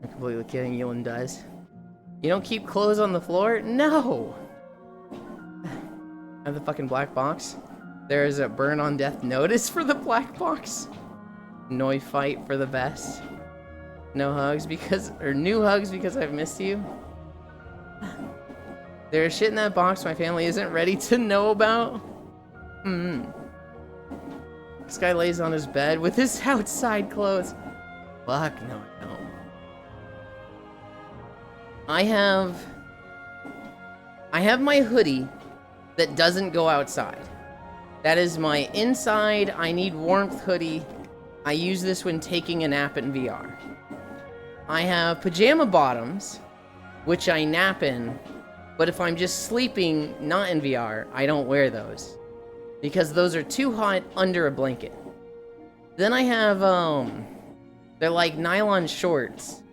I'm completely kidding, Yulin does. You don't keep clothes on the floor? No! I have the fucking black box. There is a burn on death notice for the black box. Noi fight for the best. No hugs because, or new hugs because I've missed you. There's shit in that box my family isn't ready to know about. This guy lays on his bed with his outside clothes. Fuck, no, I don't. I have my hoodie that doesn't go outside. That is my inside, I need warmth hoodie. I use this when taking a nap in VR. I have pajama bottoms, which I nap in, but if I'm just sleeping, not in VR, I don't wear those. Because those are too hot under a blanket. Then I have, they're like nylon shorts.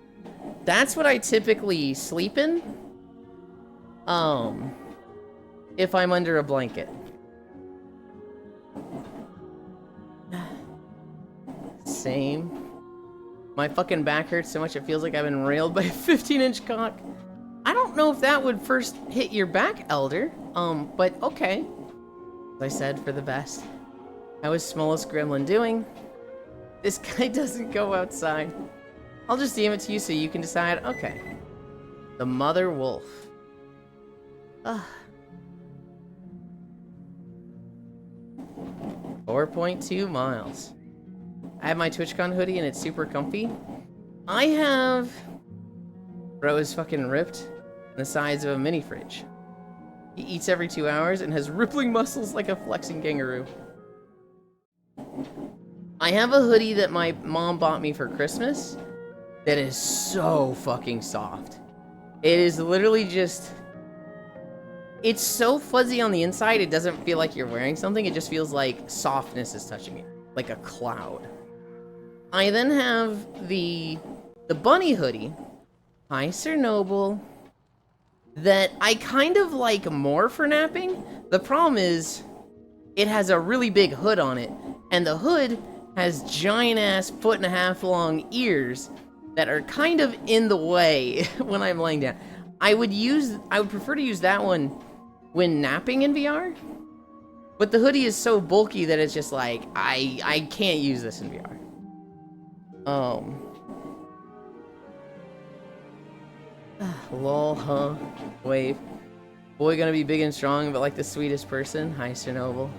That's what I typically sleep in. If I'm under a blanket. Same. My fucking back hurts so much it feels like I've been railed by a 15-inch cock. I don't know if that would first hit your back, Elder. But okay. As I said, for the best. How is smallest gremlin doing? This guy doesn't go outside. I'll just DM it to you so you can decide. Okay. The mother wolf. 4.2 miles. I have my TwitchCon hoodie and it's super comfy. I have... Bro is fucking ripped in the size of a mini fridge. He eats every 2 hours and has rippling muscles like a flexing kangaroo. I have a hoodie that my mom bought me for Christmas that is so fucking soft. It is literally just... It's so fuzzy on the inside, it doesn't feel like you're wearing something. It just feels like softness is touching it. Like a cloud. I then have the bunny hoodie. Hi, Sir Noble. That I kind of like more for napping. The problem is, it has a really big hood on it. And the hood has giant-ass 1.5 foot long ears that are kind of in the way when I'm laying down. I would prefer to use that one when napping in VR. But the hoodie is so bulky that it's just like, I can't use this in VR. Lol, huh? Wave. Boy gonna be big and strong, but like the sweetest person. Hi, Sir Noble.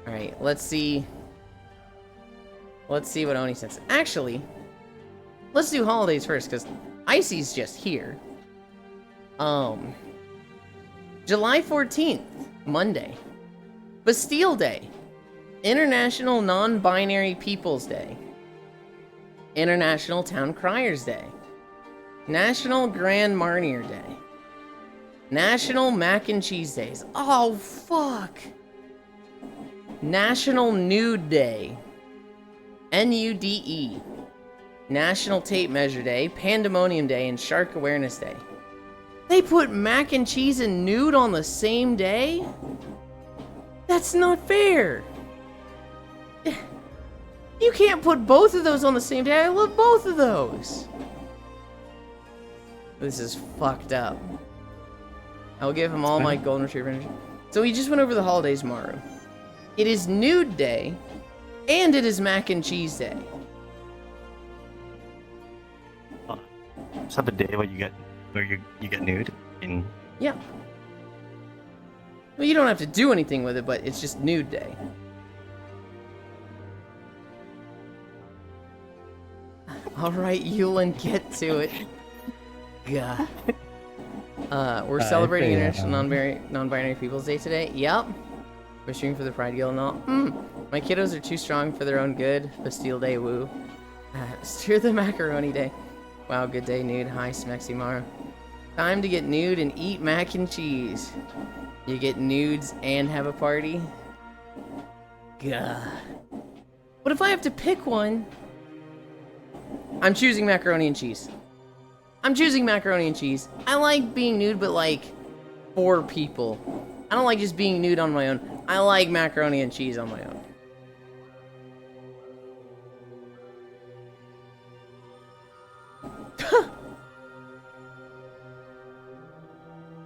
Alright, let's see. Let's see what Oni says. Actually, let's do holidays first, because Icy's just here. July 14th, Monday. Bastille Day. International Non-Binary Peoples Day. International Town Criers Day. National Grand Marnier Day. National Mac and Cheese Days. Oh, fuck! National Nude Day. NUDE. National Tape Measure Day, Pandemonium Day, and Shark Awareness Day. They put mac and cheese and nude on the same day? That's not fair! You can't put both of those on the same day. I love both of those. This is fucked up. I'll give him all my golden retriever energy. So we just went over the holidays, Maru. It is Nude Day, and it is Mac and Cheese Day. Is that the day where you get nude? Yeah. Well, you don't have to do anything with it, but it's just Nude Day. Alright, Yulin, get to it. God. We're celebrating International Non-Binary Peoples Day today. Yep. We're shooting for the Pride Guild and all. My kiddos are too strong for their own good. Bastille Day, woo. Steer the Macaroni Day. Wow, good day, nude. Hi, Smeximaro. Time to get nude and eat mac and cheese. You get nudes and have a party? God. What if I have to pick one? I'm choosing macaroni and cheese. I'm choosing macaroni and cheese. I like being nude, but like, 4 people. I don't like just being nude on my own. I like macaroni and cheese on my own.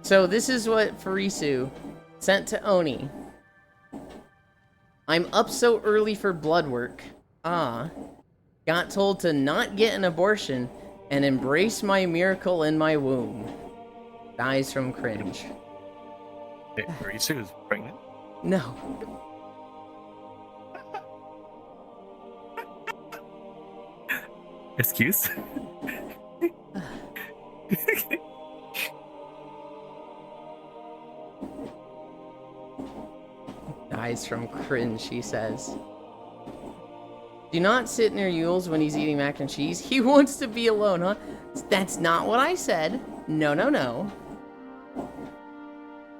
So this is what Farisu sent to Oni. I'm up so early for blood work. Got told to not get an abortion and embrace my miracle in my womb. Dies from cringe. Wait, Marisu is pregnant? No. Excuse? Dies from cringe, she says. Do not sit near Yules when he's eating mac and cheese. He wants to be alone, huh? That's not what I said. No, no, no.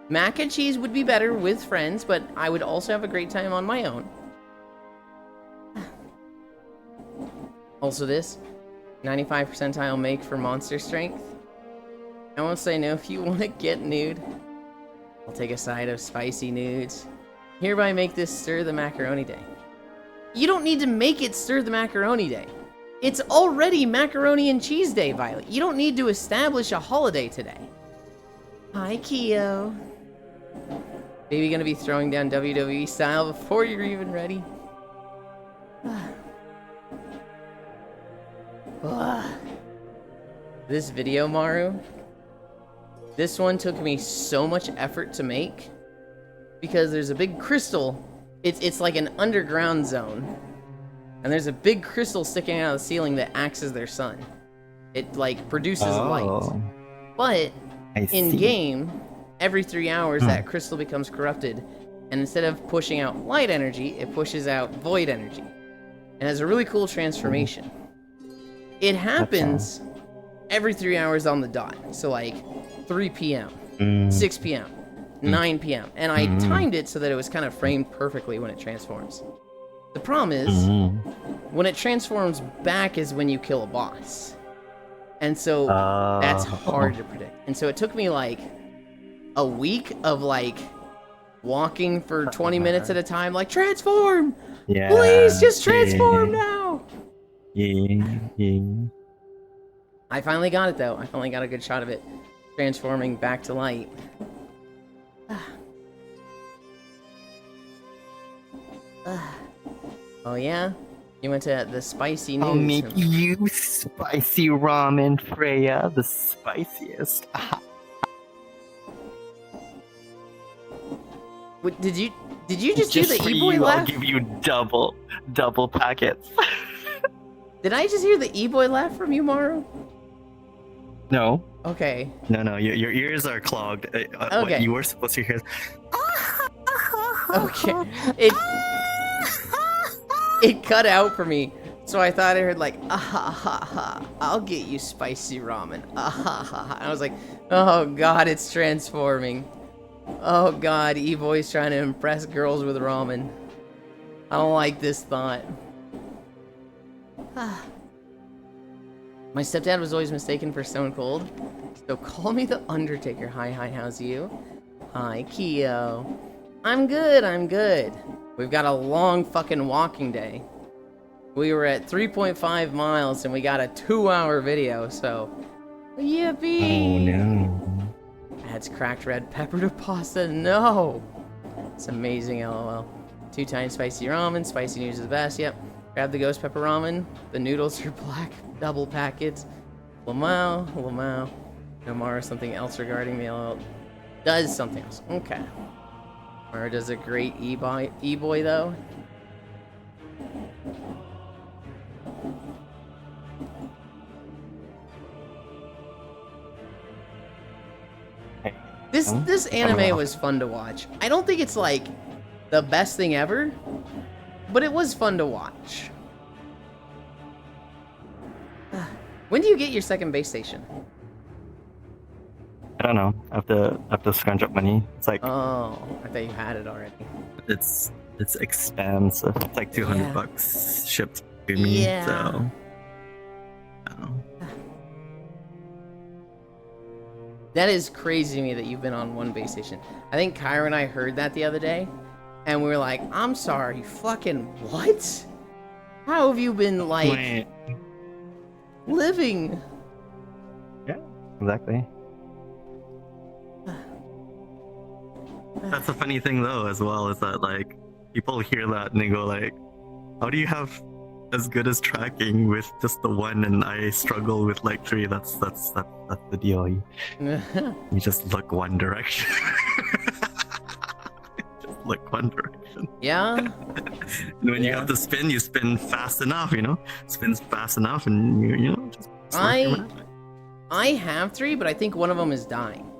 Mac and cheese would be better with friends, but I would also have a great time on my own. Also this, 95 percentile make for monster strength. I won't say no if you want to get nude. I'll take a side of spicy nudes. Hereby make this Stir the Macaroni Day. You don't need to make it Stir the Macaroni Day. It's already Macaroni and Cheese Day, Violet. You don't need to establish a holiday today. Hi, Keo. Baby gonna be throwing down WWE style before you're even ready. This video, Maru, this one took me so much effort to make because there's a big crystal. It's like an underground zone, and there's a big crystal sticking out of the ceiling that acts as their sun. It like produces light, but in game, every 3 hours that crystal becomes corrupted, and instead of pushing out light energy, it pushes out void energy, and has a really cool transformation. It happens every 3 hours on the dot, so like 3 p.m., 6 p.m., 9 p.m., and I timed it so that it was kind of framed perfectly when it transforms. The problem is, when it transforms back is when you kill a boss. And so that's hard to predict. And so it took me like a week of like walking for 20 minutes at a time, like, transform! Yeah. Please, just transform now! Yeah. I finally got it though. I finally got a good shot of it transforming back to light. Oh yeah? You went to the spicy news. I'll make you spicy ramen, Freya, the spiciest. What, did you just do Just the for E-boy you, laugh? I'll give you double packets. Did I just hear the E-boy laugh from you, Maru? No. Okay. No, your ears are clogged. Okay. What you were supposed to hear is... Okay. It cut out for me, so I thought I heard like, ah ha ha ha, I'll get you spicy ramen, ah ha ha ha. I was like, oh god, it's transforming. Oh god, E-boy's trying to impress girls with ramen. I don't like this thought. My stepdad was always mistaken for Stone Cold, so call me the Undertaker. Hi, how's you? Hi, Keo. I'm good. We've got a long fucking walking day. We were at 3.5 miles and we got a 2-hour video, so yippee! Oh no. Adds cracked red pepper to pasta. No! It's amazing, lol. 2 times spicy ramen. Spicy news is the best. Yep. Grab the ghost pepper ramen. The noodles are black. Double packets. Lamau. Nomara, something else regarding the LL. Does something else. Okay. Or does a great E-boy though. This anime was fun to watch. I don't think it's like the best thing ever, but it was fun to watch. When do you get your second base station? I don't know. I have to scrunch up money. It's like Oh, I thought you had it already. it's expensive. It's like $200 shipped to me. Yeah. So. That is crazy to me that you've been on one base station. I think Kyra and I heard that the other day, and we were like, I'm sorry, fucking what? How have you been, like, Wait. living? Yeah, exactly. That's the funny thing though, as well, is that like people hear that and they go like, "How do you have as good as tracking with just the one, and I struggle with like 3?" That's the deal. You just look one direction. Just look one direction. Yeah? And when you have to spin, you spin fast enough. Spins fast enough, and just work your magic. I have 3, but I think one of them is dying.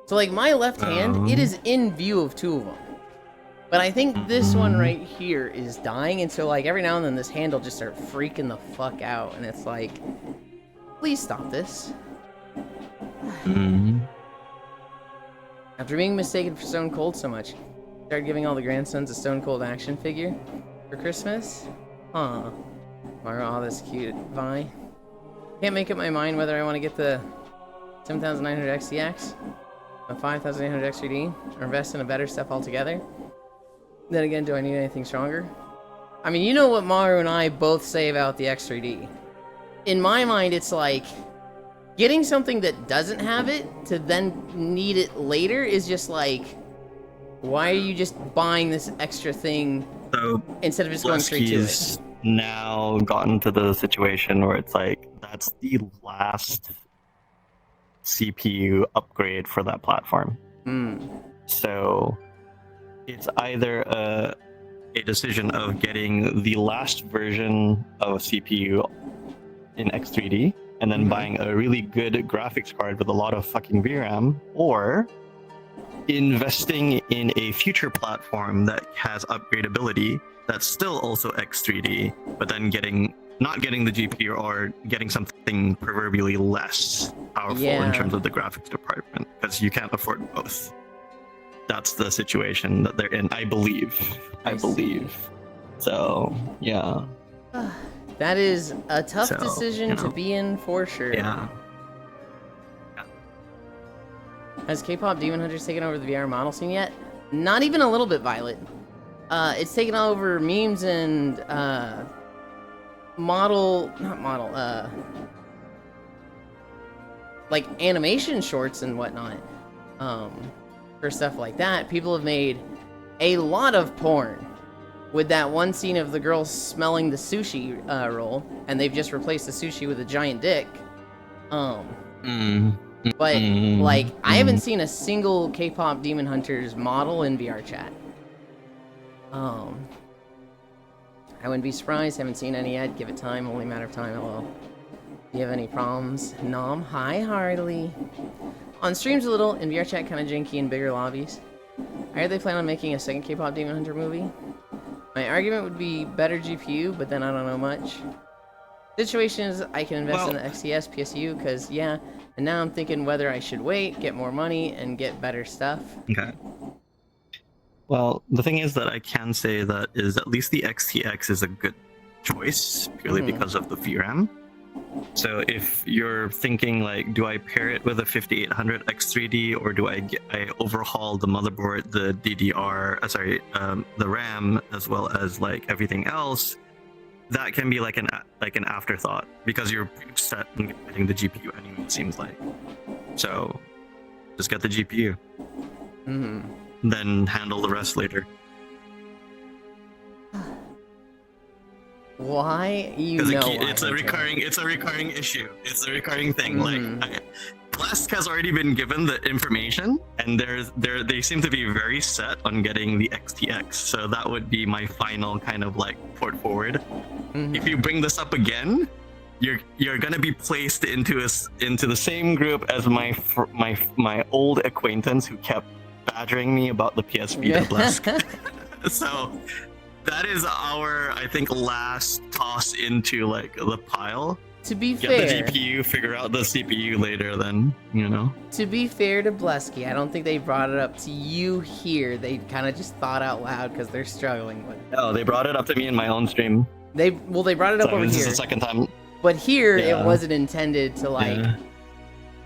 So, like, my left hand, it is in view of 2 of them. But I think this one right here is dying, and so, like, every now and then this hand will just start freaking the fuck out, and it's like, please stop this. After being mistaken for Stone Cold so much, started giving all the grandsons a Stone Cold action figure for Christmas? Huh. Mario, oh, that's cute. Vi. Can't make up my mind whether I want to get the 7900 XTX, a 5800 X3D, or invest in a better stuff altogether. Then again, do I need anything stronger? I mean, you know what Mario and I both say about the X3D. In my mind, it's like, getting something that doesn't have it to then need it later is just like, why are you just buying this extra thing So instead of just going straight to it? Blesky's now gotten to the situation where it's like, that's the last CPU upgrade for that platform. So it's either a decision of getting the last version of CPU in X3D and then buying a really good graphics card with a lot of fucking VRAM, or investing in a future platform that has upgradability that's still also X3D, but then not getting the GPU, or getting something proverbially less powerful in terms of the graphics department, because you can't afford both. That's the situation that they're in, I believe. I believe. So, yeah. That is a tough So, decision to be in for sure. Yeah. Has K-pop Demon Hunters taken over the VR model scene yet? Not even a little bit, Violet. It's taken over memes and like animation shorts and whatnot. For stuff like that, people have made a lot of porn with that one scene of the girl smelling the sushi roll, and they've just replaced the sushi with a giant dick. But like, I haven't seen a single K-pop Demon Hunters model in VR chat. I wouldn't be surprised. Haven't seen any yet. Give it time. Only a matter of time. Hello. Do you have any problems? Nom. Hi, Harley. On streams a little, in VR chat kind of janky in bigger lobbies. I heard they plan on making a second K-pop Demon Hunter movie. My argument would be better GPU, but then I don't know much. Situation is, I can invest in the XCS PSU, because, yeah, and now I'm thinking whether I should wait, get more money, and get better stuff. Okay. Well, the thing is that I can say that is at least the XTX is a good choice, purely because of the VRAM. So if you're thinking like, do I pair it with a 5800 X3D, or do I overhaul the motherboard, the DDR, the RAM, as well as like everything else, that can be like an afterthought, because you're set on getting the GPU anyway, it seems like. So just get the GPU. Then handle the rest later. Why? It's a recurring issue. It's a recurring thing. Blesk has already been given the information, and they seem to be very set on getting the XTX. So that would be my final kind of like port forward. If you bring this up again, you're gonna be placed into the same group as my old acquaintance who kept badgering me about the PS Vita Blesk. So that is our, I think, last toss into like the pile. To be Get fair, the GPU, figure out the CPU later, then, To be fair to Blesky, I don't think they brought it up to you here. They kind of just thought out loud because they're struggling with it. No, they brought it up to me in my own stream. They brought it up over This here. is the second time. But here, it wasn't intended to, like,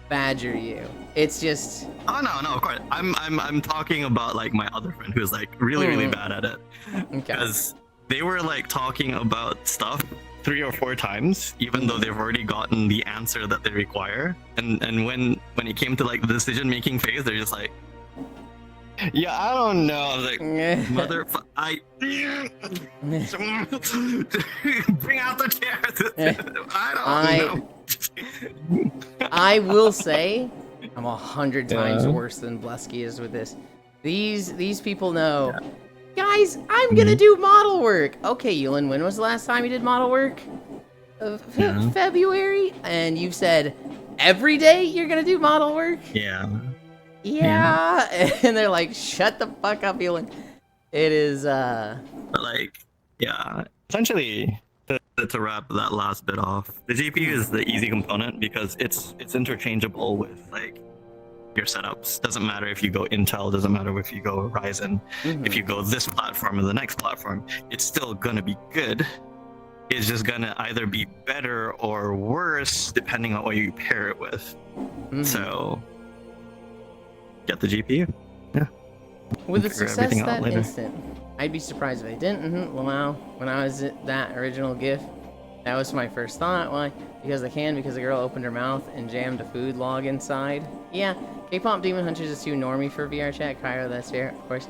badger you. It's just Oh no, of course. I'm talking about like my other friend who's like really bad at it. okay. Because they were like talking about stuff 3 or 4 times, even though they've already gotten the answer that they require. And when it came to like the decision making phase, they're just like, yeah, I don't know. I was like, I bring out the chairs. I don't know. I will say, I'm 100 times worse than Blesky is with this. These people know. Yeah. Guys, I'm gonna do model work. Okay, Yulin, when was the last time you did model work? February? And you've said every day you're gonna do model work? Yeah. And they're like, shut the fuck up, Yulin. It is, But like, yeah. Essentially, to wrap that last bit off, the GPU is the easy component because it's interchangeable with like your setups. Doesn't matter if you go Intel, doesn't matter if you go Ryzen. If you go this platform or the next platform, it's still gonna be good. It's just gonna either be better or worse depending on what you pair it with. So get the GPU. Yeah. With the Figure success everything out that later. instant, I'd be surprised if they didn't. Lamau, when I was at that original GIF, that was my first thought. Why? Because the girl opened her mouth and jammed a food log inside. Yeah, K-pop Demon Hunters is too normy for VR chat. Cairo, that's fair, of course.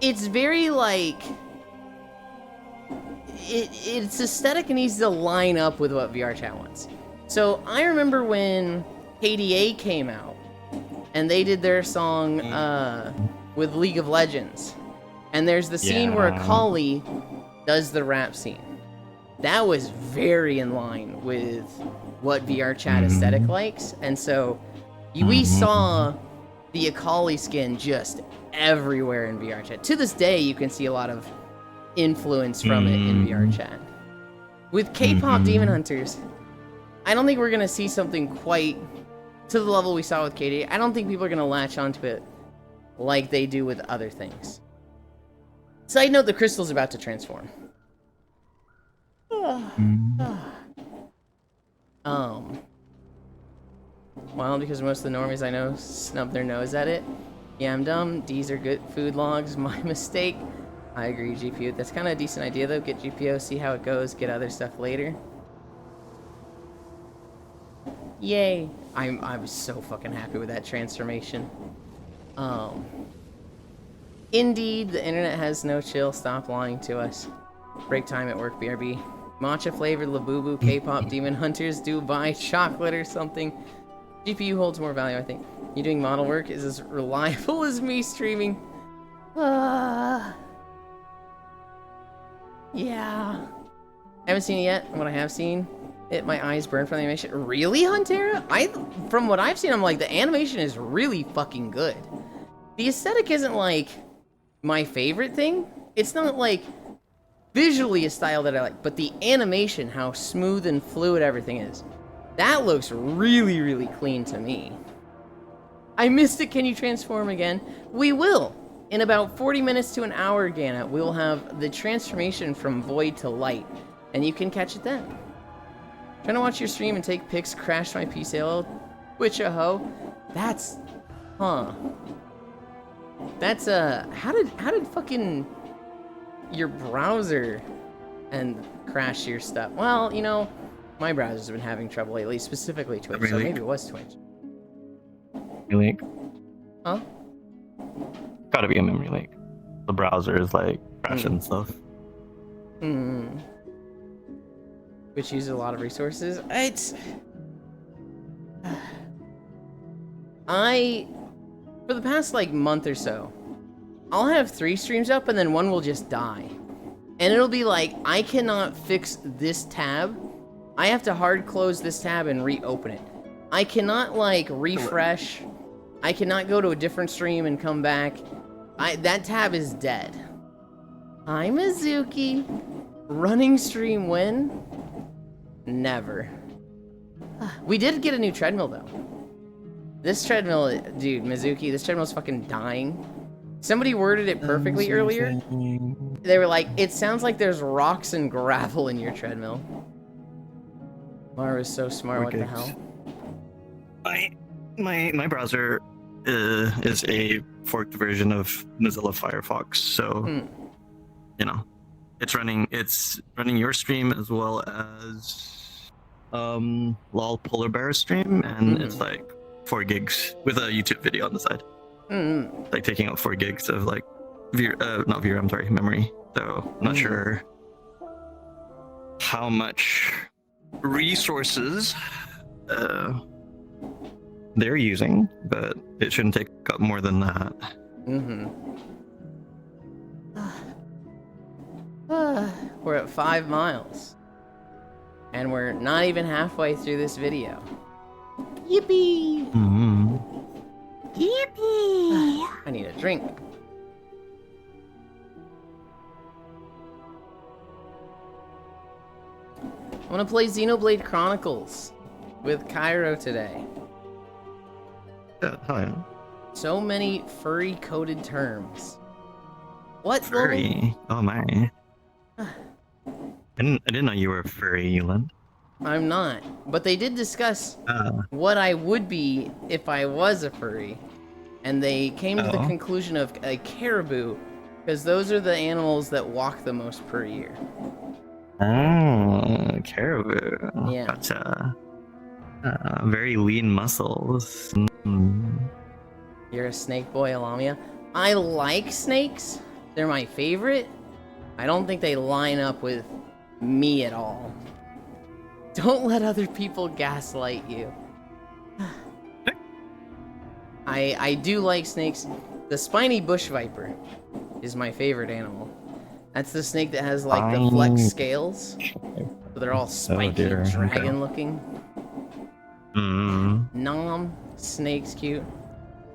It's very like, its aesthetic needs to line up with what VR chat wants. So I remember when KDA came out, and they did their song with League of Legends, and there's the scene where Akali does the rap scene. That was very in line with what VR chat aesthetic likes, and so we saw the Akali skin just everywhere in VR chat. To this day, you can see a lot of influence from it in VR chat. With K-pop Demon Hunters, I don't think we're gonna see something quite to the level we saw with KD. I don't think people are gonna latch onto it like they do with other things. Side note: the crystal's about to transform. Well, because most of the normies I know snub their nose at it. Yeah, I'm dumb. D's are good food logs. My mistake. I agree, GPU. That's kind of a decent idea, though. Get GPO, see how it goes, get other stuff later. Yay. I was so fucking happy with that transformation. Indeed, the internet has no chill. Stop lying to us. Break time at work, BRB. Matcha flavored Labubu, K-pop Demon Hunters, do buy chocolate or something. GPU holds more value, I think. You doing model work is as reliable as me streaming. Yeah. I haven't seen it yet. What I have seen, my eyes burn from the animation. Really, Huntera? From what I've seen, I'm like, the animation is really fucking good. The aesthetic isn't like my favorite thing. It's not like visually a style that I like, but the animation, how smooth and fluid everything is, that looks really, really clean to me. I missed it. Can you transform again? We will. In about 40 minutes to an hour, Gana, we'll have the transformation from void to light, and you can catch it then. Trying to watch your stream and take pics, crashed my PC. Which a hoe. That's, That's how did fucking your browser and crash your stuff? Well, you know, my browser's been having trouble lately, specifically Twitch, so maybe it was Twitch. Memory leak. Huh? Gotta be a memory leak. The browser is like crashing stuff. Which uses a lot of resources. For the past like month or so, I'll have 3 streams up and then one will just die. And it'll be like, I cannot fix this tab. I have to hard close this tab and reopen it. I cannot like refresh. I cannot go to a different stream and come back. That tab is dead. Hi, Mizuki. Running stream when? Never. We did get a new treadmill though. This treadmill, dude, Mizuki, this treadmill's fucking dying. Somebody worded it perfectly earlier. They were like, it sounds like there's rocks and gravel in your treadmill. Mara is so smart, what the hell? My browser is a forked version of Mozilla Firefox, so Hmm. you know, it's running your stream as well as lol polar bear stream, and it's like 4 gigs with a YouTube video on the side, like taking up 4 gigs of like memory. So I'm not sure how much resources they're using, but it shouldn't take up more than that. We're at 5 miles. And we're not even halfway through this video. Yippee! Yippee! I need a drink. I want to play Xenoblade Chronicles with Cairo today. Yeah, hell yeah. So many furry-coded terms. What? Furry? Oh my. I didn't know you were a furry, Yulan. I'm not. But they did discuss what I would be if I was a furry. And they came to the conclusion of a caribou, because those are the animals that walk the most per year. Oh, caribou. Yeah. Gotcha. Very lean muscles. You're a snake boy, Alamia. I like snakes. They're my favorite. I don't think they line up with me at all. Don't let other people gaslight you. I do like snakes. The spiny bush viper is my favorite animal. That's the snake that has like the flex scales. So they're all spiky, dragon looking. Nom, snake's cute.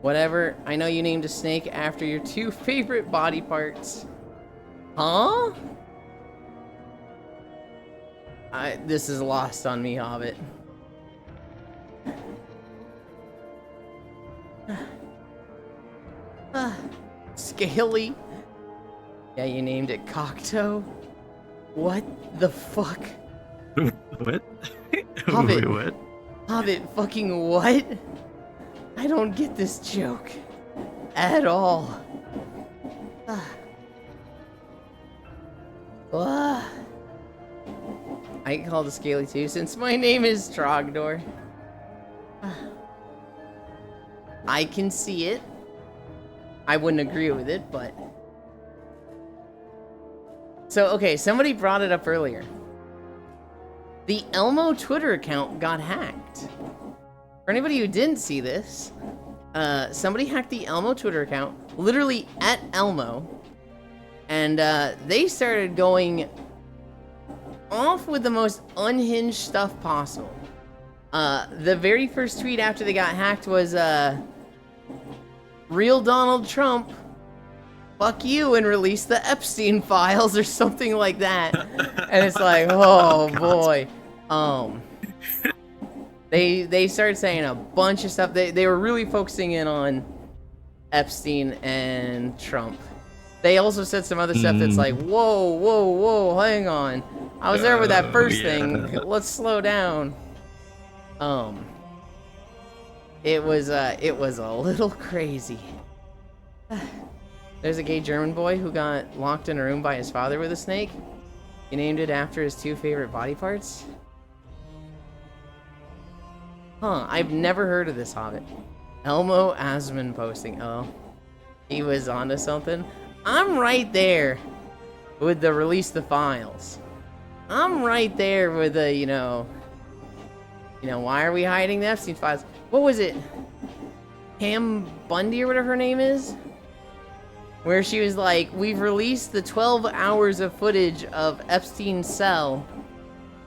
Whatever, I know you named a snake after your 2 favorite body parts. Huh? This is lost on me, Hobbit. Scaly? Yeah, you named it Cocteau? What the fuck? What? Hobbit. Wait, what? Hobbit, fucking what? I don't get this joke. At all. I get called a Scaly too, since my name is Trogdor. I can see it. I wouldn't agree with it, but... So, okay, somebody brought it up earlier. The Elmo Twitter account got hacked. For anybody who didn't see this, somebody hacked the Elmo Twitter account, literally at Elmo, and they started going off with the most unhinged stuff possible. The very first tweet after they got hacked was, real Donald Trump, fuck you and release the Epstein files or something like that. And it's like, oh boy. They started saying a bunch of stuff. They were really focusing in on Epstein and Trump. They also said some other stuff that's like, whoa, hang on. I was there with that first thing. Let's slow down. It was a little crazy. There's a gay German boy who got locked in a room by his father with a snake. He named it after his 2 favorite body parts. Huh, I've never heard of this Hobbit. Elmo Asman posting. Oh, he was onto something. I'm right there with the release the files. I'm right there with the, you know, why are we hiding the Epstein files? What was it? Pam Bundy or whatever her name is? Where she was like, we've released the 12 hours of footage of Epstein's cell,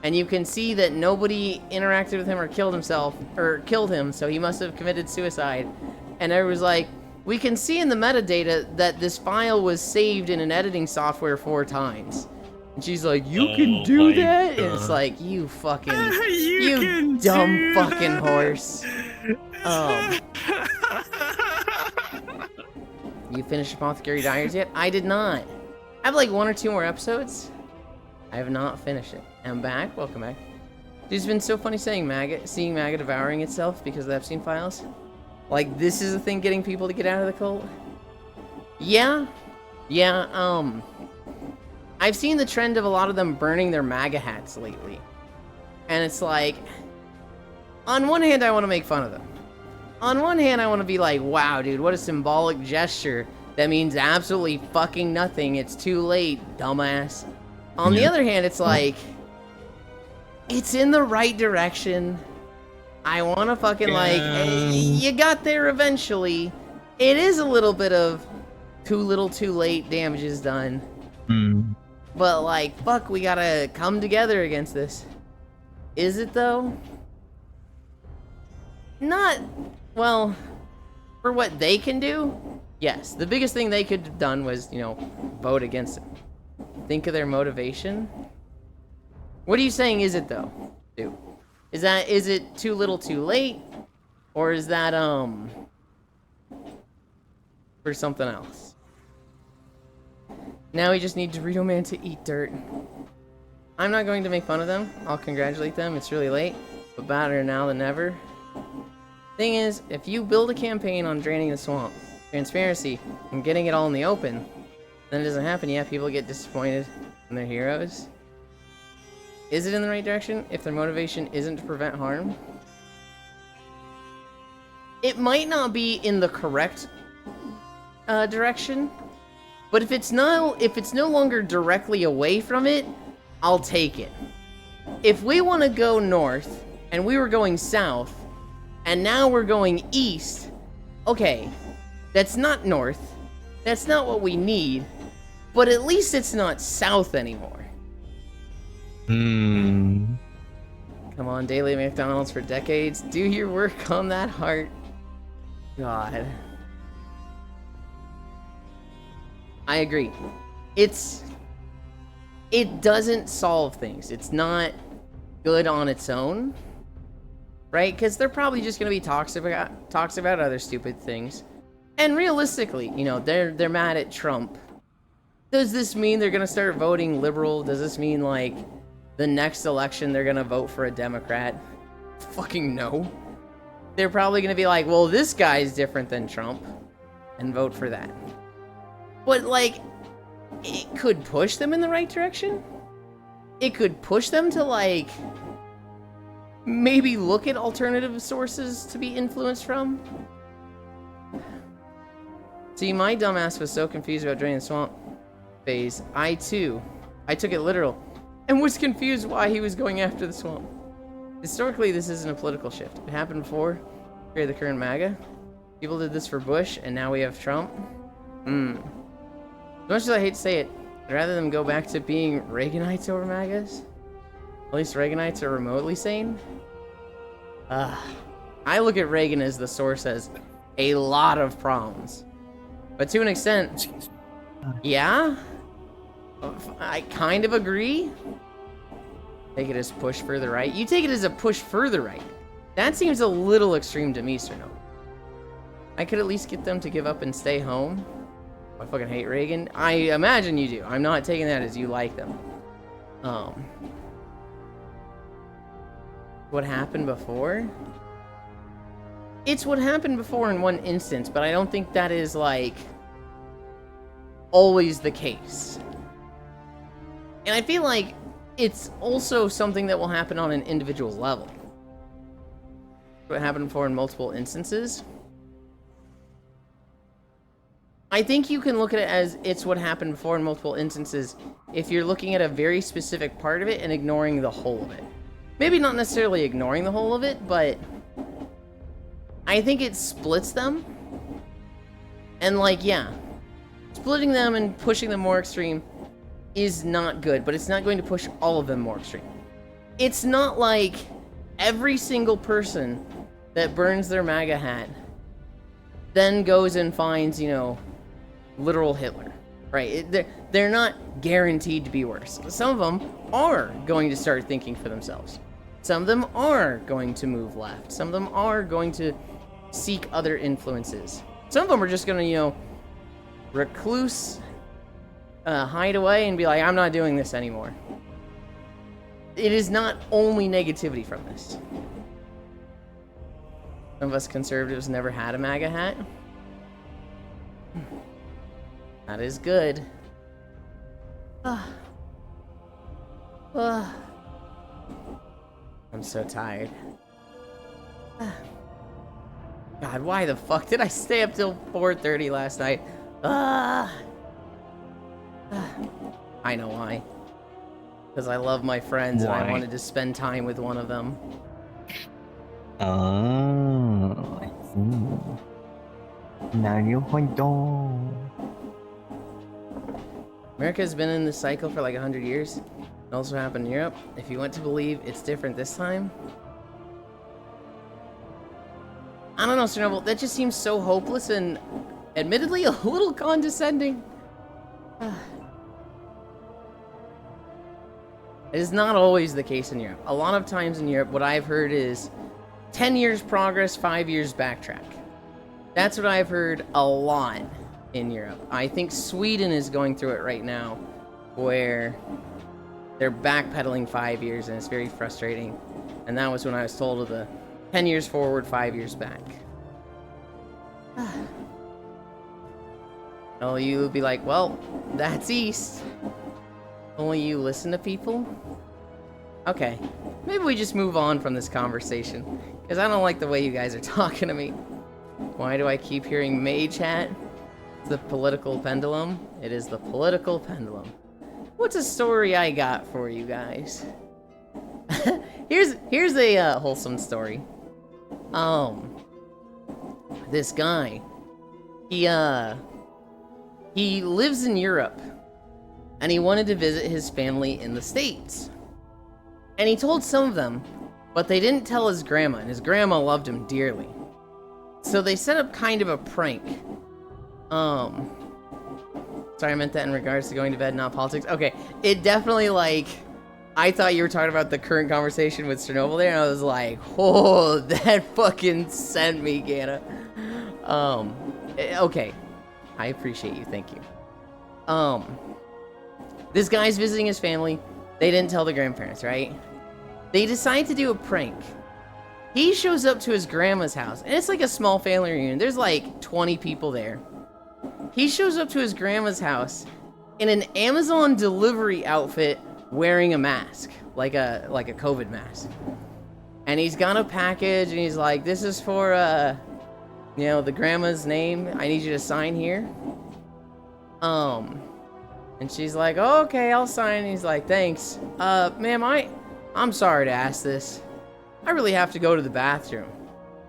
and you can see that nobody interacted with him or killed him, so he must have committed suicide. And everyone was like, we can see in the metadata that this file was saved in an editing software 4 times. And she's like, you can do that? God. And it's like, you fucking, you dumb fucking horse. You finished Apothecary Diaries yet? I did not. I have like 1 or 2 more episodes. I have not finished it. I'm back. Welcome back. It's been so funny seeing MAGA devouring itself because of the Epstein files. Like, this is the thing getting people to get out of the cult? Yeah. I've seen the trend of a lot of them burning their MAGA hats lately. And it's like, on one hand, I want to make fun of them. On one hand, I want to be like, wow, dude, what a symbolic gesture. That means absolutely fucking nothing. It's too late, dumbass. On the other hand, it's like, it's in the right direction. I want to fucking like, hey, you got there eventually. It is a little bit of too little too late, damage is done. But like, fuck, we gotta come together against this. Is it though? Not, well, for what they can do, yes. The biggest thing they could have done was, you know, vote against it. Think of their motivation. What are you saying is it though, dude? Is it too little too late? Or is that, for something else? Now we just need Dorito Man to eat dirt. I'm not going to make fun of them. I'll congratulate them. It's really late, but better now than never. Thing is, if you build a campaign on draining the swamp, transparency, and getting it all in the open, then it doesn't happen yet. People get disappointed in their heroes. Is it in the right direction if their motivation isn't to prevent harm? It might not be in the correct direction, but if it's no longer directly away from it, I'll take it. If we want to go north and we were going south and now we're going east, okay, that's not north. That's not what we need, but at least it's not south anymore. Come on, Daily McDonald's for decades. Do your work on that heart. God. I agree. It doesn't solve things. It's not good on its own. Right? Because they're probably just going to be talks about other stupid things. And realistically, you know, they're mad at Trump. Does this mean they're going to start voting liberal? Does this mean, like, the next election they're going to vote for a Democrat? Fucking no. They're probably going to be like, well, this guy's different than Trump, and vote for that. But, like, it could push them in the right direction. It could push them to, like, maybe look at alternative sources to be influenced from. See, my dumbass was so confused about draining the swamp phase. I took it literal, and was confused why he was going after the swamp. Historically, this isn't a political shift. It happened before. Created the current MAGA. People did this for Bush, and now we have Trump. As much as I hate to say it, I'd rather them go back to being Reaganites over MAGAs. At least Reaganites are remotely sane. I look at Reagan as the source as a lot of problems. But to an extent, yeah, I kind of agree. Take it as push further right. You take it as a push further right. That seems a little extreme to me, Sir No. I could at least get them to give up and stay home. I fucking hate Reagan. I imagine you do. I'm not taking that as you like them. What happened before? It's what happened before in one instance, but I don't think that is, like, always the case. And I feel like it's also something that will happen on an individual level. What happened before in multiple instances? I think you can look at it as it's what happened before in multiple instances if you're looking at a very specific part of it and ignoring the whole of it. Maybe not necessarily ignoring the whole of it, but I think it splits them. And, like, yeah, splitting them and pushing them more extreme is not good, but it's not going to push all of them more extreme. It's not like every single person that burns their MAGA hat then goes and finds, you know, literal Hitler, right? They're not guaranteed to be worse. Some of them are going to start thinking for themselves. Some of them are going to move left. Some of them are going to seek other influences. Some of them are just going to, you know, recluse, hide away and be like, I'm not doing this anymore. it is not only negativity from this. Some of us conservatives never had a MAGA hat. That is good. I'm so tired. God, why the fuck did I stay up till 4:30 last night? I know why. Because I love my friends and I Why? wanted to spend time with one of them. Oh, I see. Naruhodo. America has been in this cycle for like 100 years. It also happened in Europe. If you want to believe it's different this time. I don't know, Sir Noble. That just seems so hopeless and admittedly a little condescending. It is not always the case in Europe. A lot of times in Europe, what I've heard is 10 years progress, 5 years backtrack. That's what I've heard a lot in Europe. I think Sweden is going through it right now, where they're backpedaling 5 years, and it's very frustrating. And that was when I was told of the 10 years forward, 5 years back. Oh, you would be like, well, that's East. Only you listen to people? Okay, maybe we just move on from this conversation, because I don't like the way you guys are talking to me. Why do I keep hearing mage hat? It's the political pendulum. It is the political pendulum. What's a story I got for you guys? here's a wholesome story. This guy, he lives in Europe, and he wanted to visit his family in the States. And he told some of them, but they didn't tell his grandma, and his grandma loved him dearly. So they set up kind of a prank. Sorry, I meant that in regards to going to bed, not politics. Okay, it definitely, like, I thought you were talking about the current conversation with Chernobyl there, and I was like, oh, that fucking sent me, Gana. Okay. I appreciate you, thank you. This guy's visiting his family. They didn't tell the grandparents, right? They decide to do a prank. He shows up to his grandma's house, and it's like a small family reunion. There's like 20 people there. He shows up to his grandma's house in an Amazon delivery outfit wearing a mask, like a COVID mask. And he's got a package, and he's like, this is for, you know, the grandma's name. I need you to sign here. And she's like, oh, okay, I'll sign. And he's like, thanks. Ma'am, I'm sorry to ask this. I really have to go to the bathroom.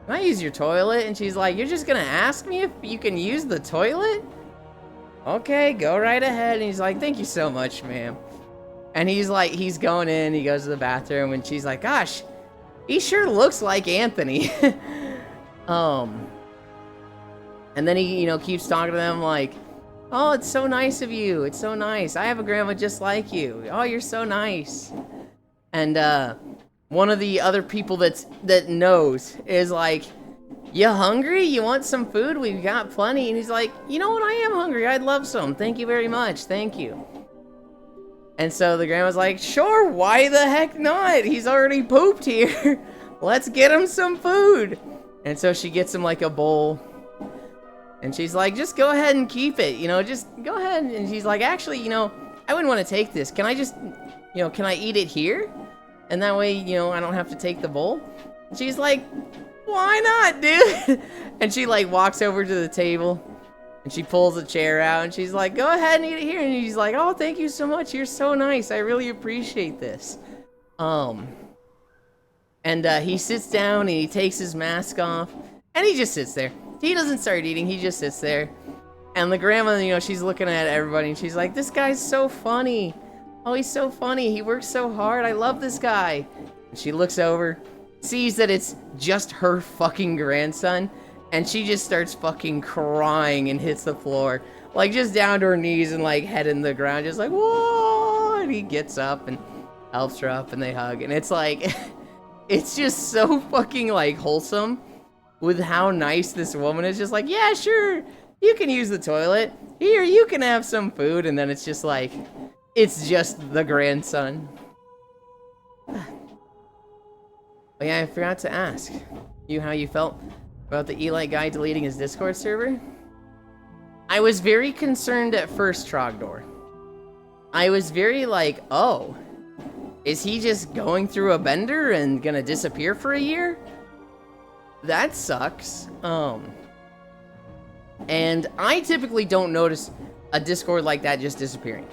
Can I use your toilet? And she's like, you're just gonna ask me if you can use the toilet? Okay, go right ahead. And he's like, thank you so much, ma'am. And he's like, he's going in, he goes to the bathroom, and she's like, gosh, he sure looks like Anthony. And then he, you know, keeps talking to them like, oh, it's so nice of you. It's so nice. I have a grandma just like you. Oh, you're so nice. And one of the other people that knows is like, you hungry? You want some food? We've got plenty. And he's like, you know what? I am hungry. I'd love some. Thank you very much. Thank you. And so the grandma's like, sure, why the heck not? He's already pooped here. Let's get him some food. And so she gets him like a bowl. And she's like, just go ahead and keep it, you know, just go ahead. And she's like, actually, you know, I wouldn't want to take this. Can I just, you know, can I eat it here? And that way, you know, I don't have to take the bowl. And she's like, why not, dude? And she like walks over to the table and she pulls a chair out and she's like, go ahead and eat it here. And he's like, oh, thank you so much. You're so nice. I really appreciate this. And he sits down and he takes his mask off and he just sits there. He doesn't start eating, he just sits there. And the grandma, you know, she's looking at everybody and she's like, this guy's so funny. Oh, he's so funny. He works so hard. I love this guy. And she looks over, sees that it's just her fucking grandson, and she just starts fucking crying and hits the floor. Like, just down to her knees and, like, head in the ground, just like, whoa! And he gets up and helps her up and they hug. And it's like, it's just so fucking, like, wholesome with how nice this woman is. Just like, yeah, sure, you can use the toilet. Here, you can have some food. And then it's just like, it's just the grandson. Oh yeah, I forgot to ask you how you felt about the Elite guy deleting his Discord server. I was very concerned at first, Trogdor. I was very like, oh, is he just going through a bender and gonna disappear for a year? That sucks. And I typically don't notice a Discord like that just disappearing.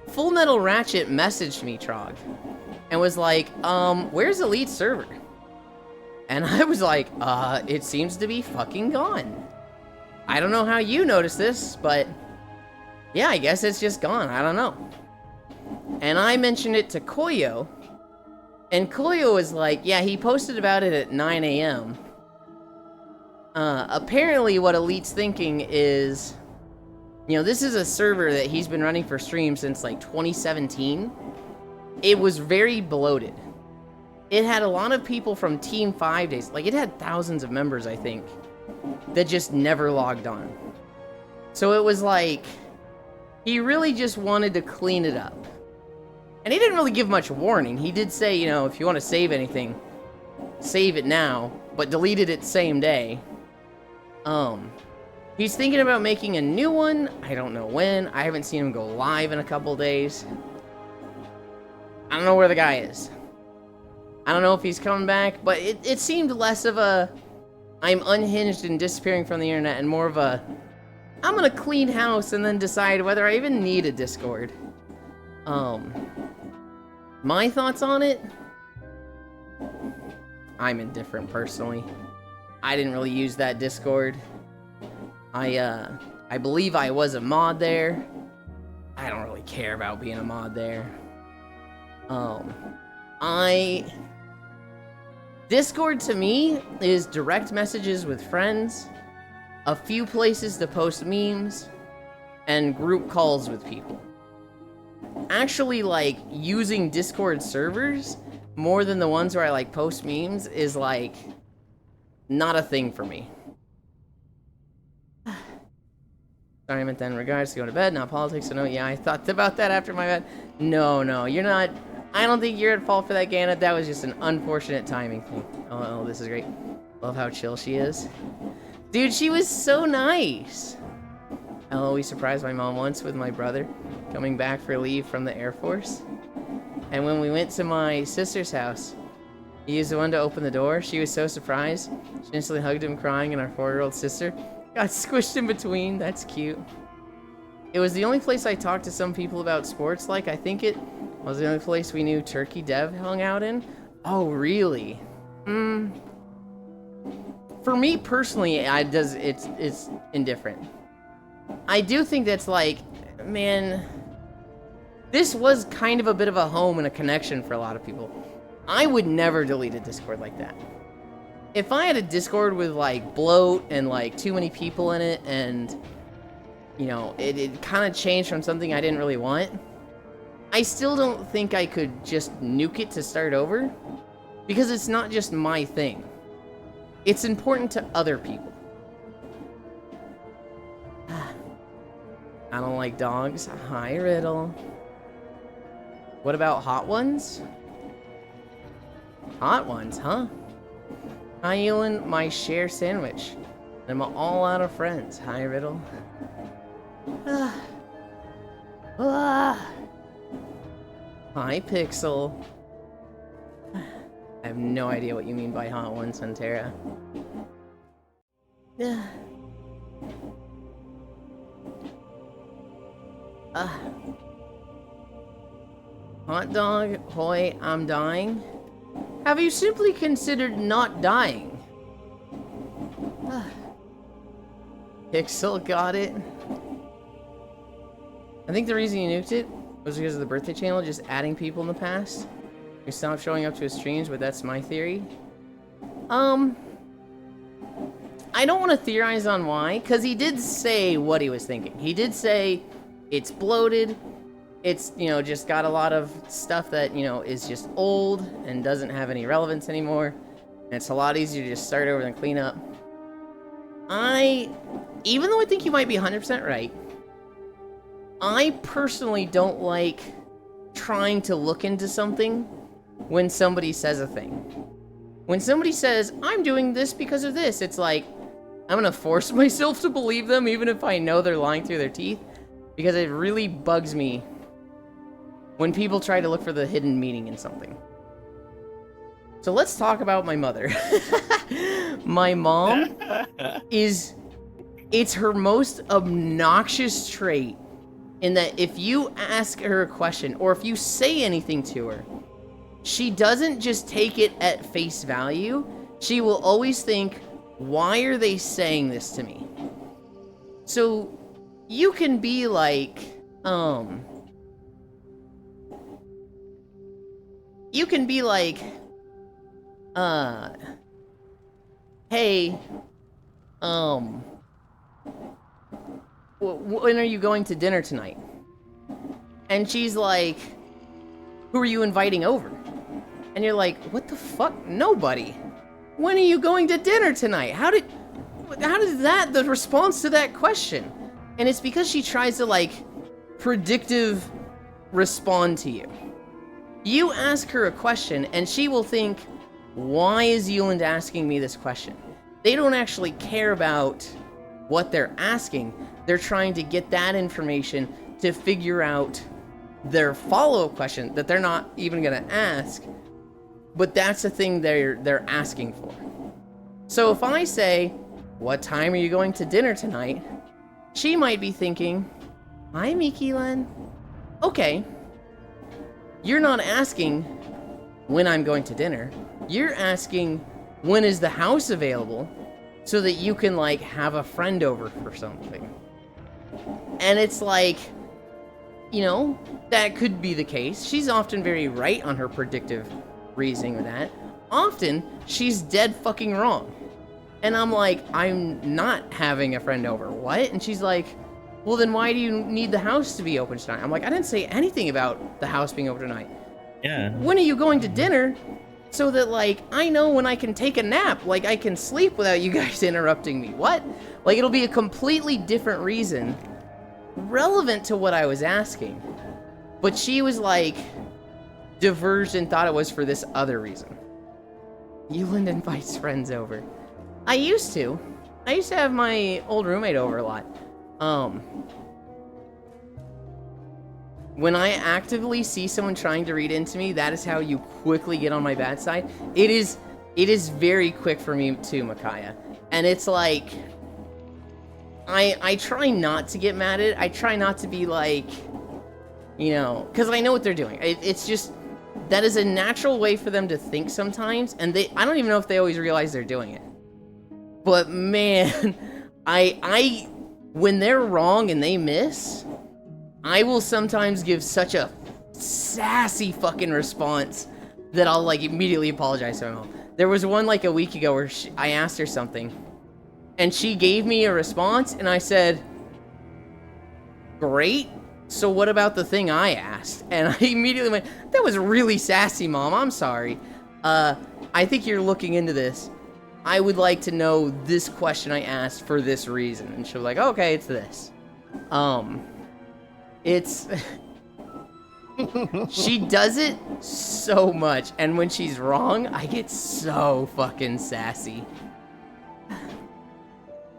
Full Metal Ratchet messaged me, Trog, and was like, where's Elite server? And I was like, it seems to be fucking gone. I don't know how you noticed this, but yeah, I guess it's just gone. I don't know. And I mentioned it to Koyo, and Koyo was like, yeah, he posted about it at 9 a.m. Apparently what Elite's thinking is, you know, this is a server that he's been running for streams since like 2017. It was very bloated. It had a lot of people from Team 5 Days. Like, it had thousands of members, I think, that just never logged on. So it was like, he really just wanted to clean it up. And he didn't really give much warning. He did say, you know, if you want to save anything, save it now, but deleted it same day. He's thinking about making a new one. I don't know when. I haven't seen him go live in a couple days. I don't know where the guy is. I don't know if he's coming back, but it seemed less of a I'm unhinged and disappearing from the internet and more of a I'm gonna clean house and then decide whether I even need a Discord. My thoughts on it? I'm indifferent personally. I didn't really use that Discord. I believe I was a mod there. I don't really care about being a mod there. Discord to me is direct messages with friends, a few places to post memes, and group calls with people. Actually, like, using Discord servers more than the ones where I, like, post memes is, like, not a thing for me. Sorry, I meant that in regards to going to bed, not politics. So no, yeah, I thought about that after my bed. No, you're not. I don't think you're at fault for that, Gannett. That was just an unfortunate timing thing. Oh, this is great. Love how chill she is. Dude, she was so nice. Oh, we surprised my mom once with my brother coming back for leave from the Air Force. And when we went to my sister's house, he used the one to open the door. She was so surprised. She instantly hugged him crying, and our 4-year-old sister got squished in between. That's cute. It was the only place I talked to some people about sports, like, I think it was the only place we knew Turkey Dev hung out in. Oh, really? For me personally, it's indifferent. I do think that's like, man, this was kind of a bit of a home and a connection for a lot of people. I would never delete a Discord like that. If I had a Discord with, like, bloat and, like, too many people in it and, you know, it kind of changed from something I didn't really want, I still don't think I could just nuke it to start over, because it's not just my thing. It's important to other people. I don't like dogs. Hi, Riddle. What about hot ones? Hot ones, huh? Hi, Ewan, my share sandwich. I'm all out of friends. Hi, Riddle. Hi, Pixel. I have no idea what you mean by hot ones, Santera. Hot dog, hoy, I'm dying. Have you simply considered not dying? Pixel got it. I think the reason you nuked it was because of the birthday channel just adding people in the past. You stopped showing up to his streams, but that's my theory. I don't want to theorize on why, because he did say what he was thinking. He did say it's bloated. It's, you know, just got a lot of stuff that, you know, is just old and doesn't have any relevance anymore. And it's a lot easier to just start over than clean up. Even though I think you might be 100% right, I personally don't like trying to look into something when somebody says a thing. When somebody says, I'm doing this because of this, it's like, I'm gonna force myself to believe them even if I know they're lying through their teeth. Because it really bugs me when people try to look for the hidden meaning in something. So let's talk about my mother. My mom it's her most obnoxious trait in that if you ask her a question or if you say anything to her, she doesn't just take it at face value. She will always think, why are they saying this to me? So you can be like, hey, when are you going to dinner tonight? And she's like, who are you inviting over? And you're like, what the fuck? Nobody. When are you going to dinner tonight? How did that, the response to that question? And it's because she tries to, like, predictive respond to you. You ask her a question, and she will think, why is Euland asking me this question? They don't actually care about what they're asking. They're trying to get that information to figure out their follow-up question that they're not even gonna ask, but that's the thing they're asking for. So if I say, what time are you going to dinner tonight? She might be thinking, hi, Mikilen. Okay. You're not asking when I'm going to dinner. You're asking when is the house available so that you can, like, have a friend over for something. And it's like, you know, that could be the case. She's often very right on her predictive reasoning with that. Often, she's dead fucking wrong. And I'm like, I'm not having a friend over. What? And she's like, well, then why do you need the house to be open tonight? I'm like, I didn't say anything about the house being open tonight. Yeah. When are you going to dinner? So that, like, I know when I can take a nap. Like, I can sleep without you guys interrupting me. What? Like, it'll be a completely different reason relevant to what I was asking. But she was, like, diverged and thought it was for this other reason. Euland invites friends over. I used to have my old roommate over a lot. When I actively see someone trying to read into me, that is how you quickly get on my bad side. It is very quick for me too, Micaiah. And it's like, I try not to get mad at it. I try not to be like, you know, because I know what they're doing. It's just, that is a natural way for them to think sometimes, and I don't even know if they always realize they're doing it. But man, I when they're wrong and they miss, I will sometimes give such a sassy fucking response that I'll, like, immediately apologize to my mom. There was one, like, a week ago where I asked her something, and she gave me a response, and I said, great, so what about the thing I asked? And I immediately went, that was really sassy, Mom, I'm sorry. I think you're looking into this. I would like to know this question I asked for this reason. And she'll be like, okay, it's this. It's... She does it so much, and when she's wrong, I get so fucking sassy.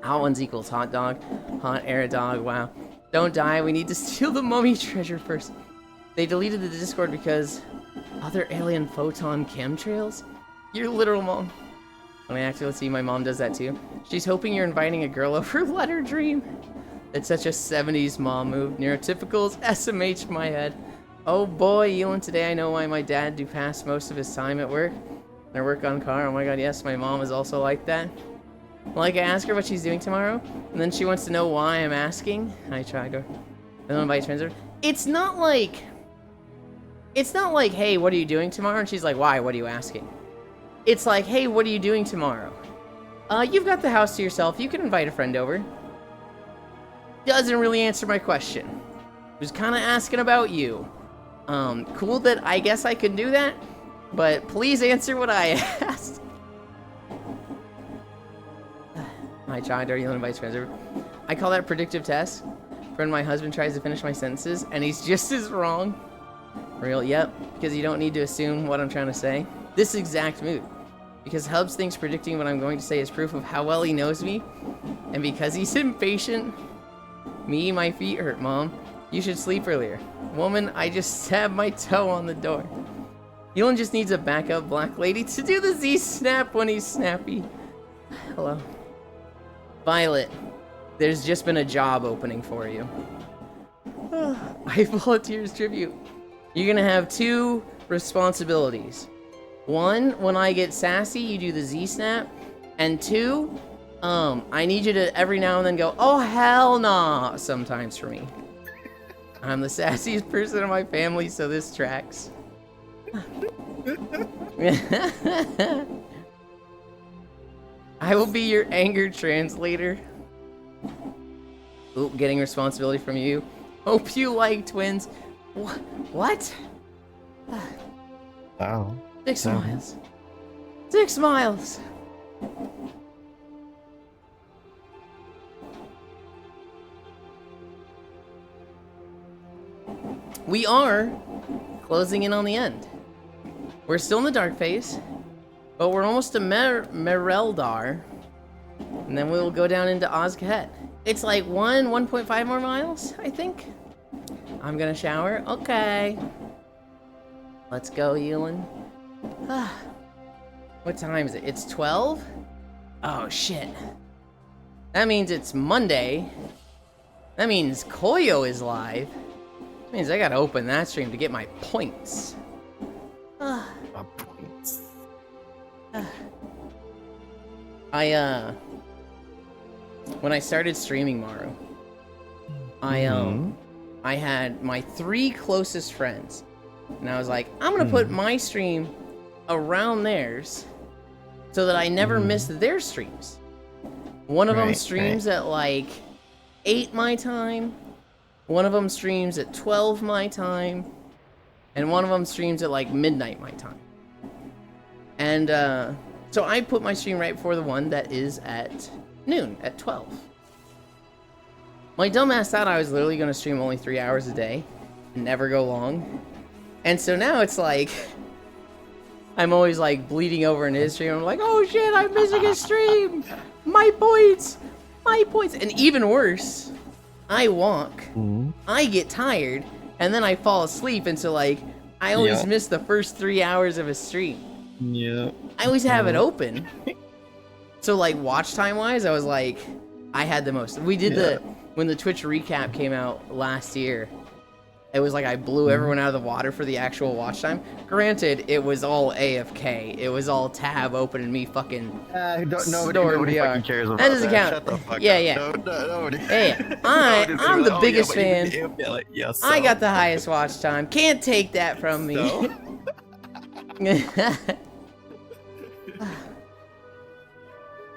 Hot ones equals hot dog. Hot air dog, wow. Don't die, we need to steal the mummy treasure first. They deleted the Discord because other alien photon chemtrails? Your literal mom. When I actually see, my mom does that too. She's hoping you're inviting a girl over, let her dream. It's such a 70s mom move. Neurotypicals, SMH my head. Oh boy, Elon, today I know why my dad do pass most of his time at work. I work on car, oh my god, yes, my mom is also like that. Like, I ask her what she's doing tomorrow, and then she wants to know why I'm asking. I try to then invite friends over. It's not like, hey, what are you doing tomorrow? And she's like, why, what are you asking? It's like, hey, what are you doing tomorrow? You've got the house to yourself, you can invite a friend over. Doesn't really answer my question. Was kind of asking about you. Cool that I guess I can do that, but please answer what I asked. My child, are you invites friends over? I call that predictive test. When my husband tries to finish my sentences and he's just as wrong. Real, yep, because you don't need to assume what I'm trying to say. This exact mood. because Hubs thinks predicting what I'm going to say is proof of how well he knows me, and because he's impatient. Me, my feet hurt, Mom. You should sleep earlier. Woman, I just stabbed my toe on the door. Elon just needs a backup black lady to do the Z-snap when he's snappy. Hello. Violet, there's just been a job opening for you. I volunteers tribute. You're gonna have 2 responsibilities. 1, when I get sassy, you do the Z-snap. And 2, I need you to every now and then go, oh hell nah, sometimes for me. I'm the sassiest person in my family, so this tracks. I will be your anger translator. Oop, getting responsibility from you. Hope you like twins. What? Wow. 6 miles. 6 miles. We are closing in on the end. We're still in the dark phase, but we're almost to Mereldar, and then we'll go down into Ozcahet. It's like 1.5 more miles, I think. I'm gonna shower. Okay. Let's go, Ewan. What time is it? It's 12? Oh, shit. That means it's Monday. That means Koyo is live. That means I gotta open that stream to get my points. My points. When I started streaming Maru, I had my 3 closest friends, and I was like, I'm gonna put my stream around theirs so that I never miss their streams. One of them streams at like 8 my time, one of them streams at 12 my time, and one of them streams at like midnight my time. And so I put my stream right before the one that is at noon, at 12. My dumbass thought I was literally going to stream only 3 hours a day and never go long. And so now it's like, I'm always like bleeding over in his stream. I'm like, oh shit, I'm missing a stream. My points. And even worse, I walk, I get tired, and then I fall asleep. And so like, I always miss the first 3 hours of a stream. Yeah. I always have it open. So like watch time wise, I was like, I had the most. We did when the Twitch recap came out last year, it was like I blew everyone out of the water for the actual watch time. Granted, it was all AFK. It was all tab open and me fucking Nobody fucking cares about that. Doesn't count. Shut the fuck yeah. up. Nobody. Hey, I'm the biggest fan. So. I got the highest watch time. Can't take that from me. So?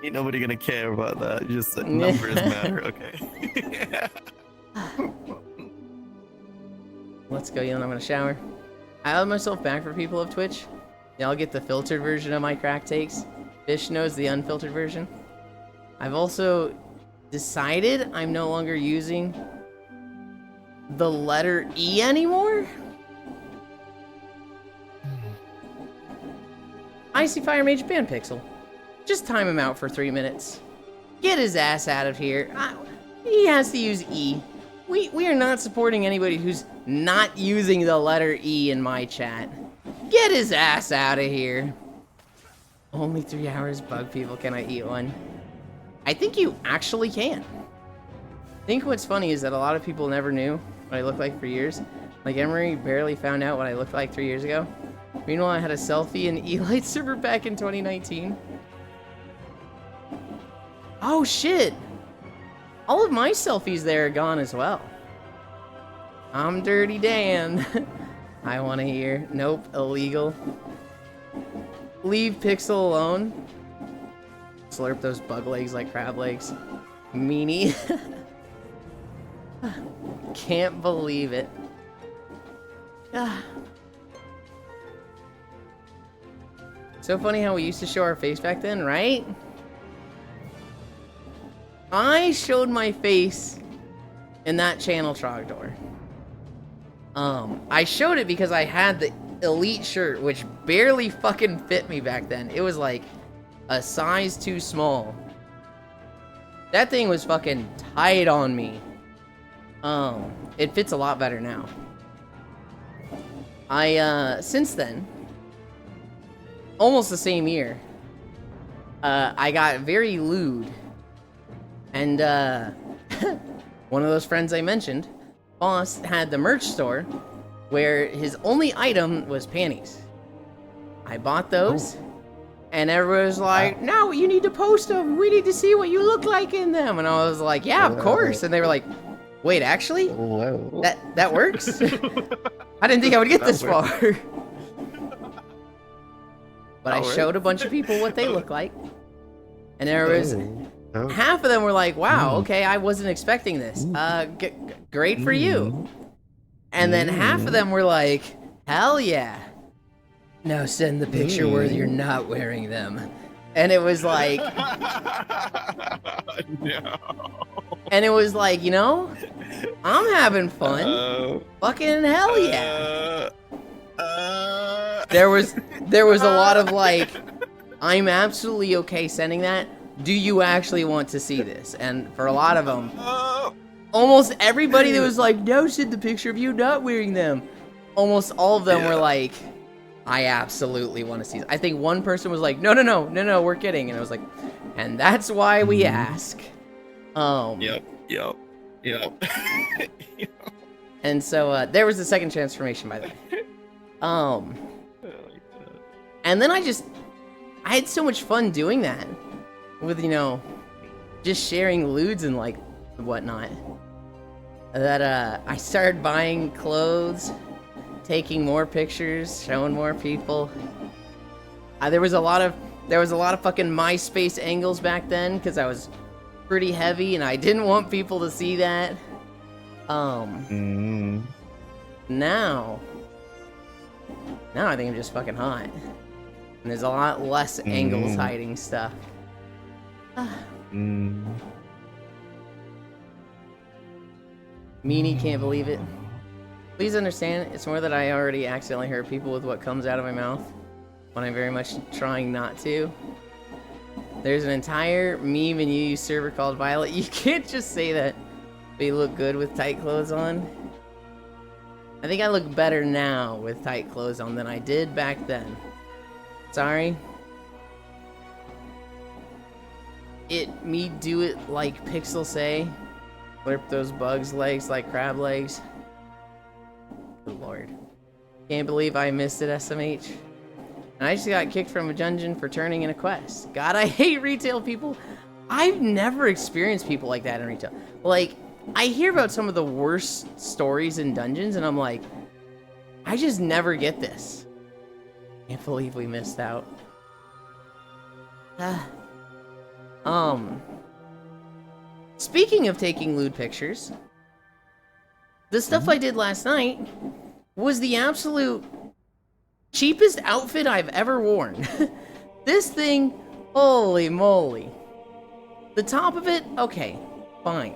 Ain't nobody gonna care about that. Just numbers matter, okay? Let's go, Yelena. I'm gonna shower. I held myself back for people of Twitch. Y'all get the filtered version of my crack takes. Fish knows the unfiltered version. I've also decided I'm no longer using the letter E anymore. Icy Fire Mage ban Pixel. Just time him out for 3 minutes. Get his ass out of here. He has to use E. We are not supporting anybody who's not using the letter E in my chat. Get his ass out of here. Only 3 hours, bug people. Can I eat one? I think you actually can. I think what's funny is that a lot of people never knew what I looked like for years. Like Emery barely found out what I looked like 3 years ago. Meanwhile, I had a selfie in Elite server back in 2019. Oh shit! All of my selfies there are gone as well. I'm Dirty Dan. I want to hear. Nope, illegal. Leave Pixel alone. Slurp those bug legs like crab legs. Meanie. Can't believe it. So funny how we used to show our face back then, right? I showed my face in that channel Trogdor. I showed it because I had the Elite shirt, which barely fucking fit me back then. It was like a size too small. That thing was fucking tight on me. It fits a lot better now. Since then, almost the same year, I got very lewd. And, one of those friends I mentioned, Boss, had the merch store where his only item was panties. I bought those, and everyone was like, no, you need to post them. We need to see what you look like in them. And I was like, yeah, of course. And they were like, wait, actually? Whoa. That works? I didn't think I would get this far. But I showed a bunch of people what they look like. And there was... half of them were like, wow, okay, I wasn't expecting this. Great for you. And then half of them were like, hell yeah. Now send the picture where you're not wearing them. And it was like... No. And it was like, you know, I'm having fun. Fucking hell yeah. There was a lot of like, I'm absolutely okay sending that. Do you actually want to see this? And for a lot of them, almost everybody that was like, no, send the picture of you not wearing them. Almost all of them were like, I absolutely want to see this. I think one person was like, no, we're kidding. And I was like, and that's why we ask. Yep. And so there was the second transformation, by the way. And then I had so much fun doing that. With, you know, just sharing lewds and like whatnot, that I started buying clothes, taking more pictures, showing more people. There was a lot of fucking MySpace angles back then because I was pretty heavy and I didn't want people to see that. Now I think I'm just fucking hot, and there's a lot less angles hiding stuff. Meanie can't believe it. Please understand, it's more that I already accidentally hurt people with what comes out of my mouth when I'm very much trying not to. There's an entire meme and UU server called Violet. You can't just say that they look good with tight clothes on. I think I look better now with tight clothes on than I did back then. Sorry. Me do it like Pixel say. Flip those bugs' legs like crab legs. Good lord. Can't believe I missed it, SMH. And I just got kicked from a dungeon for turning in a quest. God, I hate retail people. I've never experienced people like that in retail. Like, I hear about some of the worst stories in dungeons, and I'm like, I just never get this. Can't believe we missed out. Speaking of taking lewd pictures, the stuff I did last night was the absolute cheapest outfit I've ever worn. This thing, holy moly. The top of it, okay, fine.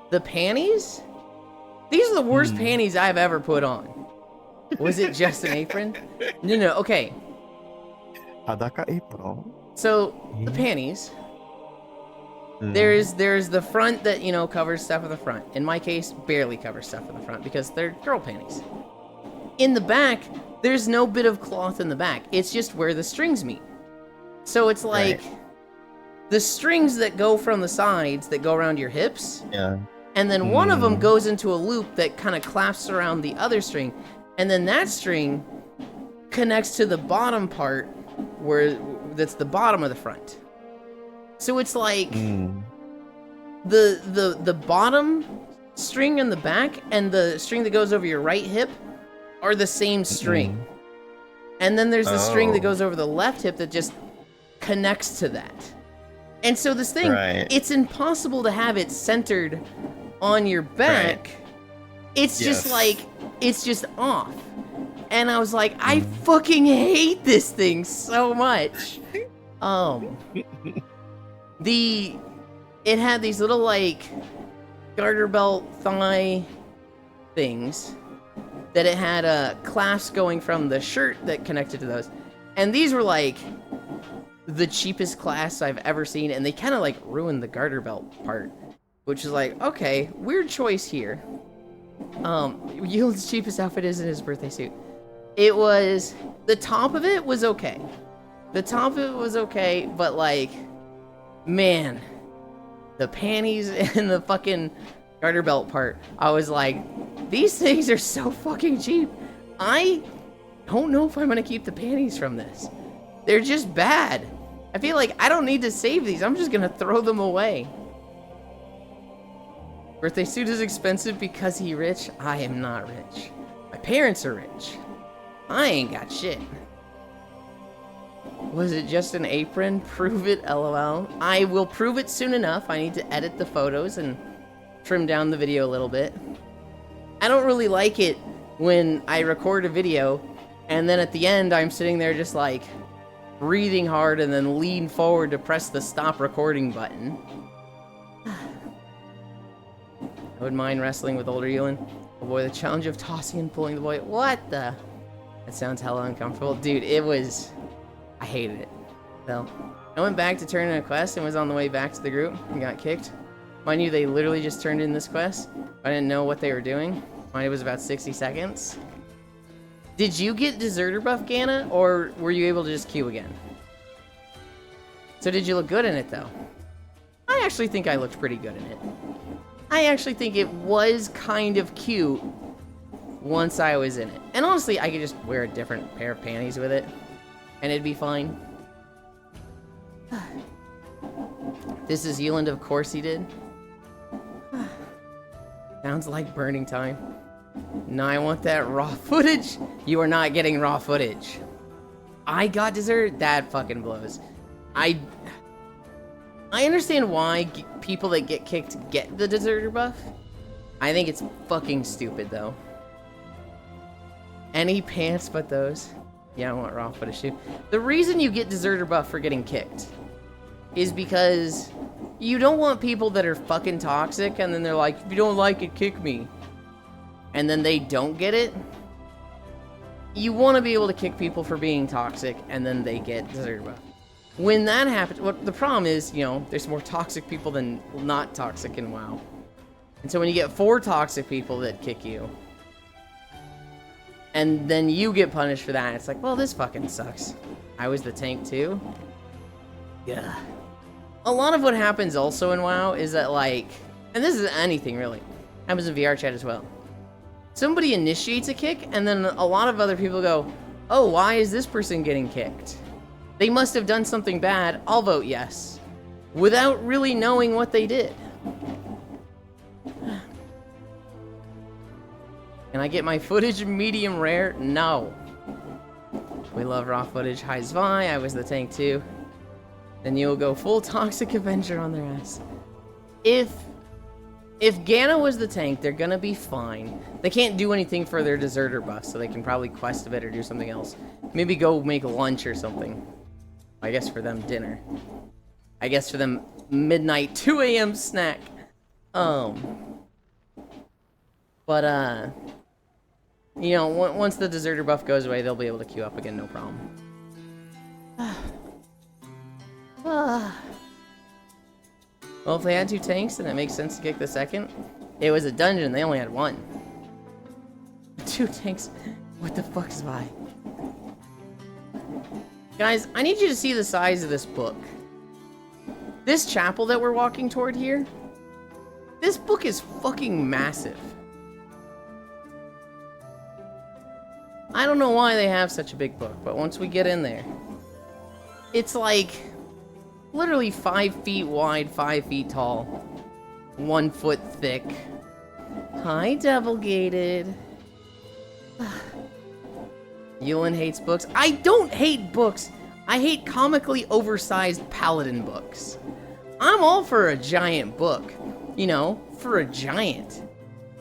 The panties? These are the worst panties I've ever put on. Was it just an apron? No, okay. Hadaka apron. So, the panties. There's the front that, you know, covers stuff at the front. In my case, barely covers stuff at the front because they're girl panties. In the back, there's no bit of cloth in the back. It's just where the strings meet. So it's like the strings that go from the sides that go around your hips. Yeah. And then one of them goes into a loop that kind of clasps around the other string. And then that string connects to the bottom part that's the bottom of the front. So it's like the bottom string in the back and the string that goes over your right hip are the same string. And then there's the string that goes over the left hip that just connects to that. And so this thing, it's impossible to have it centered on your back. It's just like, it's just off. And I was like, I fucking hate this thing so much. It had these little like garter belt thigh things that it had clasps going from the shirt that connected to those. And these were like the cheapest class I've ever seen, and they kind of like ruined the garter belt part, which is like, okay, weird choice here. Yulen's cheapest outfit is in his birthday suit. It was, the top of it was okay. The top of it was okay, but like, man, the panties and the fucking garter belt part, I was like, these things are so fucking cheap. I don't know if I'm gonna keep the panties from this. They're just bad. I feel like I don't need to save these. I'm just gonna throw them away. Birthday suit is expensive because he rich. I am not rich. My parents are rich. I ain't got shit. Was it just an apron? Prove it, lol. I will prove it soon enough. I need to edit the photos and trim down the video a little bit. I don't really like it when I record a video and then at the end I'm sitting there just like breathing hard and then lean forward to press the stop recording button. I wouldn't mind wrestling with older Yulin. Oh boy, the challenge of tossing and pulling the boy. What the? That sounds hella uncomfortable. Dude, it was... I hated it. So, I went back to turn in a quest and was on the way back to the group and got kicked. Mind you, they literally just turned in this quest. I didn't know what they were doing. Mind it was about 60 seconds. Did you get Deserter buff, Ganna? Or were you able to just queue again? So did you look good in it, though? I actually think I looked pretty good in it. I actually think it was kind of cute once I was in it. And honestly, I could just wear a different pair of panties with it, and it'd be fine. This is Yulin, of course he did. Sounds like burning time. Now I want that raw footage. You are not getting raw footage. I got dessert? That fucking blows. I understand why people that get kicked get the deserter buff. I think it's fucking stupid, though. Any pants but those. Yeah, I want raw footage too. The reason you get deserter buff for getting kicked is because you don't want people that are fucking toxic and then they're like, if you don't like it, kick me. And then they don't get it. You want to be able to kick people for being toxic and then they get deserter buff. When that happens, what the problem is, you know, there's more toxic people than not toxic in WoW. And so when you get 4 toxic people that kick you, and then you get punished for that, it's like, well, this fucking sucks. I was the tank too? Yeah. A lot of what happens also in WoW is that, like, and this is anything really, happens in VR chat as well. Somebody initiates a kick, and then a lot of other people go, oh, why is this person getting kicked? They must have done something bad, I'll vote yes. Without really knowing what they did. Can I get my footage medium rare? No. We love raw footage. Hi Zvi, I was the tank too. Then you'll go full Toxic Avenger on their ass. If Ganna was the tank, they're gonna be fine. They can't do anything for their deserter buff, so they can probably quest a bit or do something else. Maybe go make lunch or something. I guess for them, dinner. I guess for them, midnight, 2 a.m. snack. But, you know, once the deserter buff goes away, they'll be able to queue up again, no problem. Well, if they had 2 tanks, then it makes sense to kick the second. It was a dungeon, they only had 1. 2 tanks? What the fuck is Vi? Guys, I need you to see the size of this book. This chapel that we're walking toward here, this book is fucking massive. I don't know why they have such a big book, but once we get in there, it's like literally 5 feet wide, 5 feet tall, 1 foot thick. Hi, Devil Gated. Yulin hates books. I don't hate books. I hate comically oversized paladin books. I'm all for a giant book. You know, for a giant.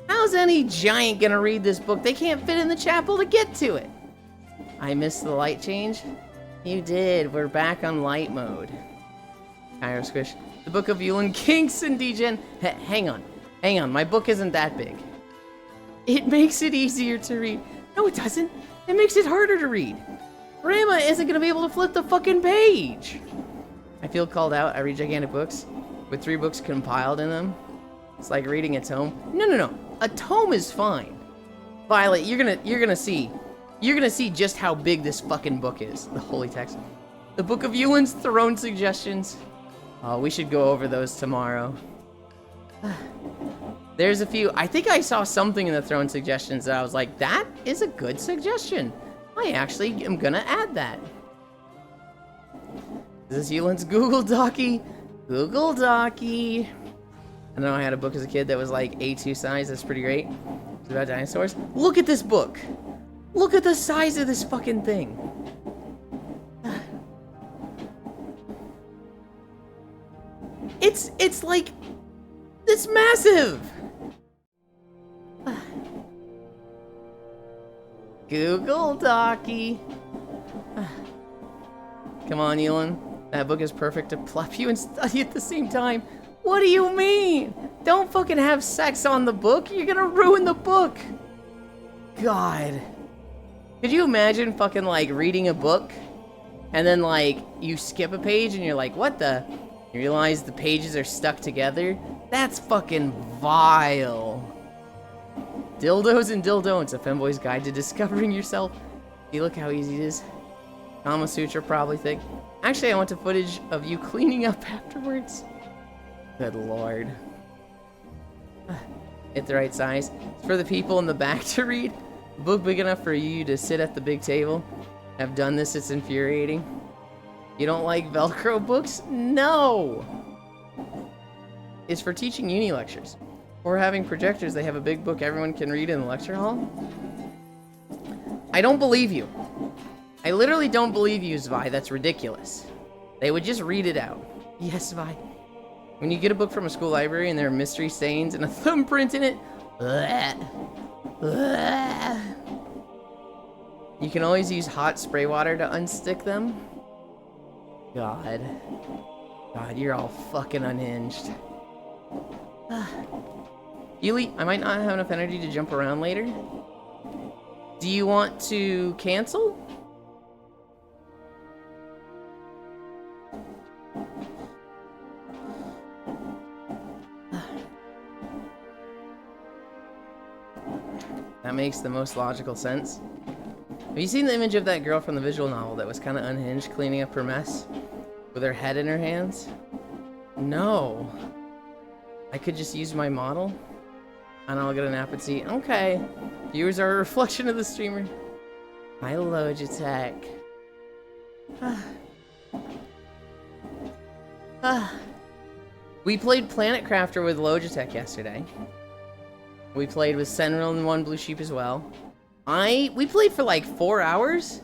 How's any giant gonna read this book? They can't fit in the chapel to get to it. I missed the light change. You did. We're back on light mode. Kyro Squish. The Book of Yulin Kinks and Degen. Hang on. Hang on. My book isn't that big. It makes it easier to read. No, it doesn't. It makes it harder to read. Grandma isn't gonna be able to flip the fucking page. I feel called out. I read gigantic books with 3 books compiled in them. It's like reading a tome. No. A tome is fine. Violet, you're gonna see. You're gonna see just how big this fucking book is. The holy text. The Book of Yulin's Throne Suggestions. Oh, we should go over those tomorrow. There's a few. I think I saw something in the Throne Suggestions that I was like, that is a good suggestion. I actually am gonna add that. Is this Yulin's Google Docky? Google Docky. I know I had a book as a kid that was like A2 size. That's pretty great. It's about dinosaurs. Look at this book. Look at the size of this fucking thing. It's like, it's massive. Google Docky. Come on, Yulin. That book is perfect to plop you and study at the same time. What do you mean? Don't fucking have sex on the book. You're gonna ruin the book. God. Could you imagine fucking like reading a book and then like you skip a page and you're like, what the? You realize the pages are stuck together? That's fucking vile. Dildos and Dildon'ts, a femboy's guide to discovering yourself. See, look how easy it is. Kama Sutra probably think. Actually, I want to footage of you cleaning up afterwards. Good lord. Hit the right size. It's for the people in the back to read. A book big enough for you to sit at the big table. I've done this, it's infuriating. You don't like Velcro books? No! It's for teaching uni lectures. Or having projectors, they have a big book everyone can read in the lecture hall. I don't believe you. I literally don't believe you, Zvi. That's ridiculous. They would just read it out. Yes, Zvi. When you get a book from a school library and there are mystery stains and a thumbprint in it, you can always use hot spray water to unstick them. God, you're all fucking unhinged. Yuli, I might not have enough energy to jump around later. Do you want to cancel? That makes the most logical sense. Have you seen the image of that girl from the visual novel that was kind of unhinged cleaning up her mess? With her head in her hands? No. I could just use my model? And I'll get an Apathy. Okay. Viewers are a reflection of the streamer. Hi, Logitech. We played Planet Crafter with Logitech yesterday. We played with Senril and One Blue Sheep as well. We played for like 4 hours.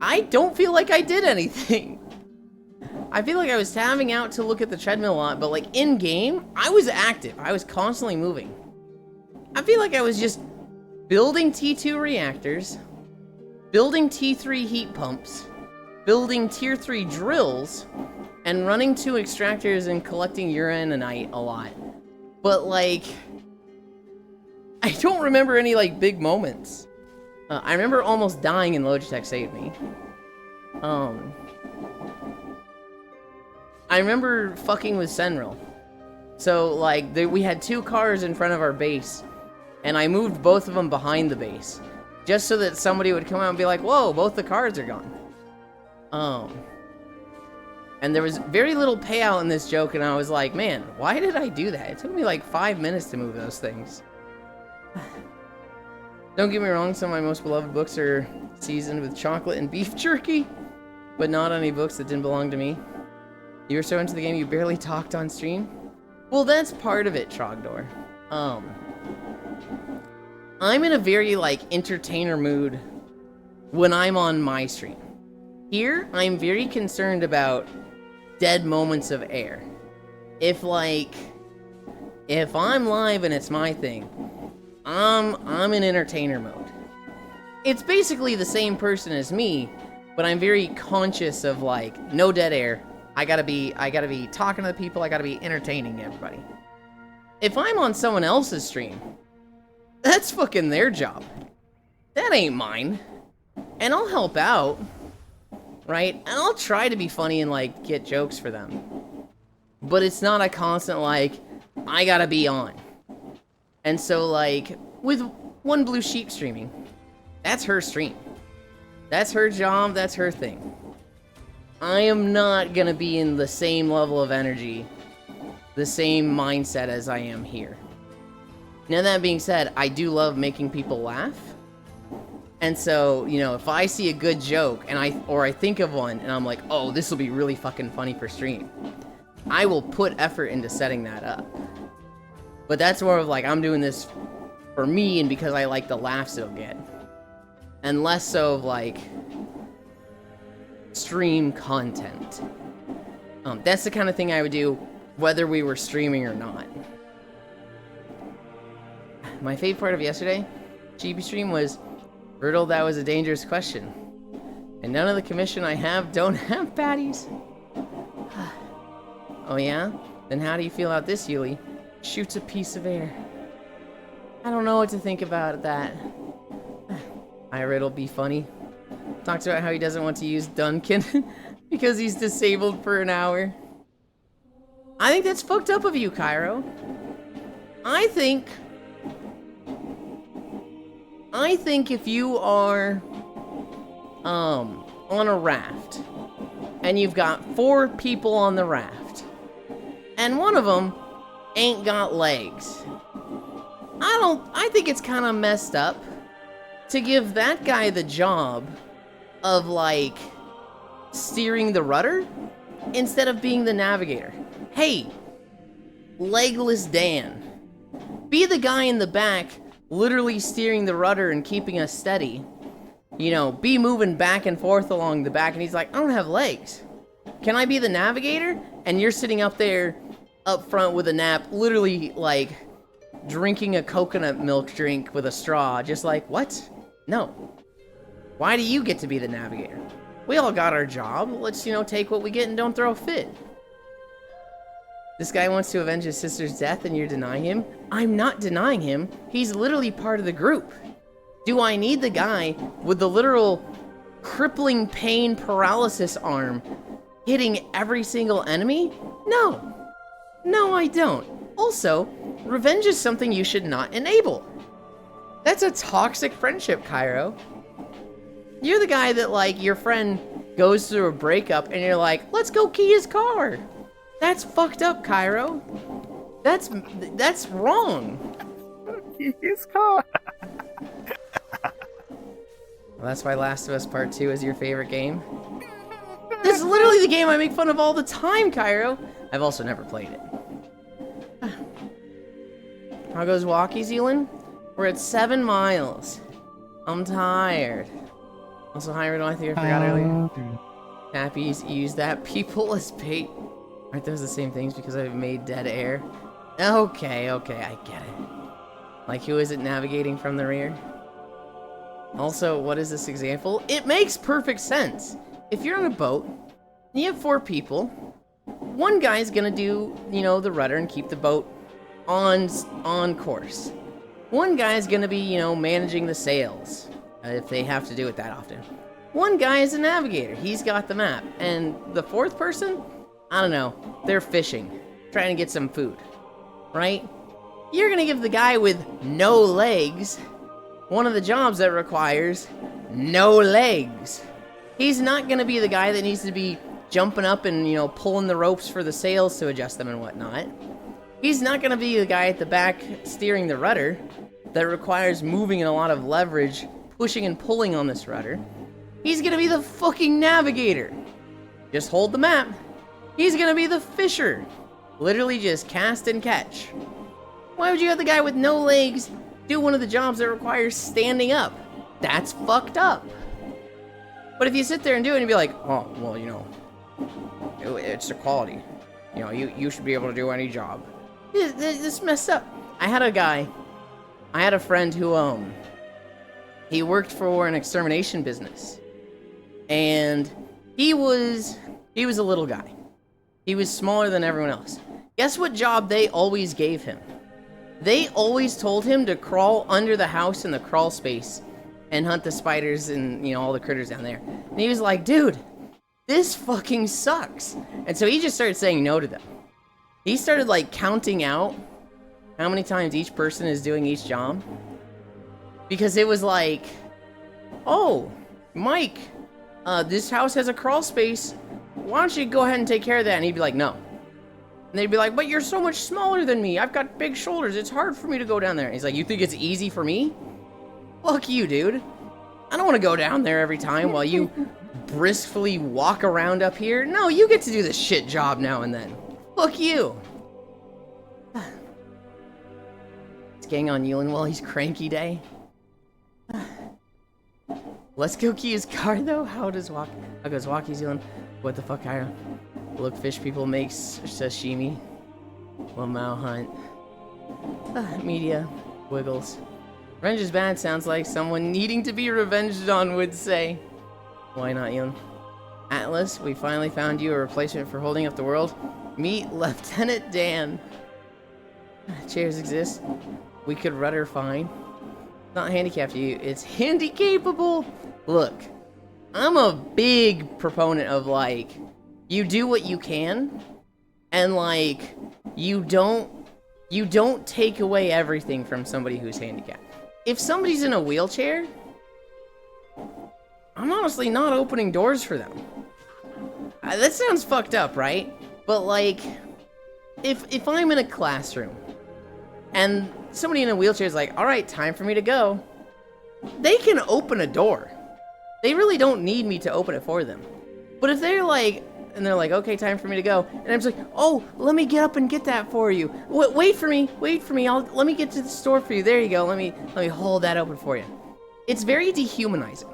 I don't feel like I did anything. I feel like I was tabbing out to look at the treadmill a lot, but like in game, I was active. I was constantly moving. I feel like I was just building T2 reactors, building T3 heat pumps, building tier 3 drills, and running 2 extractors and collecting uraninite a lot. But like, I don't remember any like big moments. I remember almost dying and Logitech saved me. I remember fucking with Senril. So like, we had 2 cars in front of our base, and I moved both of them behind the base, just so that somebody would come out and be like, whoa, both the cars are gone. And there was very little payout in this joke, and I was like, man, why did I do that? It took me like 5 minutes to move those things. Don't get me wrong, some of my most beloved books are seasoned with chocolate and beef jerky, but not any books that didn't belong to me. You were so into the game you barely talked on stream? Well, that's part of it, Trogdor. I'm in a very, like, entertainer mood when I'm on my stream. Here, I'm very concerned about dead moments of air. If I'm live and it's my thing, I'm in entertainer mode. It's basically the same person as me, but I'm very conscious of, like, no dead air. I gotta be talking to the people, I gotta be entertaining everybody. If I'm on someone else's stream, that's fucking their job. That ain't mine. And I'll help out. right? And I'll try to be funny and like get jokes for them. But it's not a constant like, I gotta be on. And so like, with One Blue Sheep streaming, that's her stream. That's her job, that's her thing. I am not gonna be in the same level of energy, the same mindset as I am here. Now that being said, I do love making people laugh. And so, you know, if I see a good joke and I think of one and I'm like, oh, this will be really fucking funny for stream, I will put effort into setting that up. But that's more of like, I'm doing this for me and because I like the laughs it'll get. And less so of like, stream content. That's the kind of thing I would do whether we were streaming or not. My favorite part of yesterday, GB stream, was, Riddle, that was a dangerous question. And none of the commission I have don't have patties. Oh yeah? Then how do you feel about this, Yuli? Shoots a piece of air. I don't know what to think about that. Riddle, be funny. Talks about how he doesn't want to use Duncan because he's disabled for an hour. I think that's fucked up of you, Cairo. I think if you are on a raft and you've got 4 people on the raft and one of them ain't got legs, I think it's kind of messed up to give that guy the job of like steering the rudder instead of being the navigator. Hey, Legless Dan, be the guy in the back literally steering the rudder and keeping us steady. You know, be moving back and forth along the back, and he's like, I don't have legs. Can I be the navigator? And you're sitting up there up front with a nap, literally like drinking a coconut milk drink with a straw, just like, what? No. Why do you get to be the navigator? We all got our job. Let's, you know, take what we get and don't throw a fit. This guy wants to avenge his sister's death and you're denying him? I'm not denying him. He's literally part of the group. Do I need the guy with the literal crippling pain paralysis arm hitting every single enemy? No. No, I don't. Also, revenge is something you should not enable. That's a toxic friendship, Cairo. You're the guy that, like, your friend goes through a breakup and you're like, let's go key his car. That's fucked up, Cairo. That's wrong. His car. Well, that's why Last of Us Part 2 is your favorite game. This is literally the game I make fun of all the time, Cairo. I've also never played it. How goes Walkie, Zealand? We're at 7 miles. I'm tired. Also, hi, Riddle, I think I forgot earlier. Happy use that people as bait. Aren't those the same things because I've made dead air? Okay, I get it. Like, who is it navigating from the rear? Also, what is this example? It makes perfect sense. If you're on a boat, and you have 4 people, one guy's gonna do, you know, the rudder and keep the boat on course. One guy's gonna be, you know, managing the sails, if they have to do it that often. One guy is a navigator. He's got the map. And the 4th person, I don't know, they're fishing, trying to get some food, right? You're gonna give the guy with no legs one of the jobs that requires no legs. He's not gonna be the guy that needs to be jumping up and, you know, pulling the ropes for the sails to adjust them and whatnot. He's not gonna be the guy at the back steering the rudder that requires moving and a lot of leverage, pushing and pulling on this rudder. He's gonna be the fucking navigator. Just hold the map. He's gonna be the fisher. Literally just cast and catch. Why would you have the guy with no legs do one of the jobs that requires standing up? That's fucked up. But if you sit there and do it and be like, oh, well, you know, it's equality. You know, you should be able to do any job. This messed up. I had a friend who, he worked for an extermination business. And he was a little guy. He was smaller than everyone else. Guess what job they always gave him? They always told him to crawl under the house in the crawl space and hunt the spiders and, you know, all the critters down there. And he was like, dude, this fucking sucks. And so he just started saying no to them. He started like counting out how many times each person is doing each job. Because it was like, oh, Mike, this house has a crawl space. Why don't you go ahead and take care of that? And he'd be like, no. And they'd be like, but you're so much smaller than me. I've got big shoulders. It's hard for me to go down there. And he's like, you think it's easy for me? Fuck you, dude. I don't want to go down there every time while you briskly walk around up here. No, you get to do the shit job now and then. Fuck you. It's gang on Yulin while he's cranky day. Let's go key his car though. How goes Walkie's Yulin? What the fuck, Kyra? Look, fish people makes sashimi. Lamau hunt. Media. Wiggles. Revenge is bad sounds like someone needing to be revenged on would say. Why not, Yun? Atlas, we finally found you a replacement for holding up the world. Meet Lieutenant Dan. Chairs exist. We could rudder fine. Not handicapped you, it's handy-capable. Look, I'm a big proponent of, like, you do what you can, and, like, you don't take away everything from somebody who's handicapped. If somebody's in a wheelchair, I'm honestly not opening doors for them. That sounds fucked up, right? But, like, if I'm in a classroom, and somebody in a wheelchair is like, alright, time for me to go, they can open a door. They really don't need me to open it for them. But if they're like, and they're like, okay, time for me to go, and I'm just like, oh, let me get up and get that for you. Wait for me, let me get to the store for you. There you go, let me hold that open for you. It's very dehumanizing.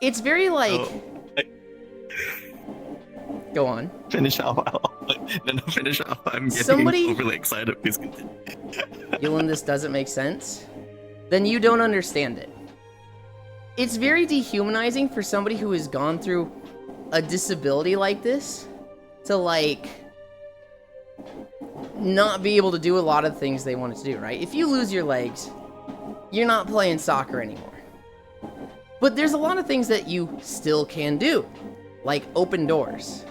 It's very like... Go on. Finish off. No, finish off. I'm getting overly excited. Please continue. Yulin, this doesn't make sense. Then you don't understand it. It's very dehumanizing for somebody who has gone through a disability like this to, like, not be able to do a lot of things they wanted to do, right? If you lose your legs, you're not playing soccer anymore. But there's a lot of things that you still can do, like open doors.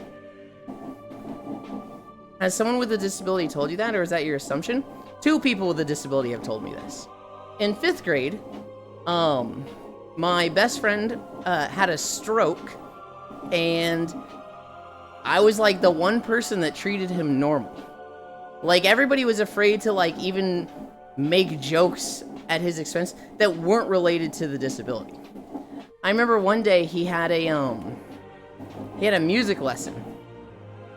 Has someone with a disability told you that, or is that your assumption? 2 people with a disability have told me this. In 5th grade, my best friend had a stroke, and I was like the one person that treated him normal. Like, everybody was afraid to, like, even make jokes at his expense that weren't related to the disability. I remember one day he had a music lesson.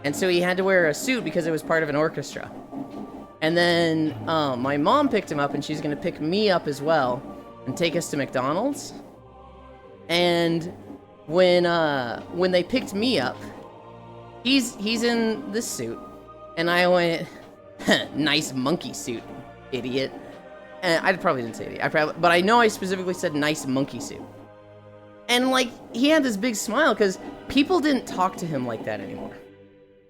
And so he had to wear a suit because it was part of an orchestra. And then my mom picked him up, and she's going to pick me up as well and take us to McDonald's. And when they picked me up, he's in this suit, and I went, nice monkey suit, idiot. And I probably didn't say idiot, but I know I specifically said nice monkey suit. And, like, he had this big smile because people didn't talk to him like that anymore.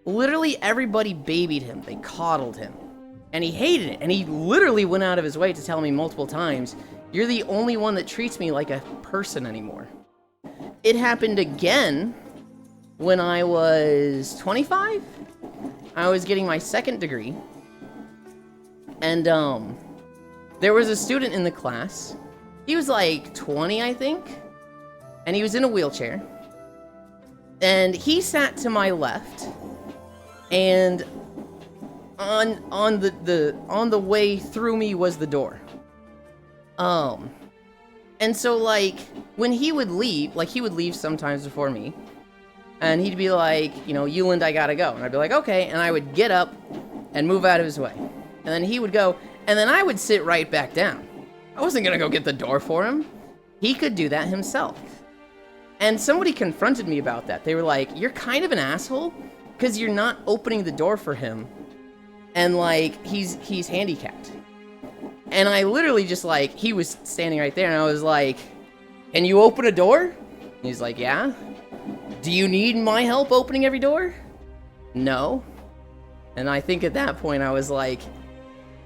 Literally everybody babied him. They coddled him. And he hated it. And he literally went out of his way to tell me multiple times, you're the only one that treats me like a person anymore. It happened again when I was 25. I was getting my 2nd degree. And there was a student in the class. He was like 20, I think. And he was in a wheelchair. And he sat to my left. And on the way through me was the door. And so, like, when he would leave, like, he would leave sometimes before me, and he'd be like, you know, Yuland, I gotta go. And I'd be like, okay, and I would get up and move out of his way. And then he would go, and then I would sit right back down. I wasn't gonna go get the door for him. He could do that himself. And somebody confronted me about that. They were like, you're kind of an asshole, because you're not opening the door for him, and, like, he's handicapped. And I literally just, like, he was standing right there, and I was like, can you open a door? And he's like, yeah. Do you need my help opening every door? No. And I think at that point I was like,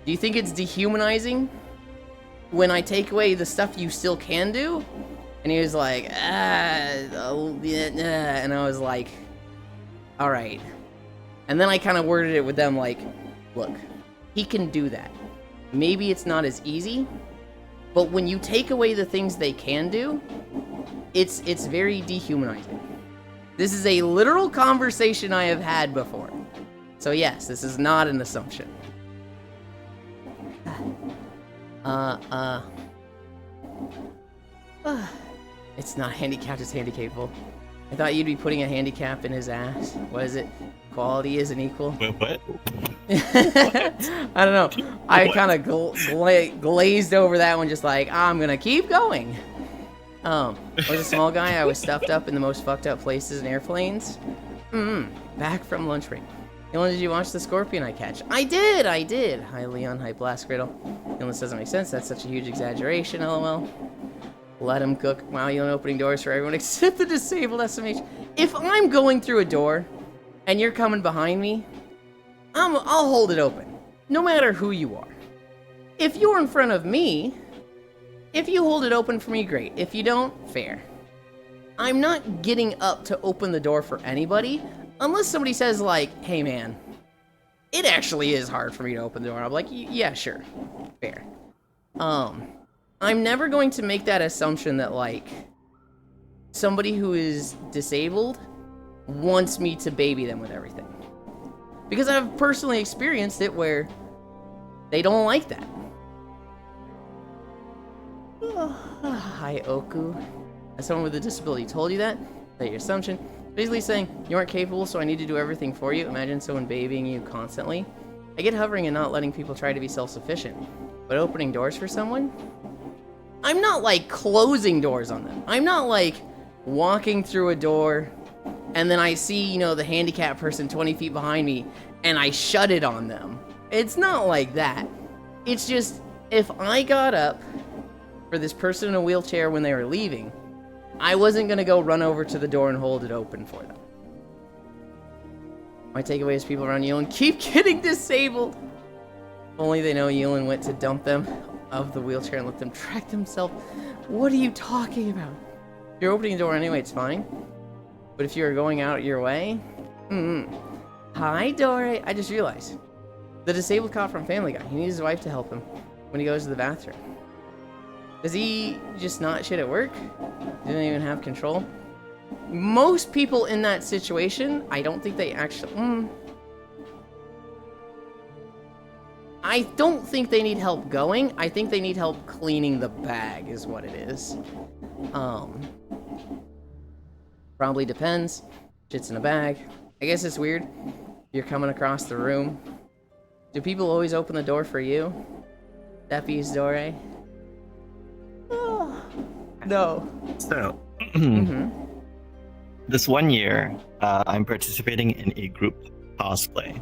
do you think it's dehumanizing when I take away the stuff you still can do? And he was like, and I was like, all right. And then I kind of worded it with them like, look, he can do that. Maybe it's not as easy, but when you take away the things they can do, it's very dehumanizing. This is a literal conversation I have had before. So yes, this is not an assumption. It's not handicapped, it's handicapable. I thought you'd be putting a handicap in his ass. What is it? Quality isn't equal? Wait, what? I don't know. I kind of glazed over that one, just like, I'm gonna keep going. I was a small guy. I was stuffed up in the most fucked up places in airplanes. Back from lunch break. Dylan, did you watch the scorpion I catch? I did! Hi, Leon. Hi, Blast Griddle. Dylan, this doesn't make sense. That's such a huge exaggeration, lol. Let him cook. Wow, Dylan opening doors for everyone except the disabled SMH. If I'm going through a door and you're coming behind me, I'll hold it open. No matter who you are. If you're in front of me, if you hold it open for me, great. If you don't, fair. I'm not getting up to open the door for anybody unless somebody says like, hey man, it actually is hard for me to open the door. I'm like, yeah, sure. Fair. I'm never going to make that assumption that like somebody who is disabled wants me to baby them with everything. Because I've personally experienced it where they don't like that. Hi, Oku. As someone with a disability told you that? That your assumption? Basically saying, you aren't capable, so I need to do everything for you. Imagine someone babying you constantly. I get hovering and not letting people try to be self-sufficient. But opening doors for someone? I'm not, like, closing doors on them. I'm not, like, walking through a door, and then I see, you know, the handicapped person 20 feet behind me, and I shut it on them. It's not like that. It's just, if I got up for this person in a wheelchair when they were leaving, I wasn't gonna go run over to the door and hold it open for them. My takeaway is people around Yulin keep getting disabled. If only they know Yulin went to dump them of the wheelchair and let them track themselves. What are you talking about? If you're opening the door anyway, it's fine. But if you're going out your way, Hi, Dory. I just realized. The disabled cop from Family Guy. He needs his wife to help him when he goes to the bathroom. Does he just not shit at work? Didn't even have control? Most people in that situation, I don't think they actually... I don't think they need help going. I think they need help cleaning the bag is what it is. Probably depends. Shit's in a bag. I guess it's weird. You're coming across the room. Do people always open the door for you? Steffi's Dore? Oh, no. So, this one year, I'm participating in a group cosplay.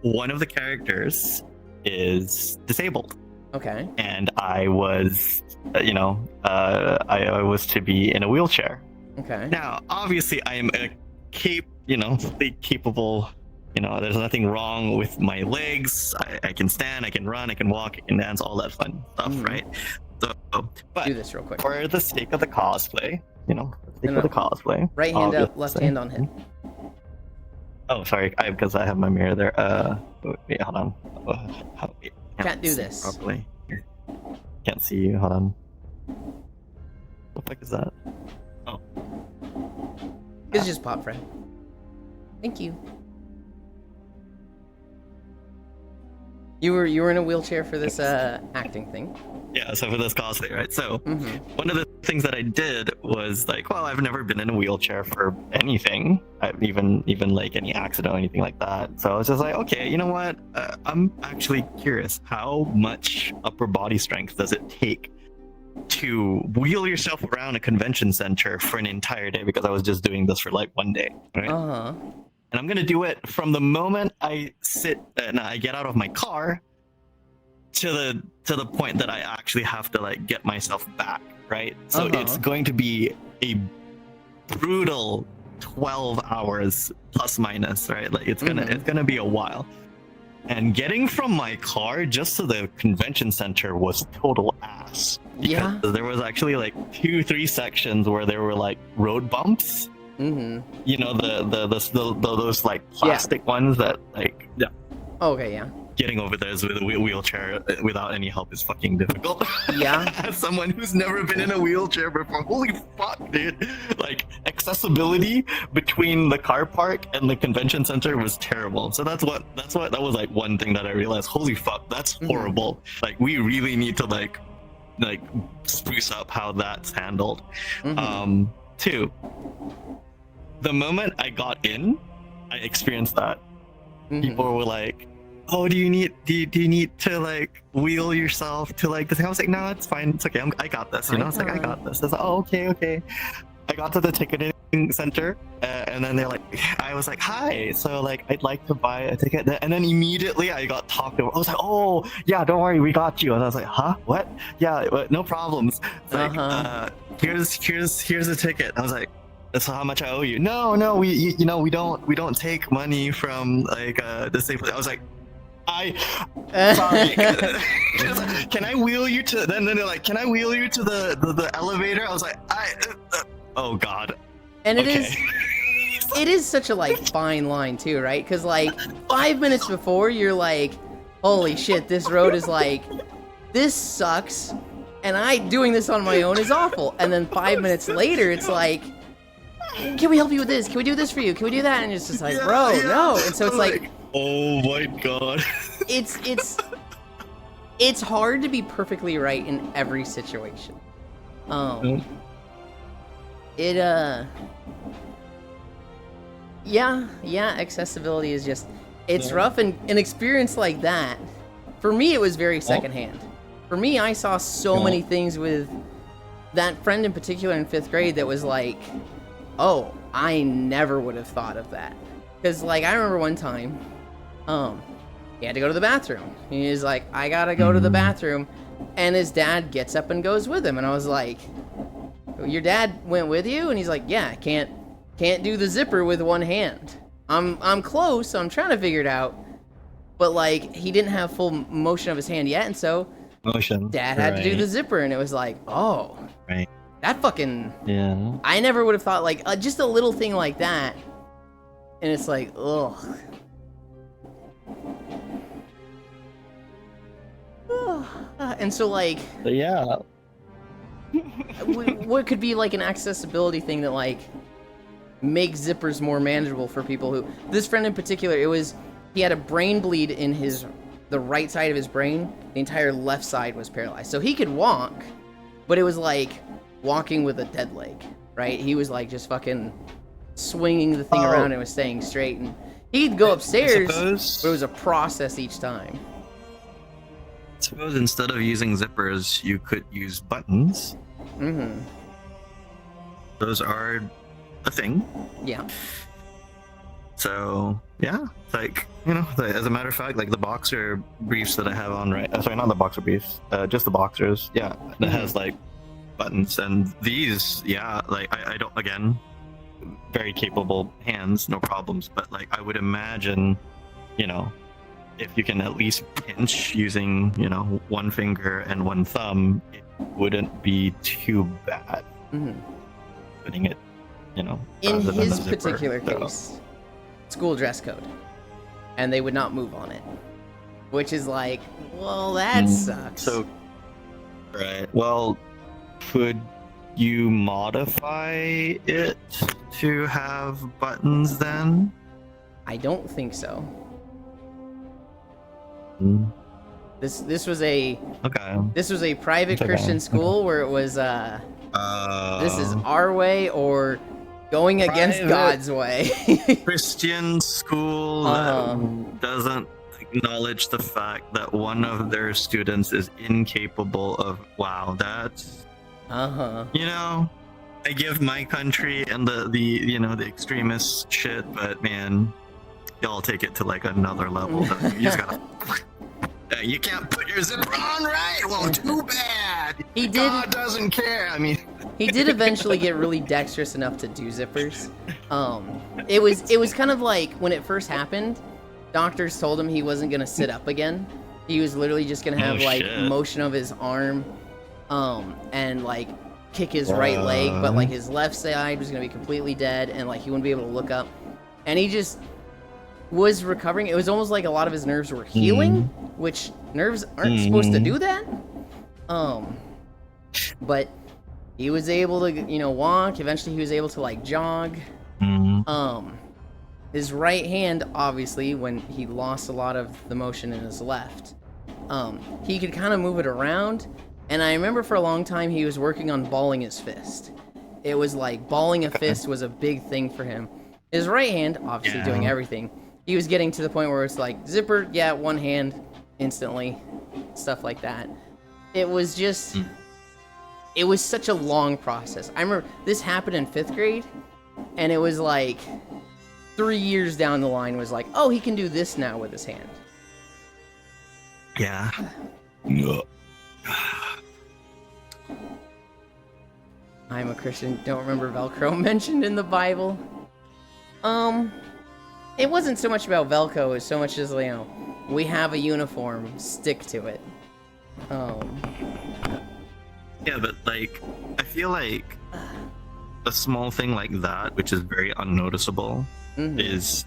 One of the characters is disabled. Okay. And I was, I was to be in a wheelchair. Okay. Now, obviously, I am a fully capable. There's nothing wrong with my legs. I can stand, I can run, I can walk, I can dance, all that fun stuff, right? So, but do this real quick. For the sake of the cosplay, Right hand up, left hand on hip. Oh, sorry, because I have my mirror there. Wait, hold on. Can't do this. Properly. Can't see you. Hold on. What the fuck is that? Oh. It's just pop friend. Thank you. You were in a wheelchair for this acting thing. Yeah, so for this cosplay, right? So one of the things that I did was like, well, I've never been in a wheelchair for anything, even like any accident or anything like that. So I was just like, okay, you know what? I'm actually curious. How much upper body strength does it take to wheel yourself around a convention center for an entire day? Because I was just doing this for like one day, right? And I'm gonna do it from the moment I sit and I get out of my car to the point that I actually have to like get myself back, right? So it's going to be a brutal 12 hours plus minus, right? Like it's gonna be a while. And getting from my car just to the convention center was total ass. Yeah. Because there was actually like 2-3 sections where there were like road bumps. Mm-hmm. You know, those like plastic ones that like, yeah. Okay, yeah. Getting over there with a wheelchair without any help is fucking difficult. Yeah. As someone who's never been in a wheelchair before, holy fuck, dude! Like accessibility between the car park and the convention center was terrible. So that was like one thing that I realized. Holy fuck, that's horrible. Like we really need to like spruce up how that's handled. Two, the moment I got in, I experienced that. People were like, "Oh, do you need to like wheel yourself to like this?" I was like, "No, it's fine. It's okay. I got this." You know, it's like I got this. I was like, "Oh, okay." I got to the ticketing center, and then they're like, I was like, "Hi, so like I'd like to buy a ticket," and then immediately I got talked over. I was like, "Oh, yeah, don't worry, we got you." And I was like, "Huh? What? Yeah, no problems." It's like, here's a ticket. I was like, "That's how much I owe you." No, we we don't take money from like disabled. I was like, sorry. Can I wheel you to? Then they're like, "Can I wheel you to the elevator?" I was like, oh god. And it Okay. it is such a like fine line too, right? Because like 5 minutes before you're like, holy shit, this road is like, this sucks, and doing this on my own is awful. And then 5 minutes later, it's like, can we help you with this? Can we do this for you? Can we do that? And it's just like, bro, no. And so it's like, oh my god. it's hard to be perfectly right in every situation. Accessibility is just, it's rough, and an experience like that, for me, it was very secondhand. For me, I saw so many things with that friend in particular in 5th grade that was like, oh, I never would have thought of that. Because, like, I remember one time, he had to go to the bathroom. He was like, I gotta go to the bathroom. And his dad gets up and goes with him. And I was like, your dad went with you? And he's like, yeah, can't do the zipper with one hand. I'm close, so I'm trying to figure it out. But, like, he didn't have full motion of his hand yet, and so dad had to do the zipper. And it was like, oh. Right. That fucking... Yeah. I never would have thought, like, just a little thing like that. And it's like, ugh. And so, like... But yeah. What could be, like, an accessibility thing that, like, makes zippers more manageable for people who... This friend in particular, he had a brain bleed in the right side of his brain. The entire left side was paralyzed. So he could walk, but it was like walking with a dead leg, right? He was like just fucking swinging the thing around and was staying straight. And he'd go upstairs, but it was a process each time. I suppose instead of using zippers, you could use buttons. Mm-hmm. Those are a thing. Yeah. So yeah, like, you know, as a matter of fact, like the boxer briefs that I have on sorry, not the boxer briefs, just the boxers. Yeah, that has like buttons, and these, yeah, like I don't, again, very capable hands, no problems. But like I would imagine, you know, if you can at least pinch using, you know, one finger and one thumb, it wouldn't be too bad. Putting it, you know, in rather than his a zipper, particular so. case, school dress code, and they would not move on it, which is like, well, that sucks. So, right. Well, could you modify it to have buttons then? I don't think so. Mm. This was a private It's okay. Christian school where it was this is our way or going against Private. God's way. Christian school doesn't acknowledge the fact that one of their students is incapable of. Wow, that's you know, I give my country and the you know, the extremist shit, but man, y'all take it to like another level. You just gotta. You can't put your zipper on, right? Well, too bad. He did. God doesn't care. I mean, He did eventually get really dexterous enough to do zippers. It was kind of like when it first happened. doctors told him he wasn't gonna sit up again. He was literally just gonna have like shit. motion of his arm, and like kick his right leg, but like his left side was gonna be completely dead, and like he wouldn't be able to look up. And he just was recovering. It was almost like a lot of his nerves were healing, which nerves aren't supposed to do that. But he was able to, you know, walk. Eventually, he was able to like jog. His right hand, obviously, when he lost a lot of the motion in his left, he could kind of move it around. And I remember for a long time he was working on balling his fist. It was like balling a fist was a big thing for him. His right hand, obviously doing everything. He was getting to the point where it's like zipper, yeah, one hand, instantly, stuff like that. It was just, it was such a long process. I remember this happened in 5th grade, and it was like 3 years down the line was like, oh, he can do this now with his hand. Yeah. I'm a Christian, don't remember Velcro mentioned in the Bible. It wasn't so much about Velcro as so much as, you know, we have a uniform, stick to it. Yeah, but like, I feel like a small thing like that, which is very unnoticeable, is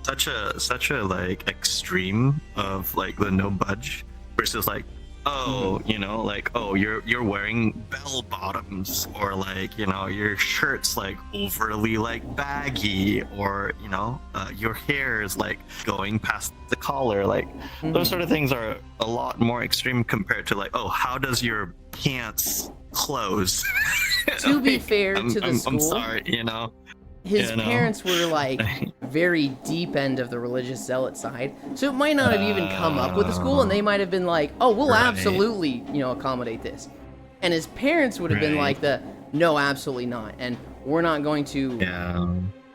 such a like extreme of like the no budge versus like, oh, you know, like, oh, you're wearing bell bottoms, or like, you know, your shirt's like overly like baggy, or you know, your hair is like going past the collar, like those sort of things are a lot more extreme compared to like, oh, how does your pants close? To be fair to the school, I'm sorry, you know. His You know? parents were like very deep end of the religious zealot side, so it might not have even come up with the school, and they might have been like, "Oh, we'll absolutely, you know, accommodate this," and his parents would have been like, "No, absolutely not, and we're not going to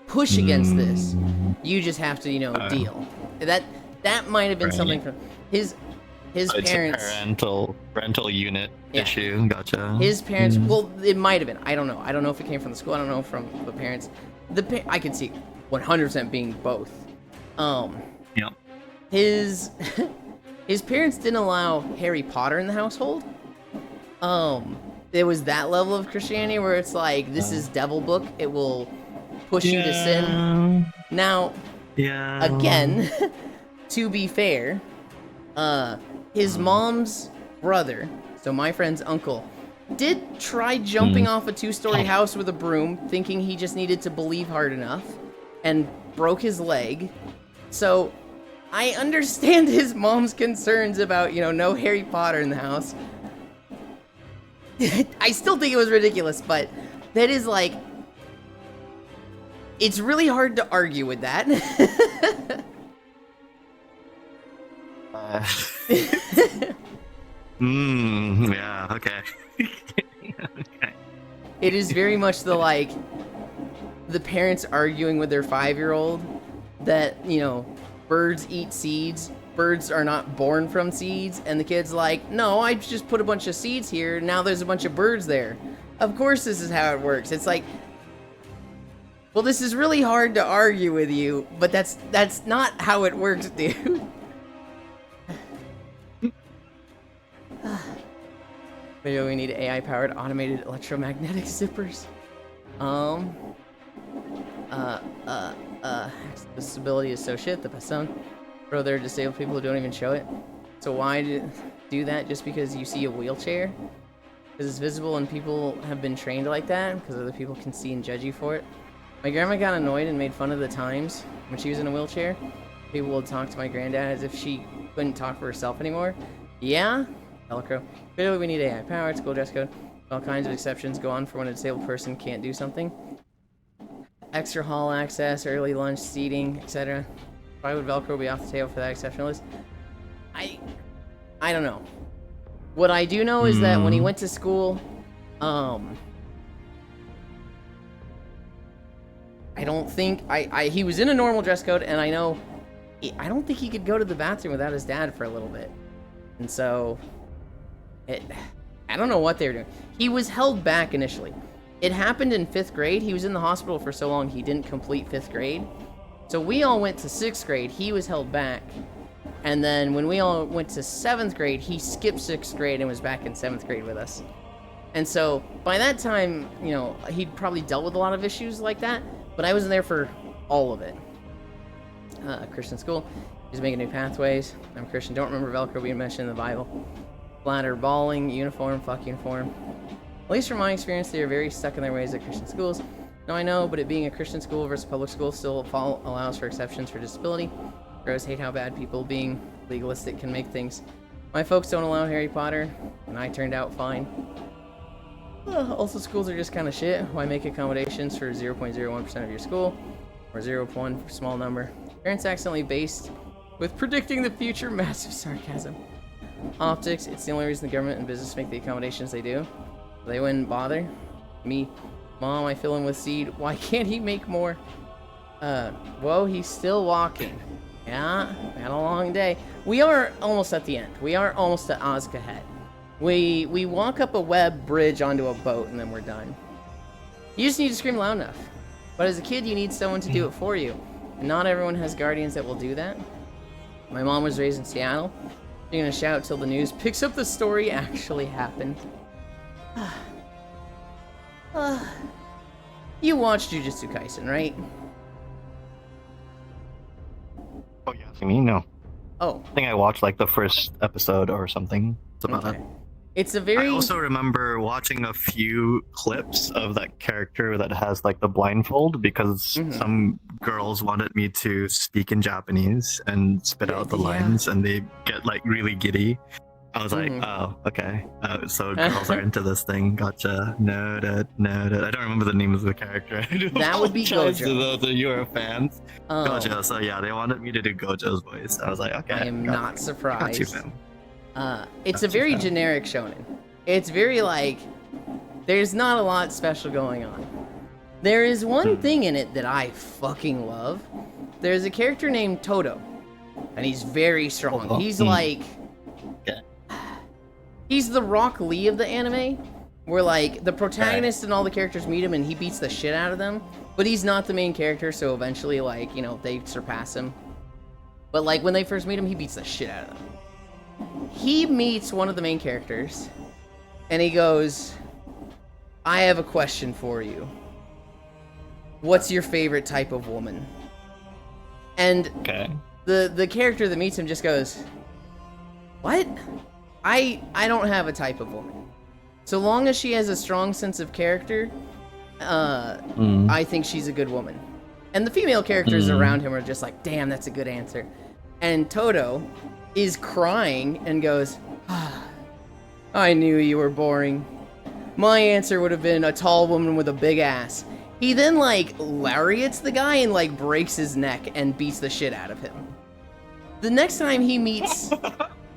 push against this. You just have to, you know, deal." That might have been something from his parents. It's a parental unit issue. Gotcha. His parents, well, it might have been. I don't know. I don't know if it came from the school. I don't know from the parents. I can see 100% being both. Yep. His parents didn't allow Harry Potter in the household. There was that level of Christianity where it's like, this is devil book. It will push you to sin. Now, again, to be fair, his mom's brother, so my friend's uncle, did try jumping off a 2-story house with a broom, thinking he just needed to believe hard enough, and broke his leg. So I understand his mom's concerns about, you know, no Harry Potter in the house. I still think it was ridiculous, but that is like, it's really hard to argue with that. Yeah, okay. Okay. It is very much the like, the parents arguing with their 5-year-old that, you know, birds eat seeds, birds are not born from seeds, and the kid's like, no, I just put a bunch of seeds here, now there's a bunch of birds there. Of course this is how it works. It's like, well, this is really hard to argue with you, but that's not how it works, dude. Video, we need AI-powered automated electromagnetic zippers. Disability is so shit, the Passon. Bro, there are disabled people who don't even show it. So why do that just because you see a wheelchair? Because it's visible and people have been trained like that, because other people can see and judge you for it. My grandma got annoyed and made fun of the times when she was in a wheelchair. People would talk to my granddad as if she couldn't talk for herself anymore. Yeah? Velcro. Clearly we need AI powered, school dress code. All kinds of exceptions go on for when a disabled person can't do something. Extra hall access, early lunch, seating, etc. Why would Velcro be off the table for that exception list? I don't know. What I do know is that when he went to school, I don't think he was in a normal dress code, and I know I don't think he could go to the bathroom without his dad for a little bit. And so I don't know what they were doing. He was held back initially. It happened in 5th grade. He was in the hospital for so long he didn't complete 5th grade. So we all went to 6th grade. He was held back. And then when we all went to 7th grade, he skipped 6th grade and was back in 7th grade with us. And so by that time, you know, he'd probably dealt with a lot of issues like that, but I wasn't there for all of it. Christian school. He's making new pathways. I'm Christian. Don't remember Velcro being mentioned in the Bible. Bladder, balling, uniform, fuck uniform. At least from my experience, they are very stuck in their ways at Christian schools. Now I know, but it being a Christian school versus public school still allows for exceptions for disability. Bros hate how bad people being legalistic can make things. My folks don't allow Harry Potter, and I turned out fine. Also, schools are just kind of shit. Why make accommodations for 0.01% of your school? Or 0.1 for small number. Parents accidentally based with predicting the future. Massive sarcasm. Optics, it's the only reason the government and business make the accommodations they do. They wouldn't bother. Me. Mom, I fill in with seed. Why can't he make more? Whoa, he's still walking. Yeah, had a long day. We are almost at the end. We are almost at Ozka Head. We walk up a web bridge onto a boat and then we're done. You just need to scream loud enough. But as a kid, you need someone to do it for you. And not everyone has guardians that will do that. My mom was raised in Seattle. She's gonna shout till the news picks up the story actually happened. You watched Jujutsu Kaisen, right? Oh, yeah. You mean? No. Oh. I think I watched like the first episode or something. That's about it. It's a very... I also remember watching a few clips of that character that has like the blindfold because some girls wanted me to speak in Japanese and spit out the lines, and they get like really giddy. I was like, oh, okay. So girls are into this thing. Gotcha. Noted. I don't remember the name of the character. That would be Gojo. To those of you who are fans. Oh. Gojo. So yeah, they wanted me to do Gojo's voice. I was like, okay. I am not surprised. Got you, man. It's a very generic shonen. It's very like, there's not a lot special going on. There is one thing in it that I fucking love. There's a character named Todo, and he's very strong. He's like, he's the Rock Lee of the anime, where like the protagonist and all the characters meet him and he beats the shit out of them, but he's not the main character, so eventually like, you know, they surpass him. But like when they first meet him, he beats the shit out of them. He meets one of the main characters, and he goes, I have a question for you. What's your favorite type of woman? And the character that meets him just goes, what? I don't have a type of woman. So long as she has a strong sense of character, I think she's a good woman. And the female characters around him are just like, damn, that's a good answer. And Todo is crying and goes, I knew you were boring. My answer would have been a tall woman with a big ass. He then like lariats the guy and like breaks his neck and beats the shit out of him. The next time he meets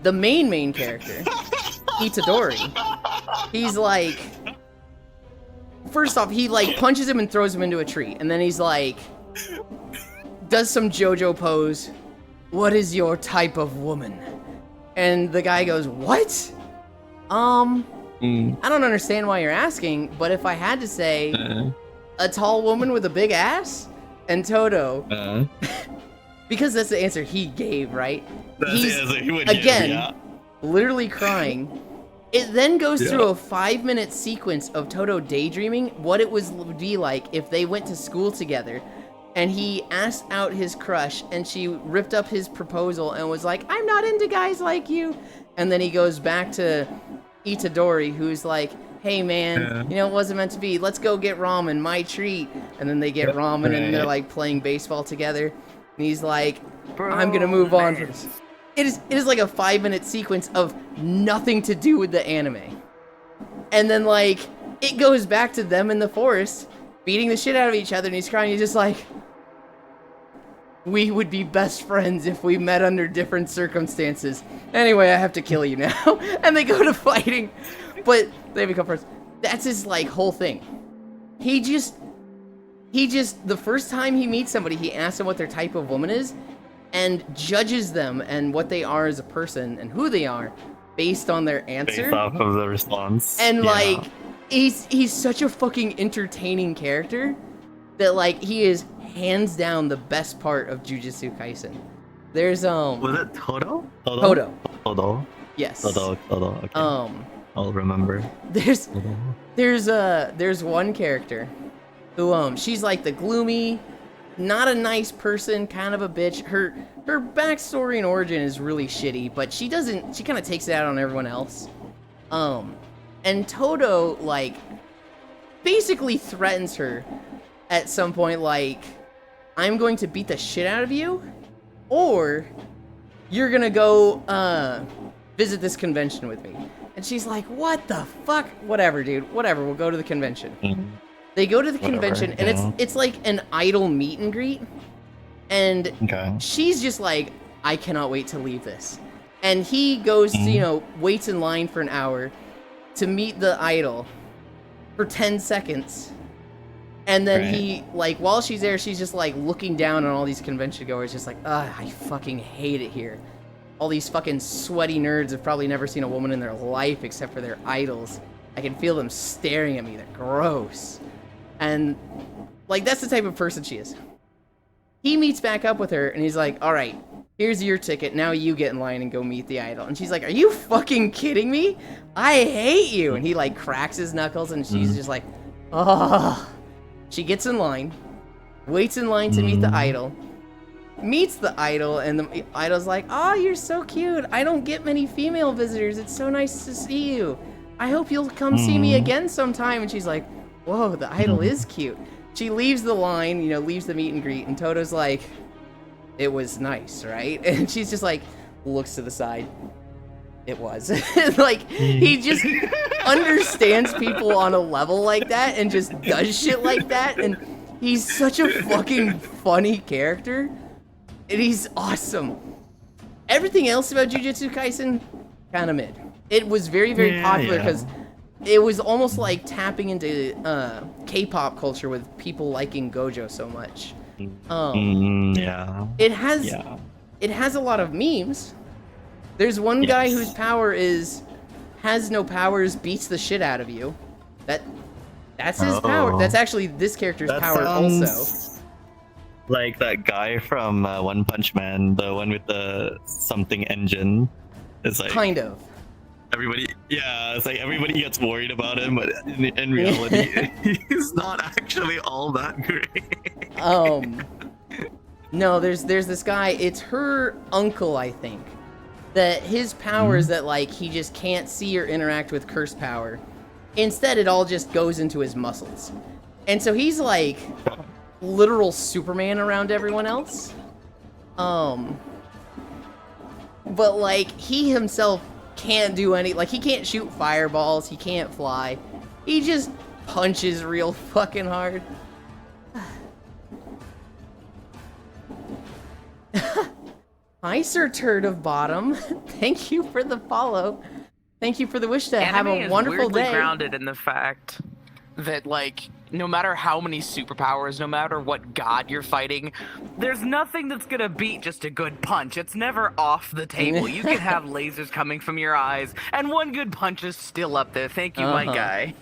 the main character, Itadori, he's like, first off, he like punches him and throws him into a tree, and then he's like, does some JoJo pose. What is your type of woman? And the guy goes, what? I don't understand why you're asking, but if I had to say a tall woman with a big ass, and Todo, because that's the answer he gave, right? He's, again, literally crying. It then goes through a 5-minute sequence of Todo daydreaming what it would be like if they went to school together, and he asked out his crush, and she ripped up his proposal and was like, I'm not into guys like you. And then he goes back to Itadori, who's like, hey man, you know, it wasn't meant to be. Let's go get ramen, my treat. And then they get ramen and they're like playing baseball together. And he's like, I'm gonna move on. It is like a 5-minute sequence of nothing to do with the anime. And then like, it goes back to them in the forest, beating the shit out of each other, and he's crying. He's just like, we would be best friends if we met under different circumstances. Anyway, I have to kill you now. And they go to fighting, but they become friends. That's his like whole thing. He just, the first time he meets somebody, he asks them what their type of woman is, and judges them and what they are as a person and who they are based on their answer. Based off of the response. And like, he's such a fucking entertaining character that like, he is hands down the best part of Jujutsu Kaisen. There's Was it Todo? Todo. Todo. Yes. Todo. Okay. I'll remember. There's Todo. there's one character who she's like the gloomy, not a nice person, kind of a bitch. Her backstory and origin is really shitty, but she kind of takes it out on everyone else. And Todo like basically threatens her at some point, like, I'm going to beat the shit out of you, or you're gonna go visit this convention with me. And she's like, what the fuck? Whatever, dude. Whatever, we'll go to the convention. They go to the convention, and it's like an idol meet and greet. And she's just like, I cannot wait to leave this. And he goes to, you know, waits in line for an hour to meet the idol for 10 seconds. And then he, like, while she's there, she's just, like, looking down on all these convention goers, just like, ugh, I fucking hate it here. All these fucking sweaty nerds have probably never seen a woman in their life except for their idols. I can feel them staring at me. They're gross. And, like, that's the type of person she is. He meets back up with her, and he's like, all right, here's your ticket. Now you get in line and go meet the idol. And she's like, are you fucking kidding me? I hate you. And he, like, cracks his knuckles, and she's just like, oh. She gets in line, waits in line to meet the idol, meets the idol, and the idol's like, oh, you're so cute. I don't get many female visitors. It's so nice to see you. I hope you'll come see me again sometime. And she's like, whoa, the idol is cute. She leaves the line, you know, leaves the meet and greet, and Toto's like, it was nice, right? And she's just like, looks to the side. It was. Like, he just understands people on a level like that and just does shit like that, and he's such a fucking funny character, and he's awesome. Everything else about Jujutsu Kaisen, kind of mid. It was very, very popular because it was almost like tapping into K-pop culture with people liking Gojo so much. It has a lot of memes. There's one guy whose power has no powers, beats the shit out of you. That's his power. That's actually this character's power also. Like that guy from One Punch Man, the one with the something engine. It's like kind of. It's like everybody gets worried about him, but in reality, he's not actually all that great. No, there's this guy. It's her uncle, I think. That his power is that, like, he just can't see or interact with curse power. Instead, it all just goes into his muscles. And so he's like literal Superman around everyone else. But like he himself can't do any, like, he can't shoot fireballs, he can't fly. He just punches real fucking hard. Hi, Sir Turd of Bottom. Thank you for the follow. Thank you for the wish to have a wonderful day. Grounded in the fact that, like, no matter how many superpowers, no matter what god you're fighting, there's nothing that's gonna beat just a good punch. It's never off the table. You can have lasers coming from your eyes, and one good punch is still up there. Thank you, my guy.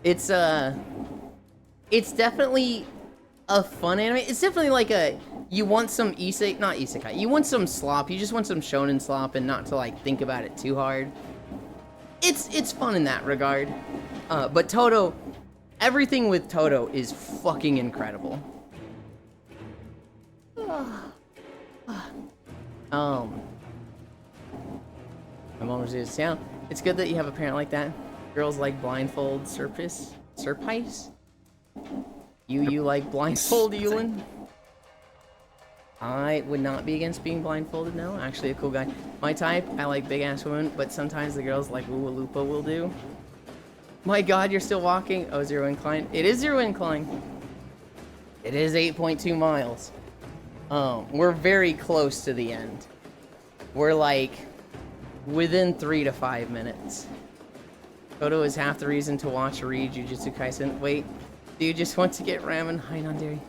It's definitely a fun anime. It's definitely like you want some not isekai. You want some slop. You just want some shonen slop and not to, like, think about it too hard. It's fun in that regard. But Todo, everything with Todo is fucking incredible. My mom was just, yeah. It's good that you have a parent like that. Girls like blindfold Serpice. You like blindfold, Yulin? I would not be against being blindfolded, no. Actually, a cool guy. My type, I like big-ass women, but sometimes the girls like Ua Lupa will do. My god, you're still walking? Oh, zero incline. It is zero incline. It is 8.2 miles. We're very close to the end. We're, like, within 3 to 5 minutes. Todo is half the reason to watch or read Jujutsu Kaisen. Wait, do you just want to get ramen? Hi, non-dairy.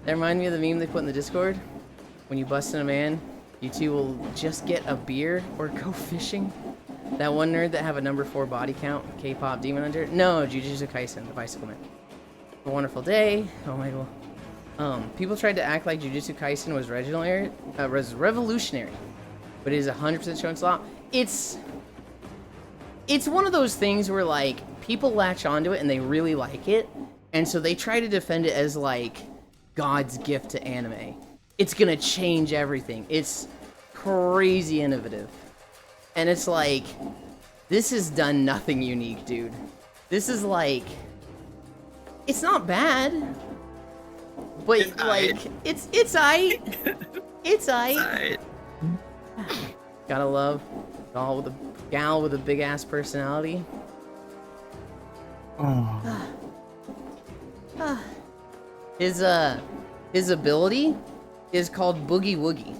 That reminds me of the meme they put in the Discord. When you bust in a man, you two will just get a beer or go fishing. That one nerd that have a number 4 body count, K-pop Demon Hunter? No, Jujutsu Kaisen, the bicycle man. A wonderful day. Oh my god. People tried to act like Jujutsu Kaisen was revolutionary, but it is 100% shonen slop. It's one of those things where like people latch onto it and they really like it, and so they try to defend it as like God's gift to anime. It's gonna change everything. It's crazy innovative. And it's like, this has done nothing unique, dude. This is like, it's not bad, but It's like, aight. it's aight. It's aight. Gotta love a gal with a big ass personality. Oh. His ability is called Boogie Woogie.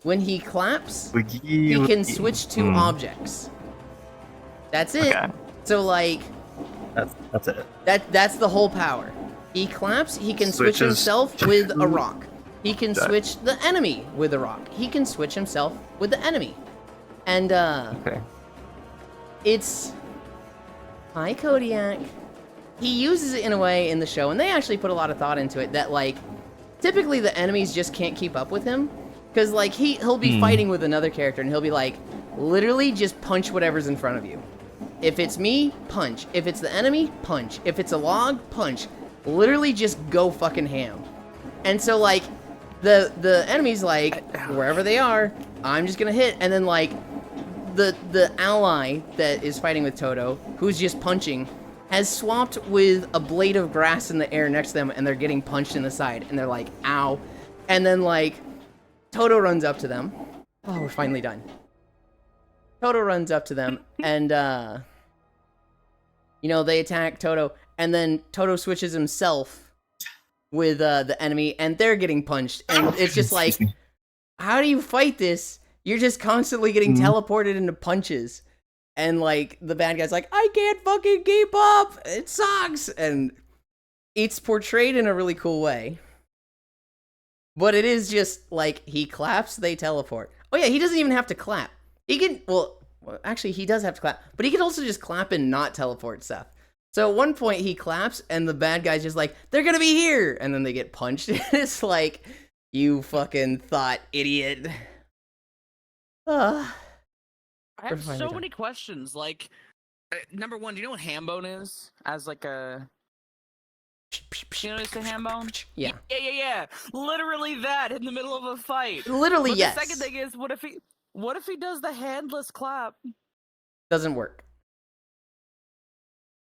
When he claps, he can switch to objects. That's it. Okay. So like, That's it. that's the whole power. He claps, he can switch Switches himself with a to- rock. He can That- switch the enemy with a rock. He can switch himself with the enemy. And Okay. it's hi Kodiak. He uses it in a way in the show, and they actually put a lot of thought into it, that like typically the enemies just can't keep up with him. Cause like he'll be fighting with another character and he'll be like, literally just punch whatever's in front of you. If it's me, punch. If it's the enemy, punch. If it's a log, punch. Literally just go fucking ham. And so like the enemy's like, wherever they are, I'm just gonna hit. And then like the ally that is fighting with Toto, who's just punching, has swapped with a blade of grass in the air next to them, and they're getting punched in the side, and they're like, ow. And then like Toto runs up to them. Oh, we're finally done. Toto runs up to them, and you know, they attack Toto, and then Toto switches himself with the enemy, and they're getting punched, and it's just like, Excuse me. how do you fight this? You're just constantly getting teleported into punches. And like the bad guy's like, I can't fucking keep up. It sucks. And it's portrayed in a really cool way. But it is just like he claps, they teleport. Oh yeah, he doesn't even have to clap. He can, well actually he does have to clap, but he can also just clap and not teleport stuff. So at one point he claps and the bad guy's just like, they're gonna be here. And then they get punched. It's like, you fucking thought, idiot. I have We're finally so done. many questions. Like, number one, do you know what ham bone is? As like a, you know what a ham bone? Yeah. Yeah. Literally that in the middle of a fight. Literally, But yes. The second thing is, what if he does the handless clap? Doesn't work.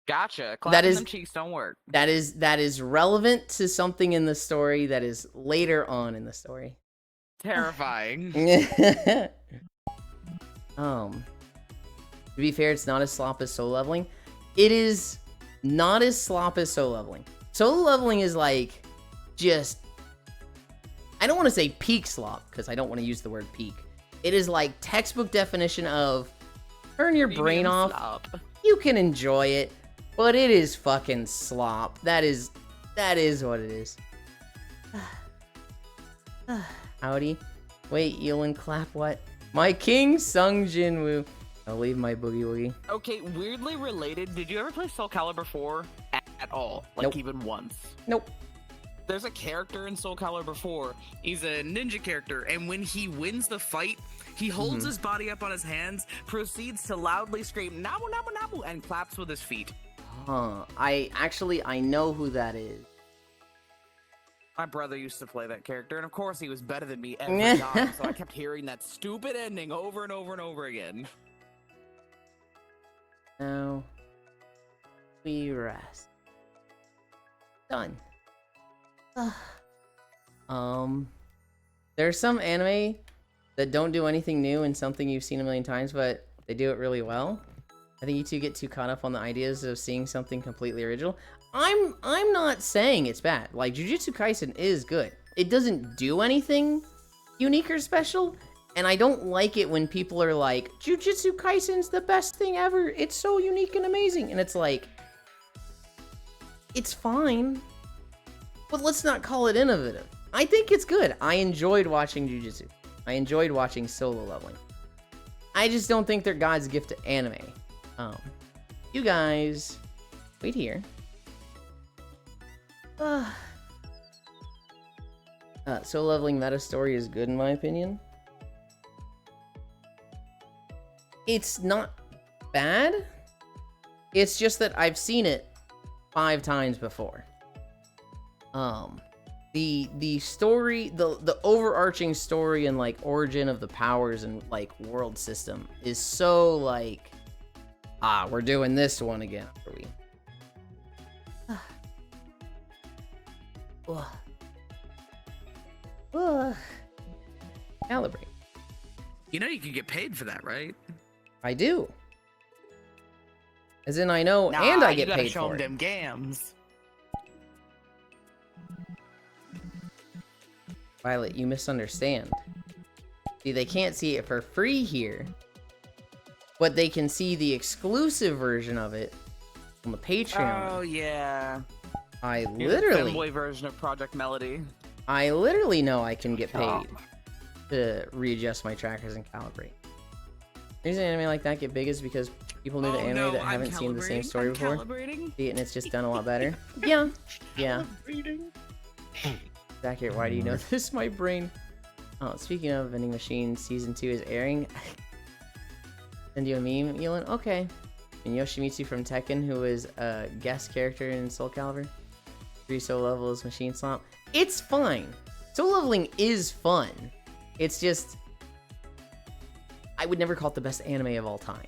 Gotcha. Clapping is- them cheeks don't work. That is relevant to something in the story that is later on in the story. Terrifying. To be fair, it's not as slop as solo leveling. It is not as slop as solo leveling. Solo leveling is like, just, I don't want to say peak slop, because I don't want to use the word peak. It is like textbook definition of turn your brain Premium off. slop. You can enjoy it, but it is fucking slop. That is what it is. Howdy. Wait, Yulin clap what? My king Sung Jinwoo. I'll leave my boogie woogie. Okay, weirdly related. Did you ever play Soul Calibur 4 at all? Like Nope. even once? Nope. There's a character in Soul Calibur 4. He's a ninja character, and when he wins the fight, he holds his body up on his hands, proceeds to loudly scream "Namu Namu Namu" and claps with his feet. Huh. I know who that is. My brother used to play that character, and of course he was better than me every time, so I kept hearing that stupid ending over and over and over again. Now we rest. Done. There's some anime that don't do anything new and something you've seen a million times, but they do it really well. I think you two get too caught up on the ideas of seeing something completely original. I'm not saying it's bad. Like, Jujutsu Kaisen is good. It doesn't do anything unique or special, and I don't like it when people are like, Jujutsu Kaisen's the best thing ever. It's so unique and amazing. And it's like, it's fine, but let's not call it innovative. I think it's good. I enjoyed watching Jujutsu. I enjoyed watching Solo Leveling. I just don't think they're God's gift to anime. You guys, wait here. So leveling meta story is good in my opinion. It's not bad. It's just that I've seen it 5 times before. The story, the overarching story and like origin of the powers and like world system is so like, we're doing this one again, are we? Calibrate. You know you can get paid for that, right? I do. As in, I know, Nah, and I get you gotta paid show for it. them gams. Violet, you misunderstand. See, they can't see it for free here, but they can see the exclusive version of it on the Patreon. Oh yeah. I You're the literally, femboy version of Project Melody. I literally know I can get paid to readjust my trackers and calibrate. The reason anime like that get big is because people new to anime that haven't seen the same story before see it and it's just done a lot better. Yeah. Accurate. Why do you know this? My brain. Oh, speaking of vending machine, season 2 is airing. Send you a meme, Elon. Okay. And Yoshimitsu from Tekken, who is a guest character in Soul Calibur. 3 soul levels, machine slot. It's fine. Soul leveling is fun. It's just, I would never call it the best anime of all time.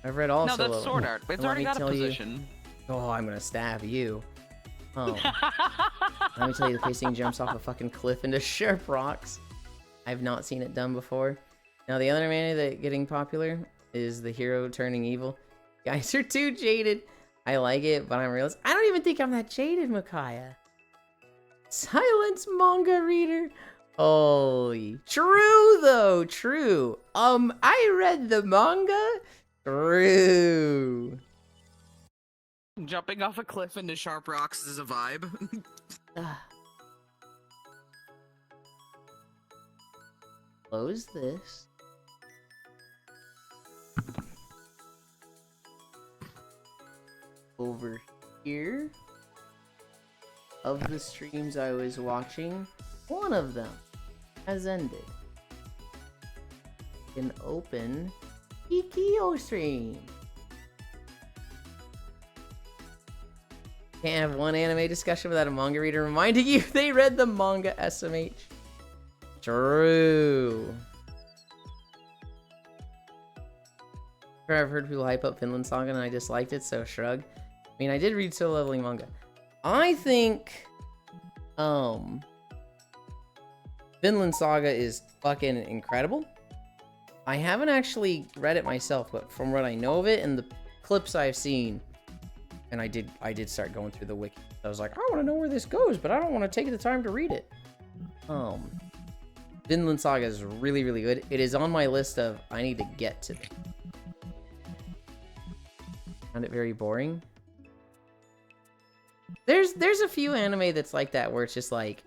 I've read all No, Soul that's Leveling. Sword Art. It's And let already me got a tell you- position. Oh, I'm gonna stab you. Oh. Let me tell you, the pacing jumps off a fucking cliff into sharp rocks. I've not seen it done before. Now, the other anime that getting popular is the hero turning evil. Guys are too jaded. I like it, but I'm realist. I don't even think I'm that jaded, Micaiah. Silence, manga reader. Holy. True, though. True. I read the manga. True. Jumping off a cliff into sharp rocks is a vibe. Close this. Over here. Of the streams I was watching, one of them has ended. You can open Kikyo stream. Can't have one anime discussion without a manga reader reminding you they read the manga, SMH. True. I've heard people hype up Vinland Saga and I disliked it, so shrug. I mean, I did read Solo Leveling manga. I think, Vinland Saga is fucking incredible. I haven't actually read it myself, but from what I know of it and the clips I've seen, and I did start going through the wiki. I was like, I want to know where this goes, but I don't want to take the time to read it. Vinland Saga is really, really good. It is on my list of I need to get to. Found it very boring. There's a few anime that's like that where it's just like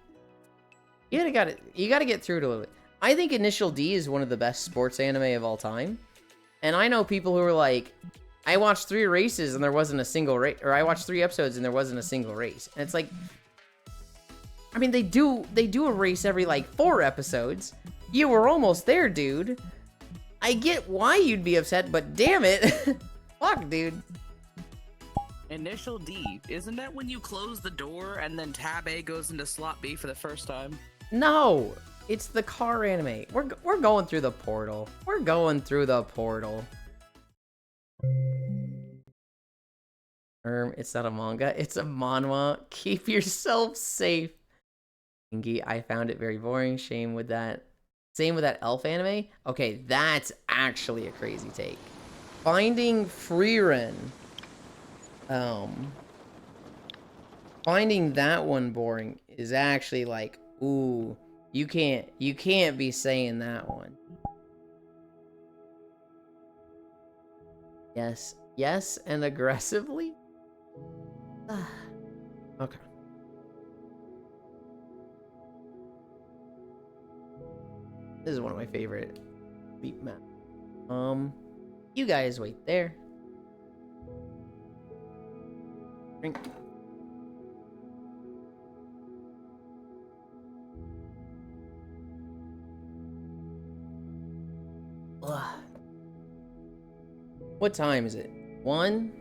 you gotta get through to it. I think Initial D is one of the best sports anime of all time, and I know people who are like, I watched 3 races and there wasn't a single race, or I watched 3 episodes and there wasn't a single race, and it's like, I mean, they do a race every like 4 episodes. You were almost there, dude. I get why you'd be upset, but damn it, fuck, dude. Initial D, isn't that when you close the door and then tab A goes into slot B for the first time? No, it's the car anime. We're going through the portal. We're going through the portal. It's not a manga. It's a manhwa. Keep yourself safe. Ingi, I found it very boring. Shame with that. Same with that elf anime. Okay, that's actually a crazy take. Finding Frieren. Finding that one boring is actually like, ooh, you can't be saying that one. Yes, and aggressively? Okay. This is one of my favorite Beat map. You guys wait there. Drink. Ugh. What time is it? 1?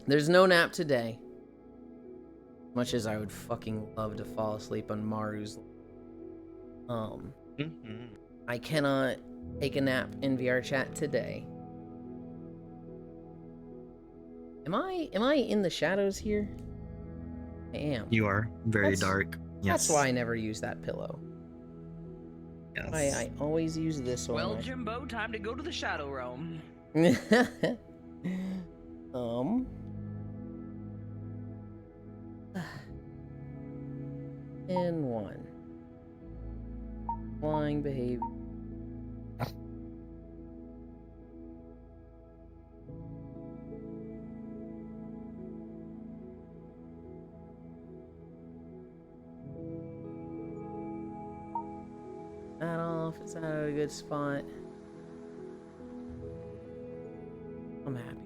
There's no nap today. Much as I would fucking love to fall asleep on Maru's. I cannot take a nap in VR chat today. Am I in the shadows here? I am. You are very That's- dark. Yes. That's why I never use that pillow. Yes. I always use this one. Well, Jimbo, time to go to the Shadow Realm. And 1. Flying behavior. That off. Is that a good spot? I'm happy.